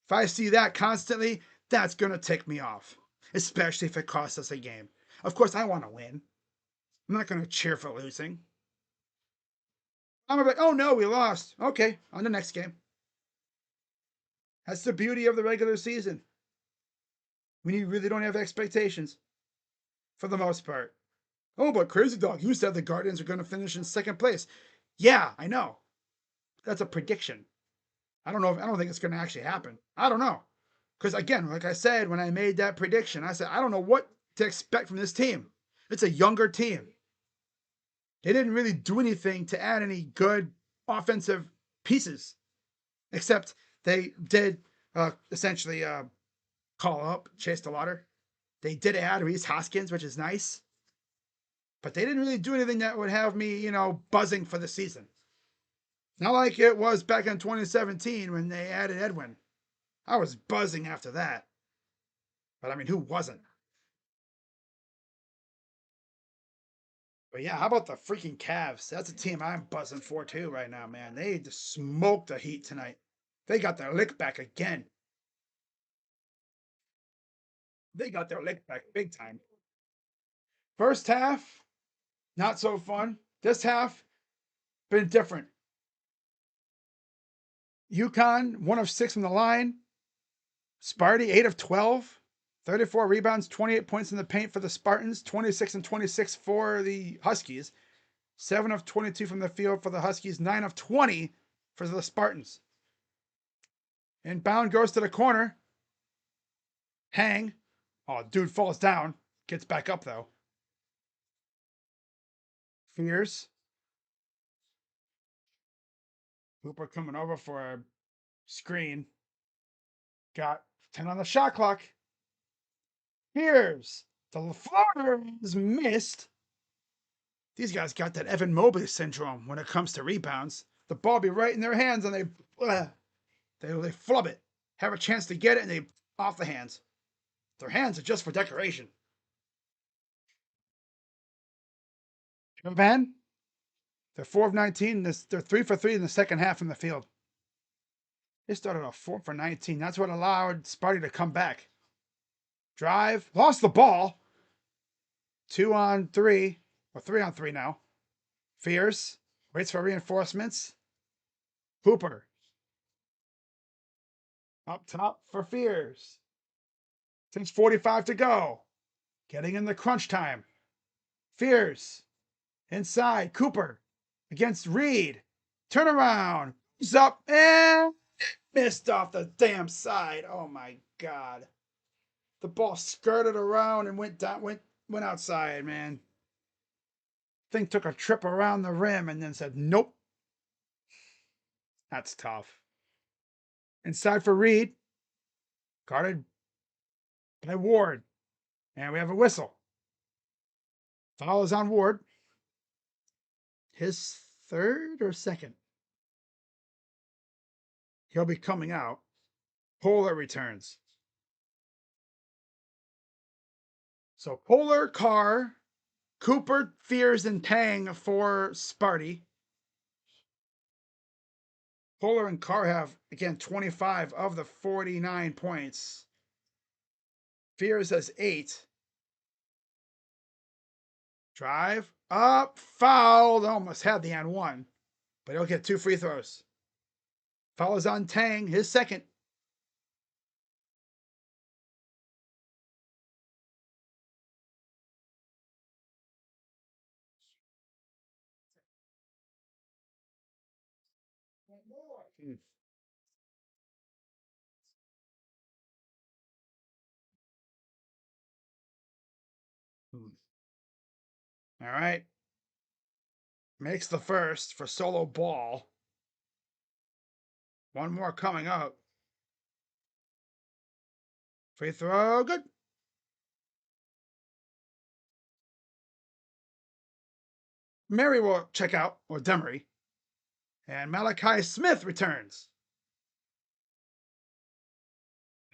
Speaker 2: If I see that constantly, that's gonna tick me off. Especially if it costs us a game. Of course I wanna win. I'm not gonna cheer for losing. I'm like, oh no, we lost. Okay, on the next game. That's the beauty of the regular season. We really don't have expectations for the most part. Oh, but Crazy Dog, you said the Guardians are going to finish in second place. Yeah, I know. That's a prediction. I don't think it's going to actually happen. I don't know. Because again, like I said, when I made that prediction, I said, I don't know what to expect from this team. It's a younger team. They didn't really do anything to add any good offensive pieces, except they did essentially call up Chase the Water. They did add Reese Hoskins, which is nice. But they didn't really do anything that would have me, buzzing for the season. Not like it was back in 2017 when they added Edwin. I was buzzing after that. But I mean, who wasn't? But yeah, how about the freaking Cavs? That's a team I'm buzzing for too right now, man. They just smoked the Heat tonight. They got their lick back again. They got their lick back big time. First half, not so fun. This half, been different. UConn, 1 of 6 from the line. Sparty, 8 of 12. 34 rebounds, 28 points in the paint for the Spartans. 26 and 26 for the Huskies. 7 of 22 from the field for the Huskies. 9 of 20 for the Spartans. Inbound goes to the corner. Hang. Oh, dude falls down. Gets back up, though. Fears. Hooper coming over for a screen. Got 10 on the shot clock. Here's the floater is missed. These guys got that Evan Mobley syndrome when it comes to rebounds. The ball be right in their hands and they flub it. Have a chance to get it and they off the hands. Their hands are just for decoration. Japan, they're 4 of 19. They're 3 for 3 in the second half from the field. They started off 4 for 19. That's what allowed Sparty to come back. Drive, lost the ball. 2 on 3, or 3 on 3 now. Fierce, waits for reinforcements. Hooper. Up top for Fears. 6:45 to go. Getting in the crunch time. Fears. Inside. Cooper. Against Reed. Turn around. He's up and missed off the damn side. Oh my God. The ball skirted around and went outside, man. Thing took a trip around the rim and then said, nope. That's tough. Inside for Reed. Guarded by Ward. And we have a whistle. Foul is on Ward. His third or second? He'll be coming out. Polar returns. So Polar, Carr, Cooper, Fears, and Tang for Sparty. Polar and Carr have, again, 25 of the 49 points. Fears has 8. Drive. Up. Fouled. Almost had the and one. But he'll get 2 free throws. Foul is on Tang. His second. All right. Makes the first for solo ball. One more coming up. Free throw, good. Mary will check out, or Demery. And Malachi Smith returns.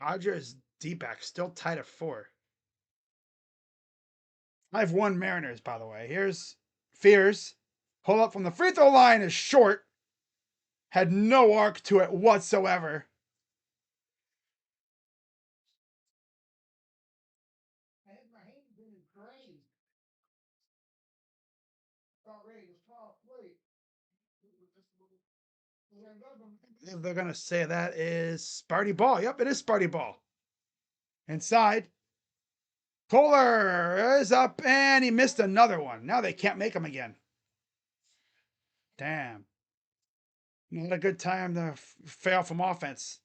Speaker 2: Dodgers D-back still tied at 4. 5-1 Mariners, by the way. Here's Fears. Pull up from the free throw line is short. Had no arc to it whatsoever. I believe they're going to say that is Sparty ball. Yep, it is Sparty ball. Inside. Kohler is up and he missed another one. Now they can't make him again. Damn. Not a good time to fail from offense.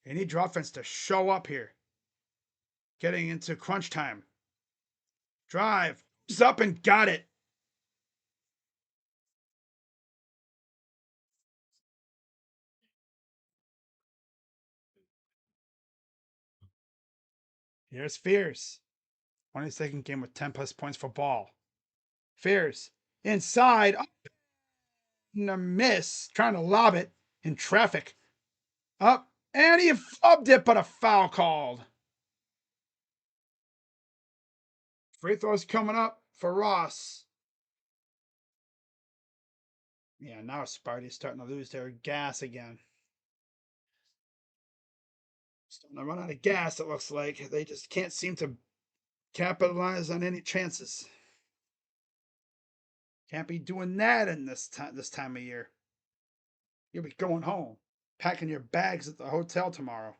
Speaker 2: You need your offense to show up here. Getting into crunch time. Drive. He's up and got it. Here's Fierce. 22nd game with 10 plus points for ball. Fierce. Inside. Up. And a miss. Trying to lob it in traffic. Up. And he flubbed it, but a foul called. Free throws coming up for Ross. Yeah, now Sparty's starting to lose their gas again. Starting to run out of gas, it looks like. They just can't seem to capitalize on any chances. Can't be doing that in this time of year. You'll be going home, packing your bags at the hotel tomorrow.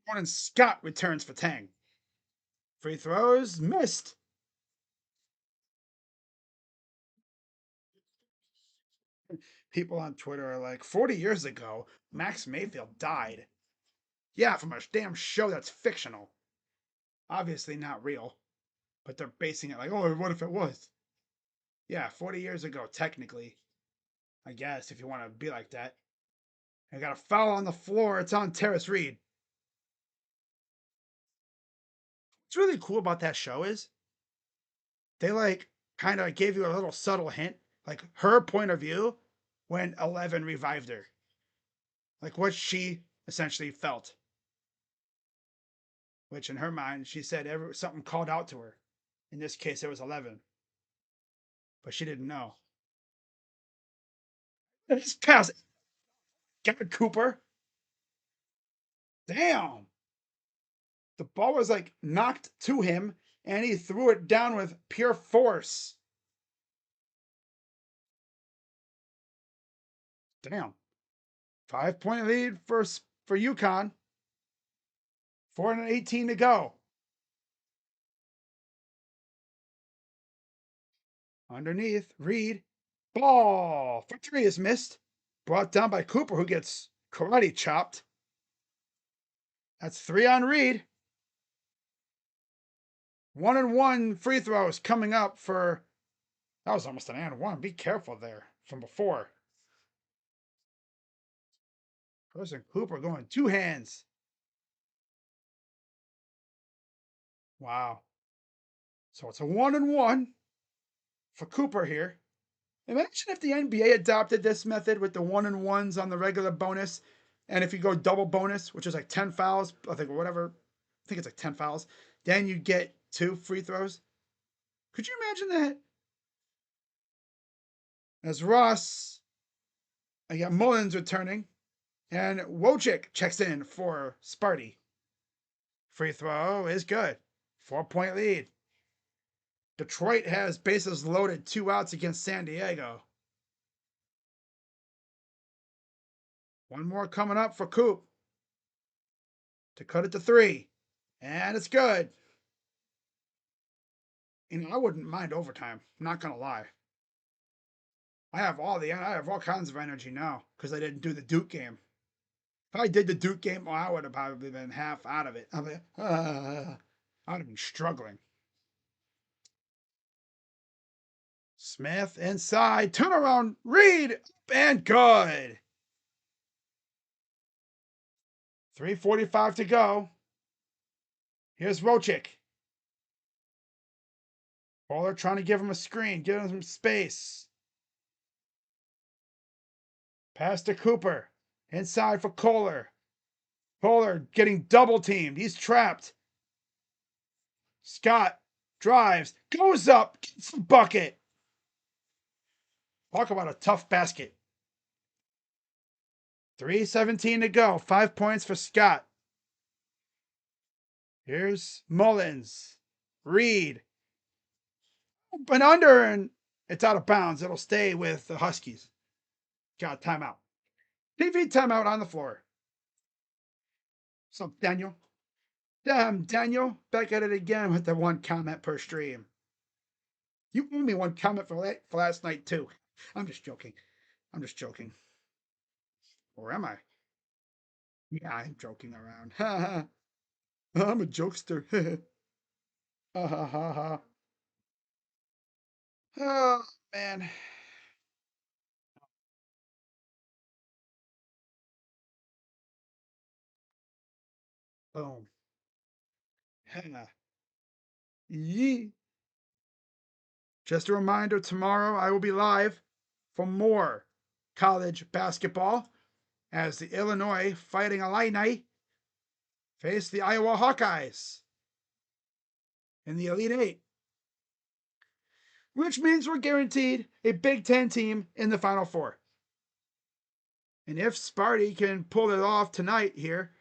Speaker 2: Gordon Scott returns for Tang. Free throws missed. People on Twitter are like, 40 years ago, Max Mayfield died. Yeah, from a damn show that's fictional. Obviously not real, but they're basing it like, oh, what if it was? Yeah, 40 years ago, technically. I guess, if you want to be like that. I got a foul on the floor. It's on Terrace Reed. What's really cool about that show is they like kind of gave you a little subtle hint, like her point of view when 11 revived her. Like what she essentially felt. Which in her mind, she said something called out to her. In this case, it was 11. But she didn't know. It's past. Get it, Cooper. Damn. The ball was like knocked to him and he threw it down with pure force. Damn. 5-point lead for UConn. 4:18 to go. Underneath, Reed. Ball for 3 is missed. Brought down by Cooper, who gets karate chopped. That's 3 on Reed. 1-1 free throws coming up for. That was almost an and one. Be careful there from before. Carson Cooper going 2 hands. Wow. So it's a 1-1 for Cooper here. Imagine if the NBA adopted this method with the 1-1s on the regular bonus. And if you go double bonus, which is like 10 fouls, I think it's like 10 fouls, then you get 2 free throws. Could you imagine that? As Ross, I got Mullins returning, and Wojcik checks in for Sparty. Free throw is good. 4-point lead. Detroit has bases loaded, 2 outs against San Diego. One more coming up for Coop to cut it to 3. And it's good. I wouldn't mind overtime. I'm not gonna lie. I have all kinds of energy now because I didn't do the Duke game. If I did the Duke game, well, I would have probably been half out of it. I would have been struggling. Smith inside, turnaround, Reed, up and good. 3:45 to go. Here's Rochik. Kohler trying to give him a screen, give him some space. Pass to Cooper. Inside for Kohler. Kohler getting double teamed. He's trapped. Scott drives, goes up, gets the bucket. Talk about a tough basket. 3:17 to go. 5 points for Scott. Here's Mullins. Reed. But under, and it's out of bounds. It'll stay with the Huskies. Got timeout. TV timeout on the floor. What's up, Daniel? Damn, Daniel. Back at it again with the 1 comment per stream. You owe me 1 comment for last night, too. I'm just joking. Or am I? Yeah, I'm joking around. I'm a jokester. Ha ha ha ha. Oh, man. Boom. Yee. Just a reminder, tomorrow I will be live for more college basketball as the Illinois Fighting Illini face the Iowa Hawkeyes in the Elite Eight, which means we're guaranteed a Big Ten team in the Final Four. And if Sparty can pull it off tonight here,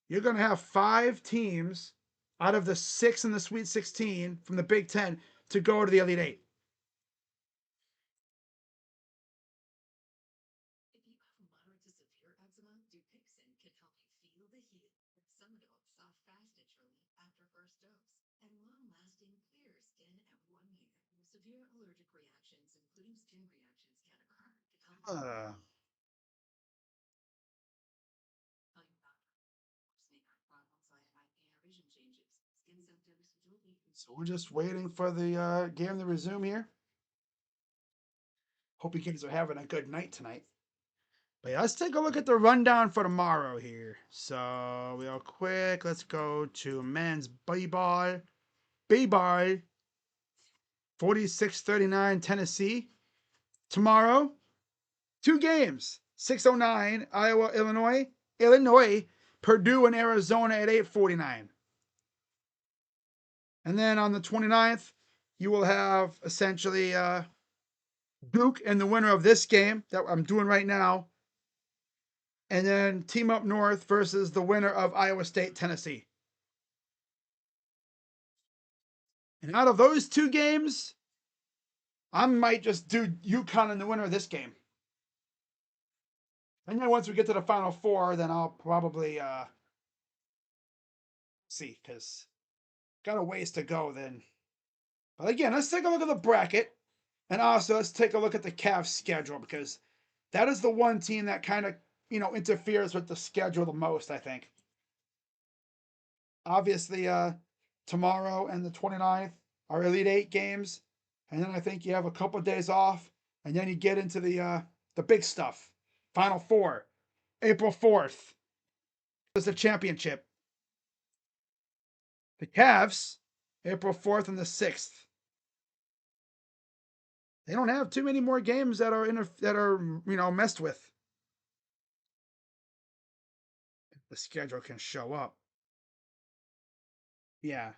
Speaker 2: you're going to have 5 teams out of the 6 in the Sweet 16 from the Big Ten to go to the Elite Eight.
Speaker 3: If you have moderate to severe eczema, Dupixent can help you feel the heat. Some adults saw fast itch relief after first dose, and long-lasting clear skin at 1 year. Severe allergic reactions, including skin reactions, can occur.
Speaker 2: So we're just waiting for the game to resume here. Hope you kids are having a good night tonight. But yeah, let's take a look at the rundown for tomorrow here. So real quick, let's go to men's b-ball. B-ball. 46-39 Tennessee. Tomorrow, 2 games. 6:09 Iowa, Illinois. Illinois, Purdue and Arizona at 8:49. And then on the 29th, you will have essentially Duke and the winner of this game that I'm doing right now. And then Team Up North versus the winner of Iowa State, Tennessee. And out of those 2 games, I might just do UConn and the winner of this game. And then once we get to the Final Four, then I'll probably see, because got a ways to go then. But again, let's take a look at the bracket. And also, let's take a look at the Cavs schedule, because that is the one team that kind of, interferes with the schedule the most, I think. Obviously, tomorrow and the 29th are Elite Eight games. And then I think you have a couple of days off. And then you get into the big stuff. Final Four. April 4th is the championship. The Cavs, April 4th and the 6th. They don't have too many more games that are messed with. The schedule can show up. Yeah.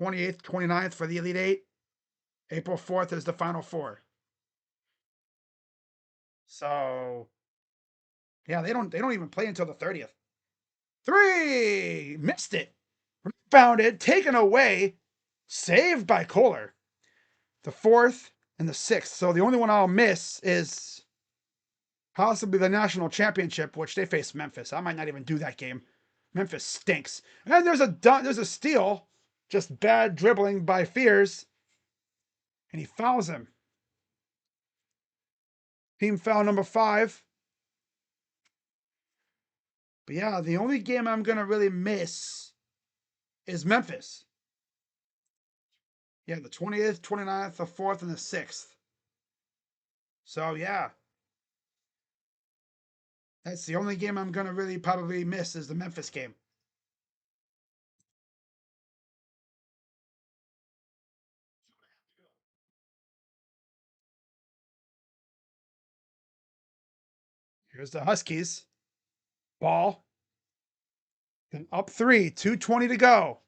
Speaker 2: 28th, 29th for the Elite Eight. April 4th is the Final Four. So yeah, they don't even play until the 30th. 3! Missed it. rebounded, taken away, saved by Kohler. The 4th and the 6th. So the only one I'll miss is possibly the national championship, which they face Memphis. I might not even do that game. Memphis stinks. And there's a steal, just bad dribbling by Fears, and he fouls him. Team foul number 5. But yeah, the only game I'm gonna really miss is Memphis. Yeah, the 20th, 29th, the 4th, and the 6th. So yeah. That's the only game I'm gonna really probably miss is the Memphis game. Here's the Huskies. Ball. Then up 3, 2:20 to go.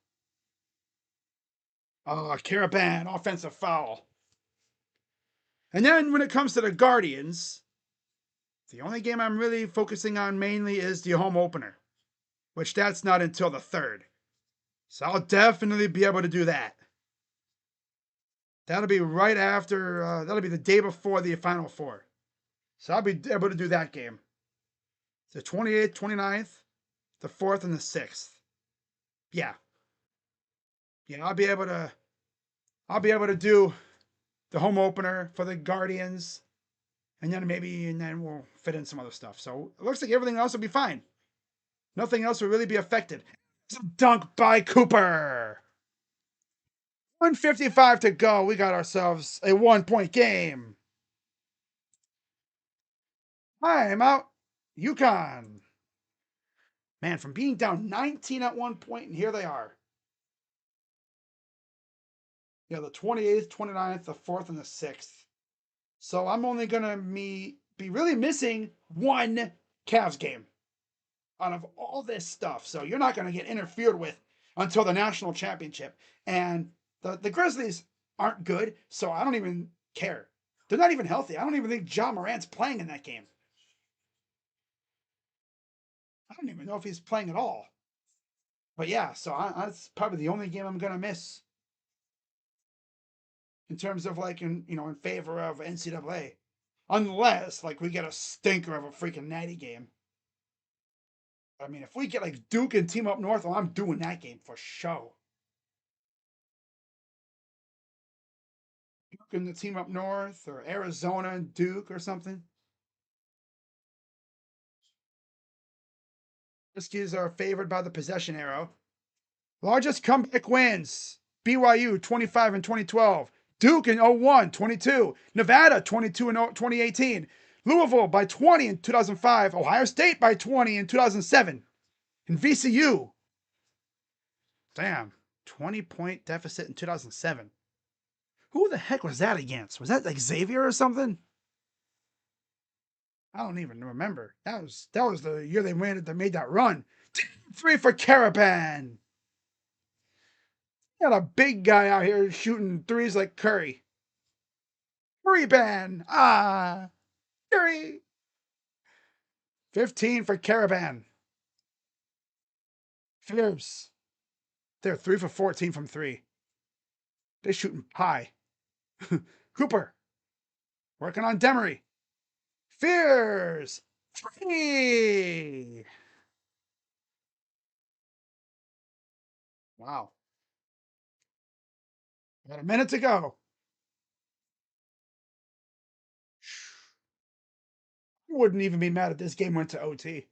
Speaker 2: Oh, Caravan, offensive foul. And then when it comes to the Guardians, the only game I'm really focusing on mainly is the home opener, which that's not until the 3rd. So I'll definitely be able to do that. That'll be right after, that'll be the day before the Final Four. So I'll be able to do that game. The 28th, 29th, the 4th, and the 6th. Yeah. Yeah, I'll be able to do the home opener for the Guardians. And then we'll fit in some other stuff. So it looks like everything else will be fine. Nothing else will really be affected. It's a dunk by Cooper. 1:55 to go. We got ourselves a 1-point game. I'm out. UCONN. Man, from being down 19 at one point, and here they are. Yeah, the 28th, 29th, the 4th, and the 6th. So I'm only going to be really missing one Cavs game out of all this stuff. So you're not going to get interfered with until the national championship. And the Grizzlies aren't good, so I don't even care. They're not even healthy. I don't even think Ja Morant's playing in that game. I don't even know if he's playing at all. But yeah, so that's probably the only game I'm going to miss in terms of in favor of NCAA. Unless we get a stinker of a freaking natty game. I mean, if we get Duke and Team Up North, well, I'm doing that game for sure. Duke and the Team Up North, or Arizona and Duke or something. Huskies are favored by the possession arrow. Largest comeback wins. BYU 25 in 2012. Duke in 01, 22. Nevada 22 in 2018. Louisville by 20 in 2005. Ohio State by 20 in 2007. And VCU, damn, 20-point deficit in 2007. Who the heck was that against? Was that Xavier or something? I don't even remember. That was the year they made that run. 3 for Caravan. Got a big guy out here shooting threes like Curry. Curry ban. Curry. 15 for Caravan. Fears. They're 3 for 14 from 3. They're shooting pie. Cooper. Working on Demery. Fears. 3. Wow. Got a minute to go. Wouldn't even be mad if this game went to OT.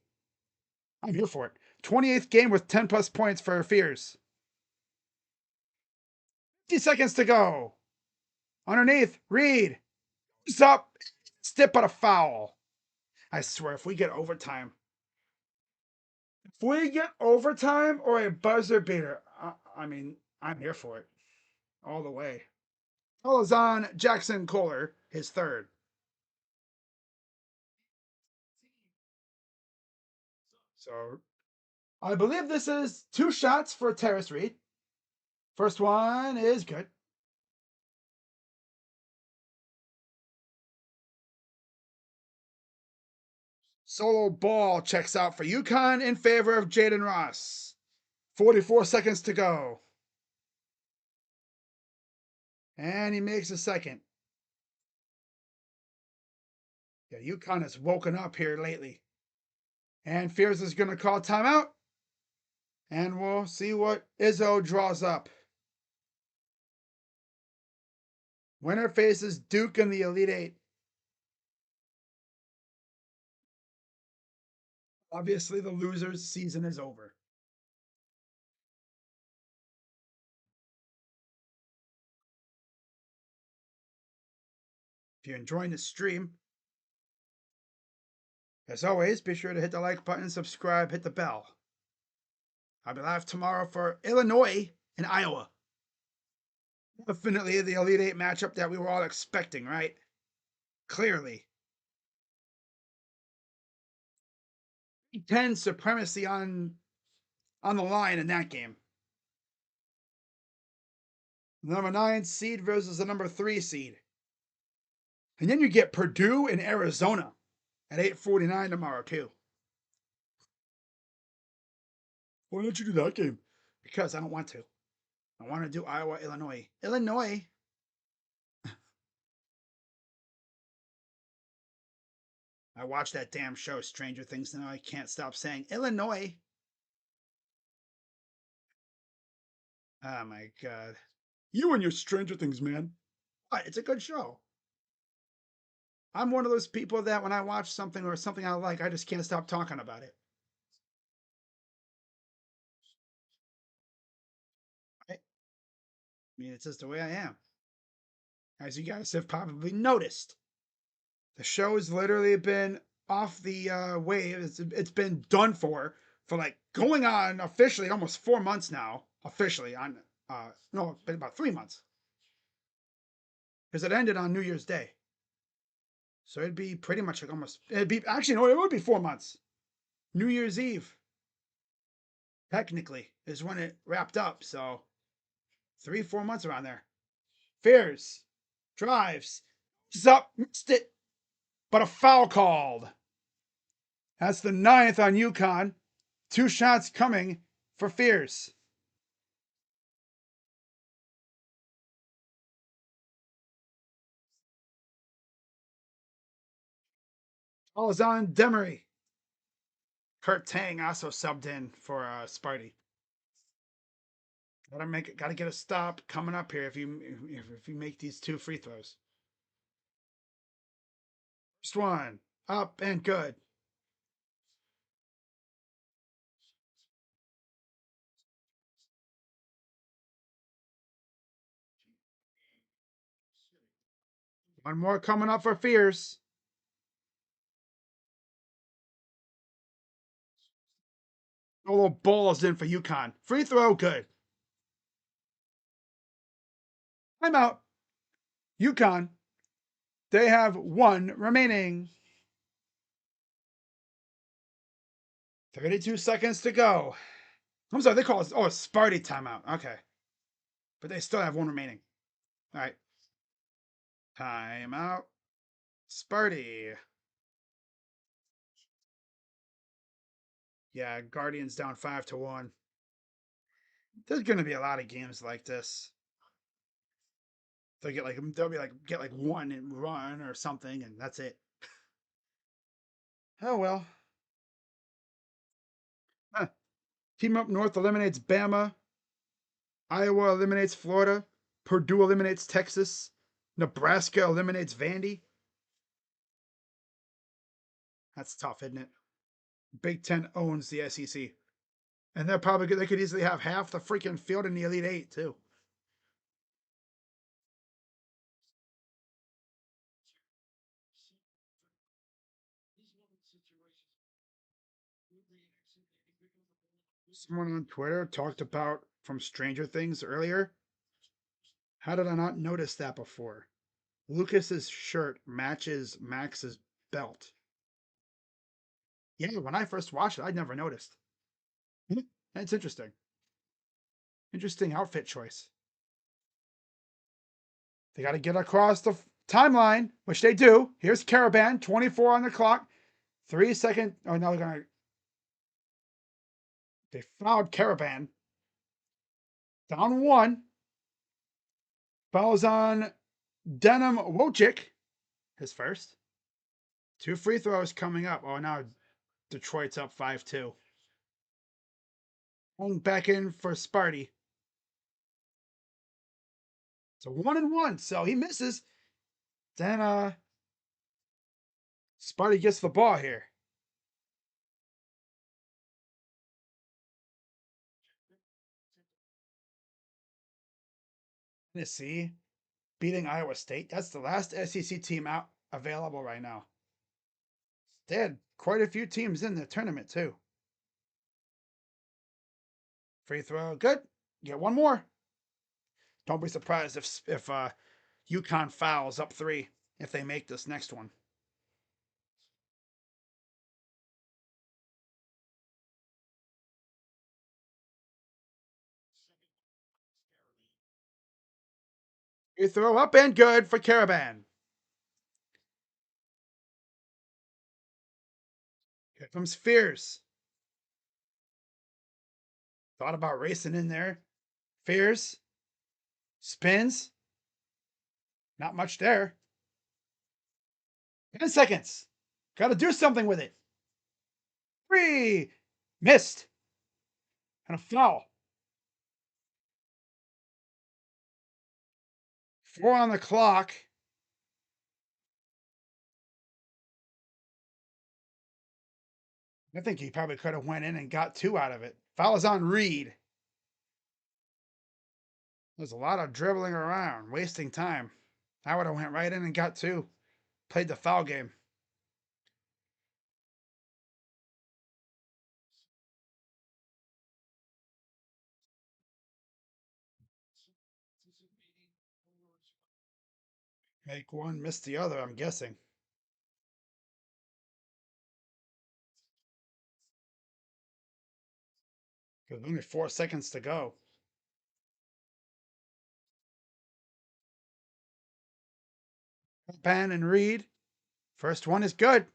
Speaker 2: I'm here for it. 28th game with 10 plus points for Fears. 50 seconds to go. Underneath, Reed. Who's up? Step but a foul. I swear, if we get overtime or a buzzer beater, I mean, I'm here for it. All the way. Olazon Jackson Kohler, his 3rd. So I believe this is 2 shots for Terrace Reed. First one is good. Solo ball checks out for UConn in favor of Jaden Ross. 44 seconds to go. And he makes a second. Yeah, UConn has woken up here lately. And Fears is going to call timeout. And we'll see what Izzo draws up. Winner faces Duke in the Elite Eight. Obviously, the loser's season is over. If you're enjoying the stream, as always, be sure to hit the like button, subscribe, hit the bell. I'll be live tomorrow for Illinois and Iowa. Definitely the Elite Eight matchup that we were all expecting, right? Clearly. 10 supremacy on the line in that game. The number 9 seed versus the number 3 seed. And then you get Purdue and Arizona at 8:49 tomorrow, too. Why don't you do that game? Because I don't want to. I want to do Iowa, Illinois. Illinois. I watched that damn show, Stranger Things, and now I can't stop saying Illinois. Oh my God. You and your Stranger Things, man. What? It's a good show. I'm one of those people that when I watch something or something I like, I just can't stop talking about it. I mean, it's just the way I am. As you guys have probably noticed, the show has literally been off the wave. It's been done for like going on officially almost 4 months now. Officially on no, it's been about 3 months because it ended on New Year's Day. So it'd be pretty much like almost. It'd be actually no, it would be 4 months. New Year's Eve, technically, is when it wrapped up. So 3-4 months around there. Fears, drives, up, missed it, but a foul called. That's the 9th on UConn. 2 shots coming for Fears. Ball is on Demery. Kurt Tang also subbed in for Sparty. Gotta get a stop coming up here if you make these 2 free throws. First one, up and good. One more coming up for Fears. A little balls in for UConn. Free throw, good. Timeout. UConn. They have 1 remaining. 32 seconds to go. I'm sorry, they call it a Sparty timeout. Okay. But they still have 1 remaining. All right. Timeout. Sparty. Yeah, Guardians down 5-1. There's going to be a lot of games like this. They'll get like 1 and run or something, and that's it. Oh well. Team Up North eliminates Bama. Iowa eliminates Florida. Purdue eliminates Texas. Nebraska eliminates Vandy. That's tough, isn't it? Big Ten owns the SEC. And they could easily have half the freaking field in the Elite Eight, too. Someone on Twitter talked about from Stranger Things earlier. How did I not notice that before? Lucas's shirt matches Max's belt. Yeah, when I first watched it, I'd never noticed. That's interesting. Interesting outfit choice. They got to get across the timeline, which they do. Here's Caravan, 24 on the clock. 3 seconds. Oh, no, they fouled Caravan. Down one. Fouls on Denim Wojcik, his first. 2 free throws coming up. Oh, now Detroit's up 5-2. Going back in for Sparty. So 1-1. So he misses. Then Sparty gets the ball here. Tennessee beating Iowa State. That's the last SEC team out available right now. They had quite a few teams in the tournament too. Free throw, good. Get one more. Don't be surprised if UConn fouls up 3 if they make this next one. Free throw up and good for Caravan. Here comes Fears. Thought about racing in there. Fears. Spins. Not much there. 10 seconds. Got to do something with it. 3. Missed. And a foul. 4 on the clock. I think he probably could have went in and got 2 out of it. Foul is on Reed. There's a lot of dribbling around, wasting time. I would have went right in and got 2. Played the foul game. Make one, miss the other, I'm guessing. There's only 4 seconds to go. Pan and Reed. First one is good.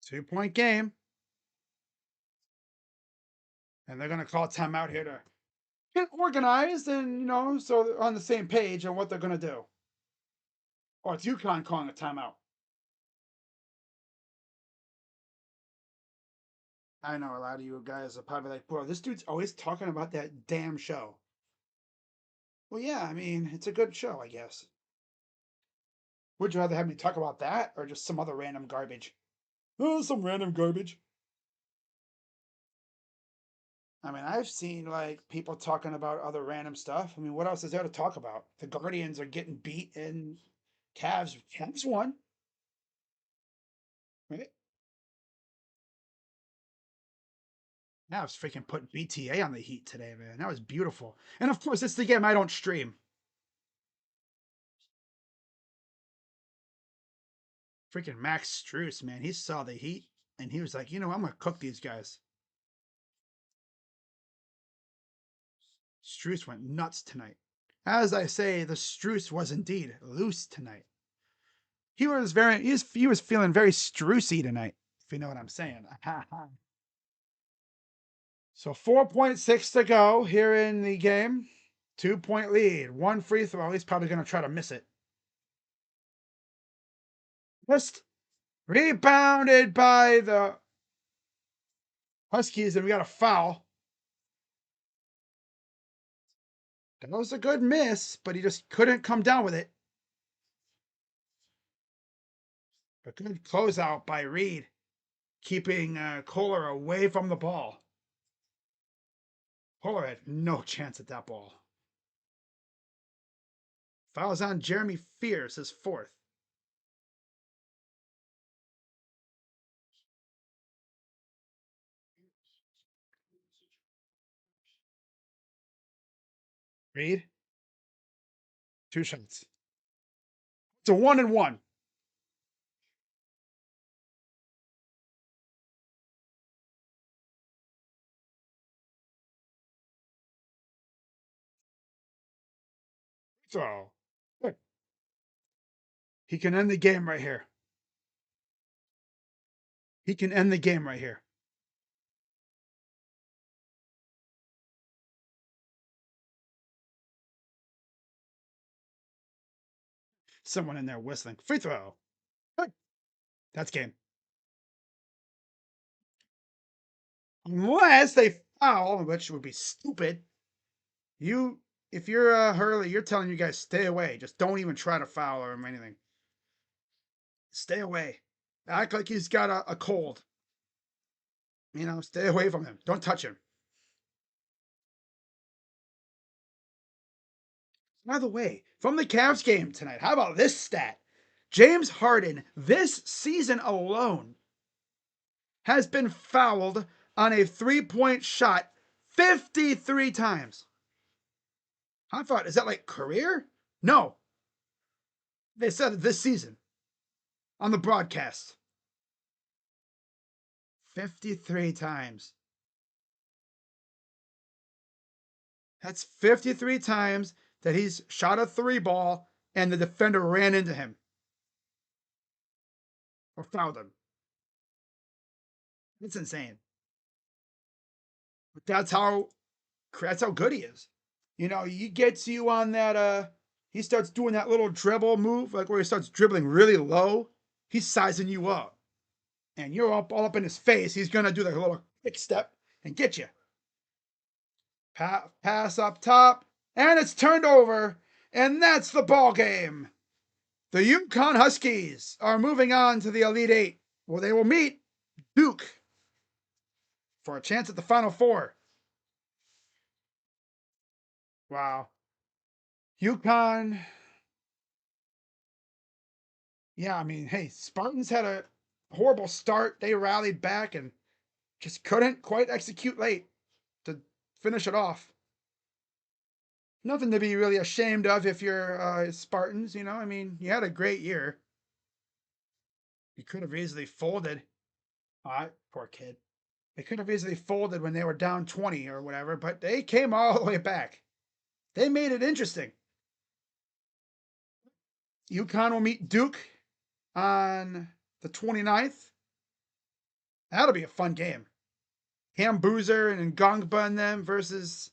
Speaker 2: 2-point game. And they're going to call timeout here to get organized and, so they're on the same page on what they're going to do. Or it's UConn calling a timeout. I know a lot of you guys are probably like, bro, this dude's always talking about that damn show. Well, yeah, I mean, it's a good show, I guess. Would you rather have me talk about that or just some other random garbage? Oh, some random garbage. I mean, I've seen like people talking about other random stuff. I mean, what else is there to talk about? The Guardians are getting beat and Cavs won. Right? Cavs freaking put BTA on the Heat today, man. That was beautiful. And of course, it's the game I don't stream. Freaking Max Struess, man. He saw the Heat and he was like, I'm going to cook these guys. Struess went nuts tonight. As I say, the Struess was indeed loose tonight. He was feeling very Struessy tonight, if you know what I'm saying. So 4.6 to go here in the game. 2-point lead. 1 free throw. He's probably going to try to miss it. Missed. Rebounded by the Huskies, and we got a foul. That was a good miss, but he just couldn't come down with it. A good closeout by Reed, keeping Kohler away from the ball. Kohler had no chance at that ball. Fouls on Jeremy Fears, his 4th. Reed, 2 shots. It's a 1-1. So, good. He can end the game right here. He can end the game right here. Someone in there whistling. Free throw. Good. That's game. Unless they foul, which would be stupid. If you're Hurley, you're telling you guys stay away. Just don't even try to foul or anything. Stay away. Act like he's got a cold. You know, stay away from him. Don't touch him. By the way, from the Cavs game tonight, how about this stat? James Harden, this season alone, has been fouled on a three-point shot 53 times. I thought, is that like career? No. They said it this season on the broadcast. 53 times. That's 53 times that he's shot a three ball and the defender ran into him or fouled him. It's insane. But that's how good he is. You know, he gets you on that he starts doing that little dribble move, like where he starts dribbling really low. He's sizing you up. And you're all up in his face. He's gonna do like a little quick step and get you. Pass up top, and it's turned over, and that's the ball game. The UConn Huskies are moving on to the Elite Eight, where they will meet Duke for a chance at the Final Four. Wow. UConn. Yeah, I mean, hey, Spartans had a horrible start. They rallied back and just couldn't quite execute late to finish it off. Nothing to be really ashamed of if you're Spartans, you know. I mean, you had a great year. You could have easily folded. Poor kid. They could have easily folded when they were down 20 or whatever, but they came all the way back. They made it interesting. UConn will meet Duke on the 29th. That'll be a fun game. Ham Boozer and Ngongba and them versus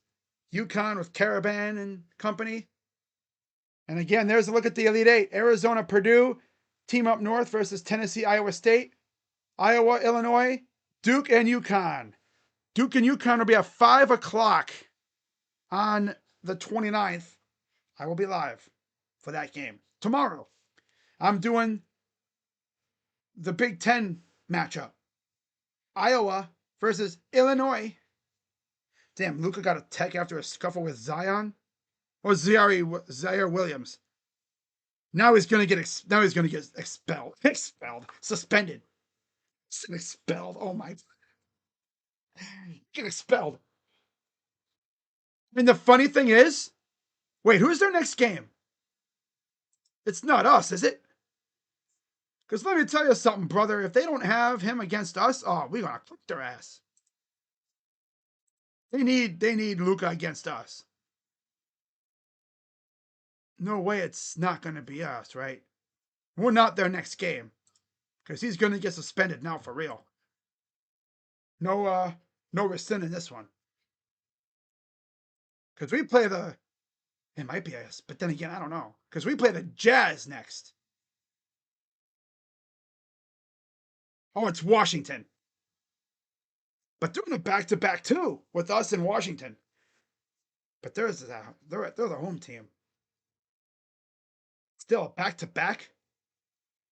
Speaker 2: UConn with Caravan and company. And again, there's a look at the Elite Eight. Arizona, Purdue, team up north versus Tennessee, Iowa State, Iowa, Illinois, Duke, and UConn. Duke and UConn will be at 5 o'clock on the 29th. I will be live for that game. Tomorrow, I'm doing the Big Ten matchup. Iowa versus Illinois. Damn, Luka got a tech after a scuffle with Zion. Or Zaire Williams. Now he's gonna get expelled. Suspended. Expelled. Oh my. Get expelled. And the funny thing is, wait, who's their next game? It's not us, is it? Because let me tell you something, brother. If they don't have him against us, we're gonna kick their ass. They need Luka against us. No way it's not gonna be us, right? We're not their next game. Because he's gonna get suspended now for real. No rescinding this one. Because we play it might be us, but then again, I don't know. Because we play the Jazz next. Oh, it's Washington. But doing a back-to-back too with us in Washington. But they're the home team. Still a back-to-back.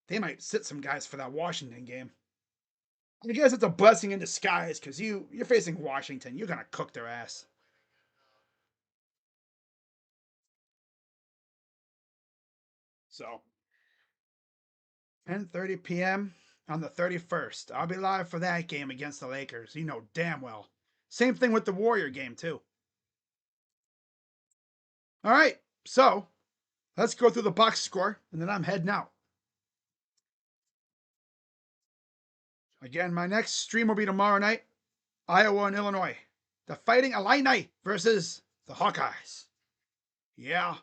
Speaker 2: They might sit some guys for that Washington game. I guess it's a blessing in disguise because you're facing Washington. You're gonna cook their ass. So 10:30 p.m. on the 31st. I'll be live for that game against the Lakers. You know damn well. Same thing with the Warrior game, too. All right, so let's go through the box score, and then I'm heading out. Again, my next stream will be tomorrow night. Iowa and Illinois. The Fighting Illini versus the Hawkeyes. Yeah.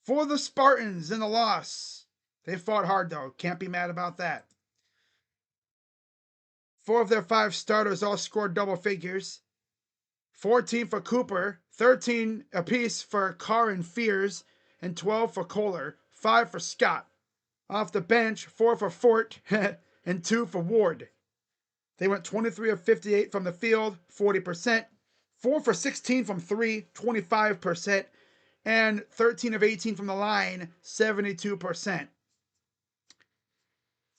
Speaker 2: For the Spartans in the loss. They fought hard, though. Can't be mad about that. 4 of their 5 starters all scored double figures. 14 for Cooper, 13 apiece for Carr and Fears, and 12 for Kohler. 5 for Scott. Off the bench, 4 for Fort and 2 for Ward. They went 23 of 58 from the field, 40%. 4 for 16 from 3, 25%. And 13 of 18 from the line, 72%.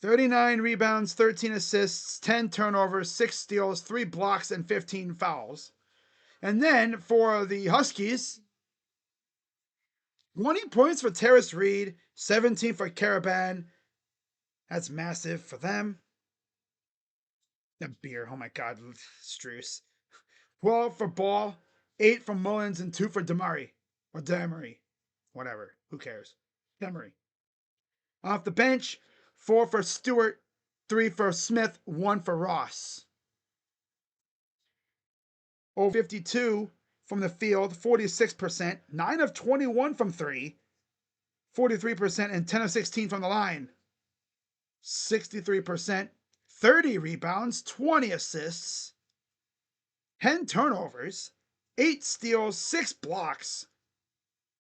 Speaker 2: 39 rebounds, 13 assists, 10 turnovers, 6 steals, 3 blocks, and 15 fouls. And then for the Huskies, 20 points for Terrace Reed, 17 for Caravan. That's massive for them. That beer, oh my God, Struce. 12 for Ball, 8 for Mullins, and 2 for Damari. Or Damari. Whatever. Who cares? Damari. Off the bench, 4 for Stewart, 3 for Smith, 1 for Ross. 52 from the field, 46%. 9 of 21 from 3, 43%. And 10 of 16 from the line, 63%. 30 rebounds, 20 assists, 10 turnovers, 8 steals, 6 blocks,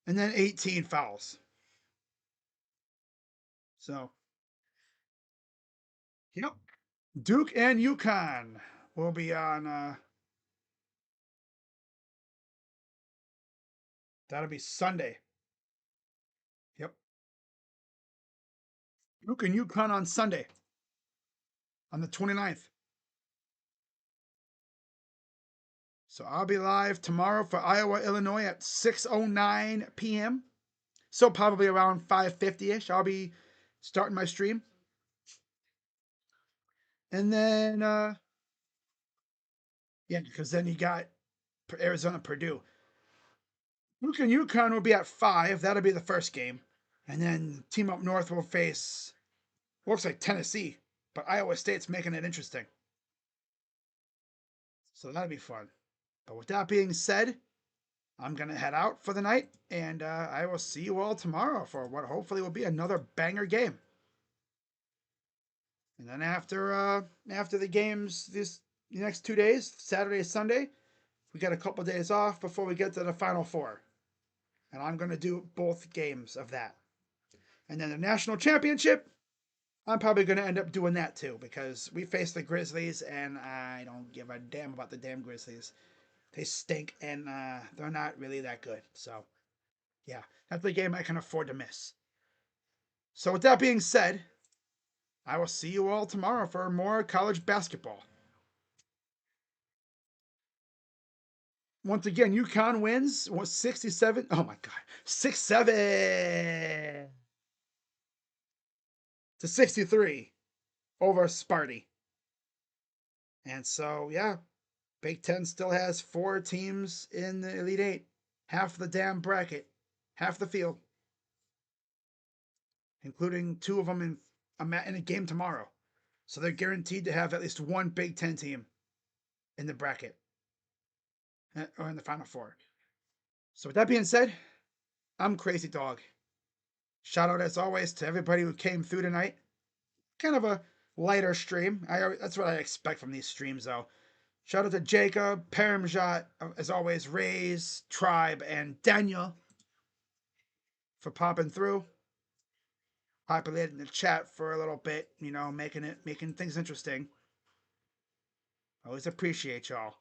Speaker 2: and then 18 fouls. So, yep. Duke and UConn will be on, that'll be Sunday. Yep. Duke and UConn on Sunday, on the 29th. So I'll be live tomorrow for Iowa, Illinois at 6:09 p.m. So probably around 5:50-ish, I'll be starting my stream. And then, yeah, because then you got Arizona, Purdue. Duke and UConn will be at 5. That'll be the first game. And then Team Up North will face, looks like Tennessee, but Iowa State's making it interesting. So that'll be fun. But with that being said, I'm going to head out for the night, and I will see you all tomorrow for what hopefully will be another banger game. And then after the games the next 2 days, Saturday, Sunday, we got a couple of days off before we get to the Final Four. And I'm going to do both games of that. And then the National Championship, I'm probably going to end up doing that too, because we face the Grizzlies, and I don't give a damn about the damn Grizzlies. They stink, and they're not really that good. So, yeah, that's the game I can afford to miss. So with that being said, I will see you all tomorrow for more college basketball. Once again, UConn wins 67. Oh my God, 6-7 to 63 over Sparty. And so, yeah, Big Ten still has 4 teams in the Elite Eight. Half the damn bracket. Half the field. Including 2 of them in a game tomorrow. So they're guaranteed to have at least one Big Ten team in the bracket. Or in the Final Four. So with that being said, I'm Crazy Dog. Shout out as always to everybody who came through tonight. Kind of a lighter stream. That's what I expect from these streams though. Shout out to Jacob, Paramjot, as always, Rays, Tribe, and Daniel for popping through. Populating the chat for a little bit, you know, making things interesting. Always appreciate y'all.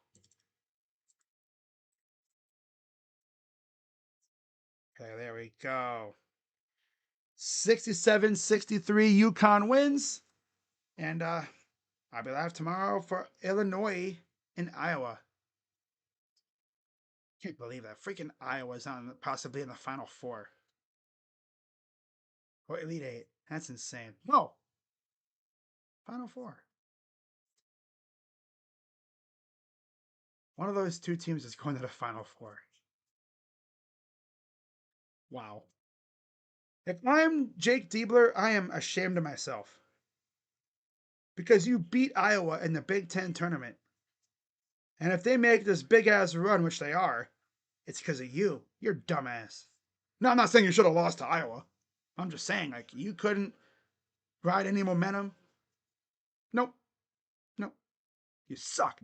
Speaker 2: Okay, there we go. 67-63 UConn wins. And I'll be live tomorrow for Illinois and Iowa. Can't believe that. Freaking Iowa's possibly in the Final Four. Or Elite Eight. That's insane. No. Final Four. One of those 2 teams is going to the Final Four. Wow. If I'm Jake Diebler, I am ashamed of myself. Because you beat Iowa in the Big Ten tournament. And if they make this big-ass run, which they are, it's because of you. You're dumbass. No, I'm not saying you should have lost to Iowa. I'm just saying, like, you couldn't ride any momentum. Nope. Nope. You suck.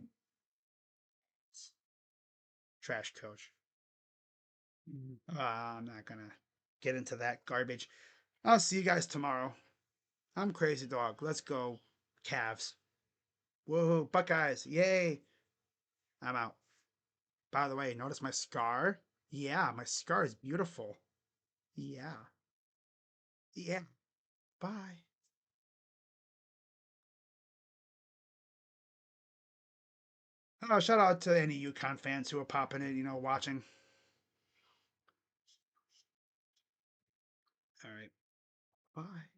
Speaker 2: Trash coach. I'm not going to get into that garbage. I'll see you guys tomorrow. I'm Crazy Dog. Let's go, Cavs. Whoa, Buckeyes. Yay. I'm out. By the way, notice my scar? Yeah, my scar is beautiful. Yeah. Yeah. Bye. Oh, shout out to any UConn fans who are popping it, watching. All right. Bye.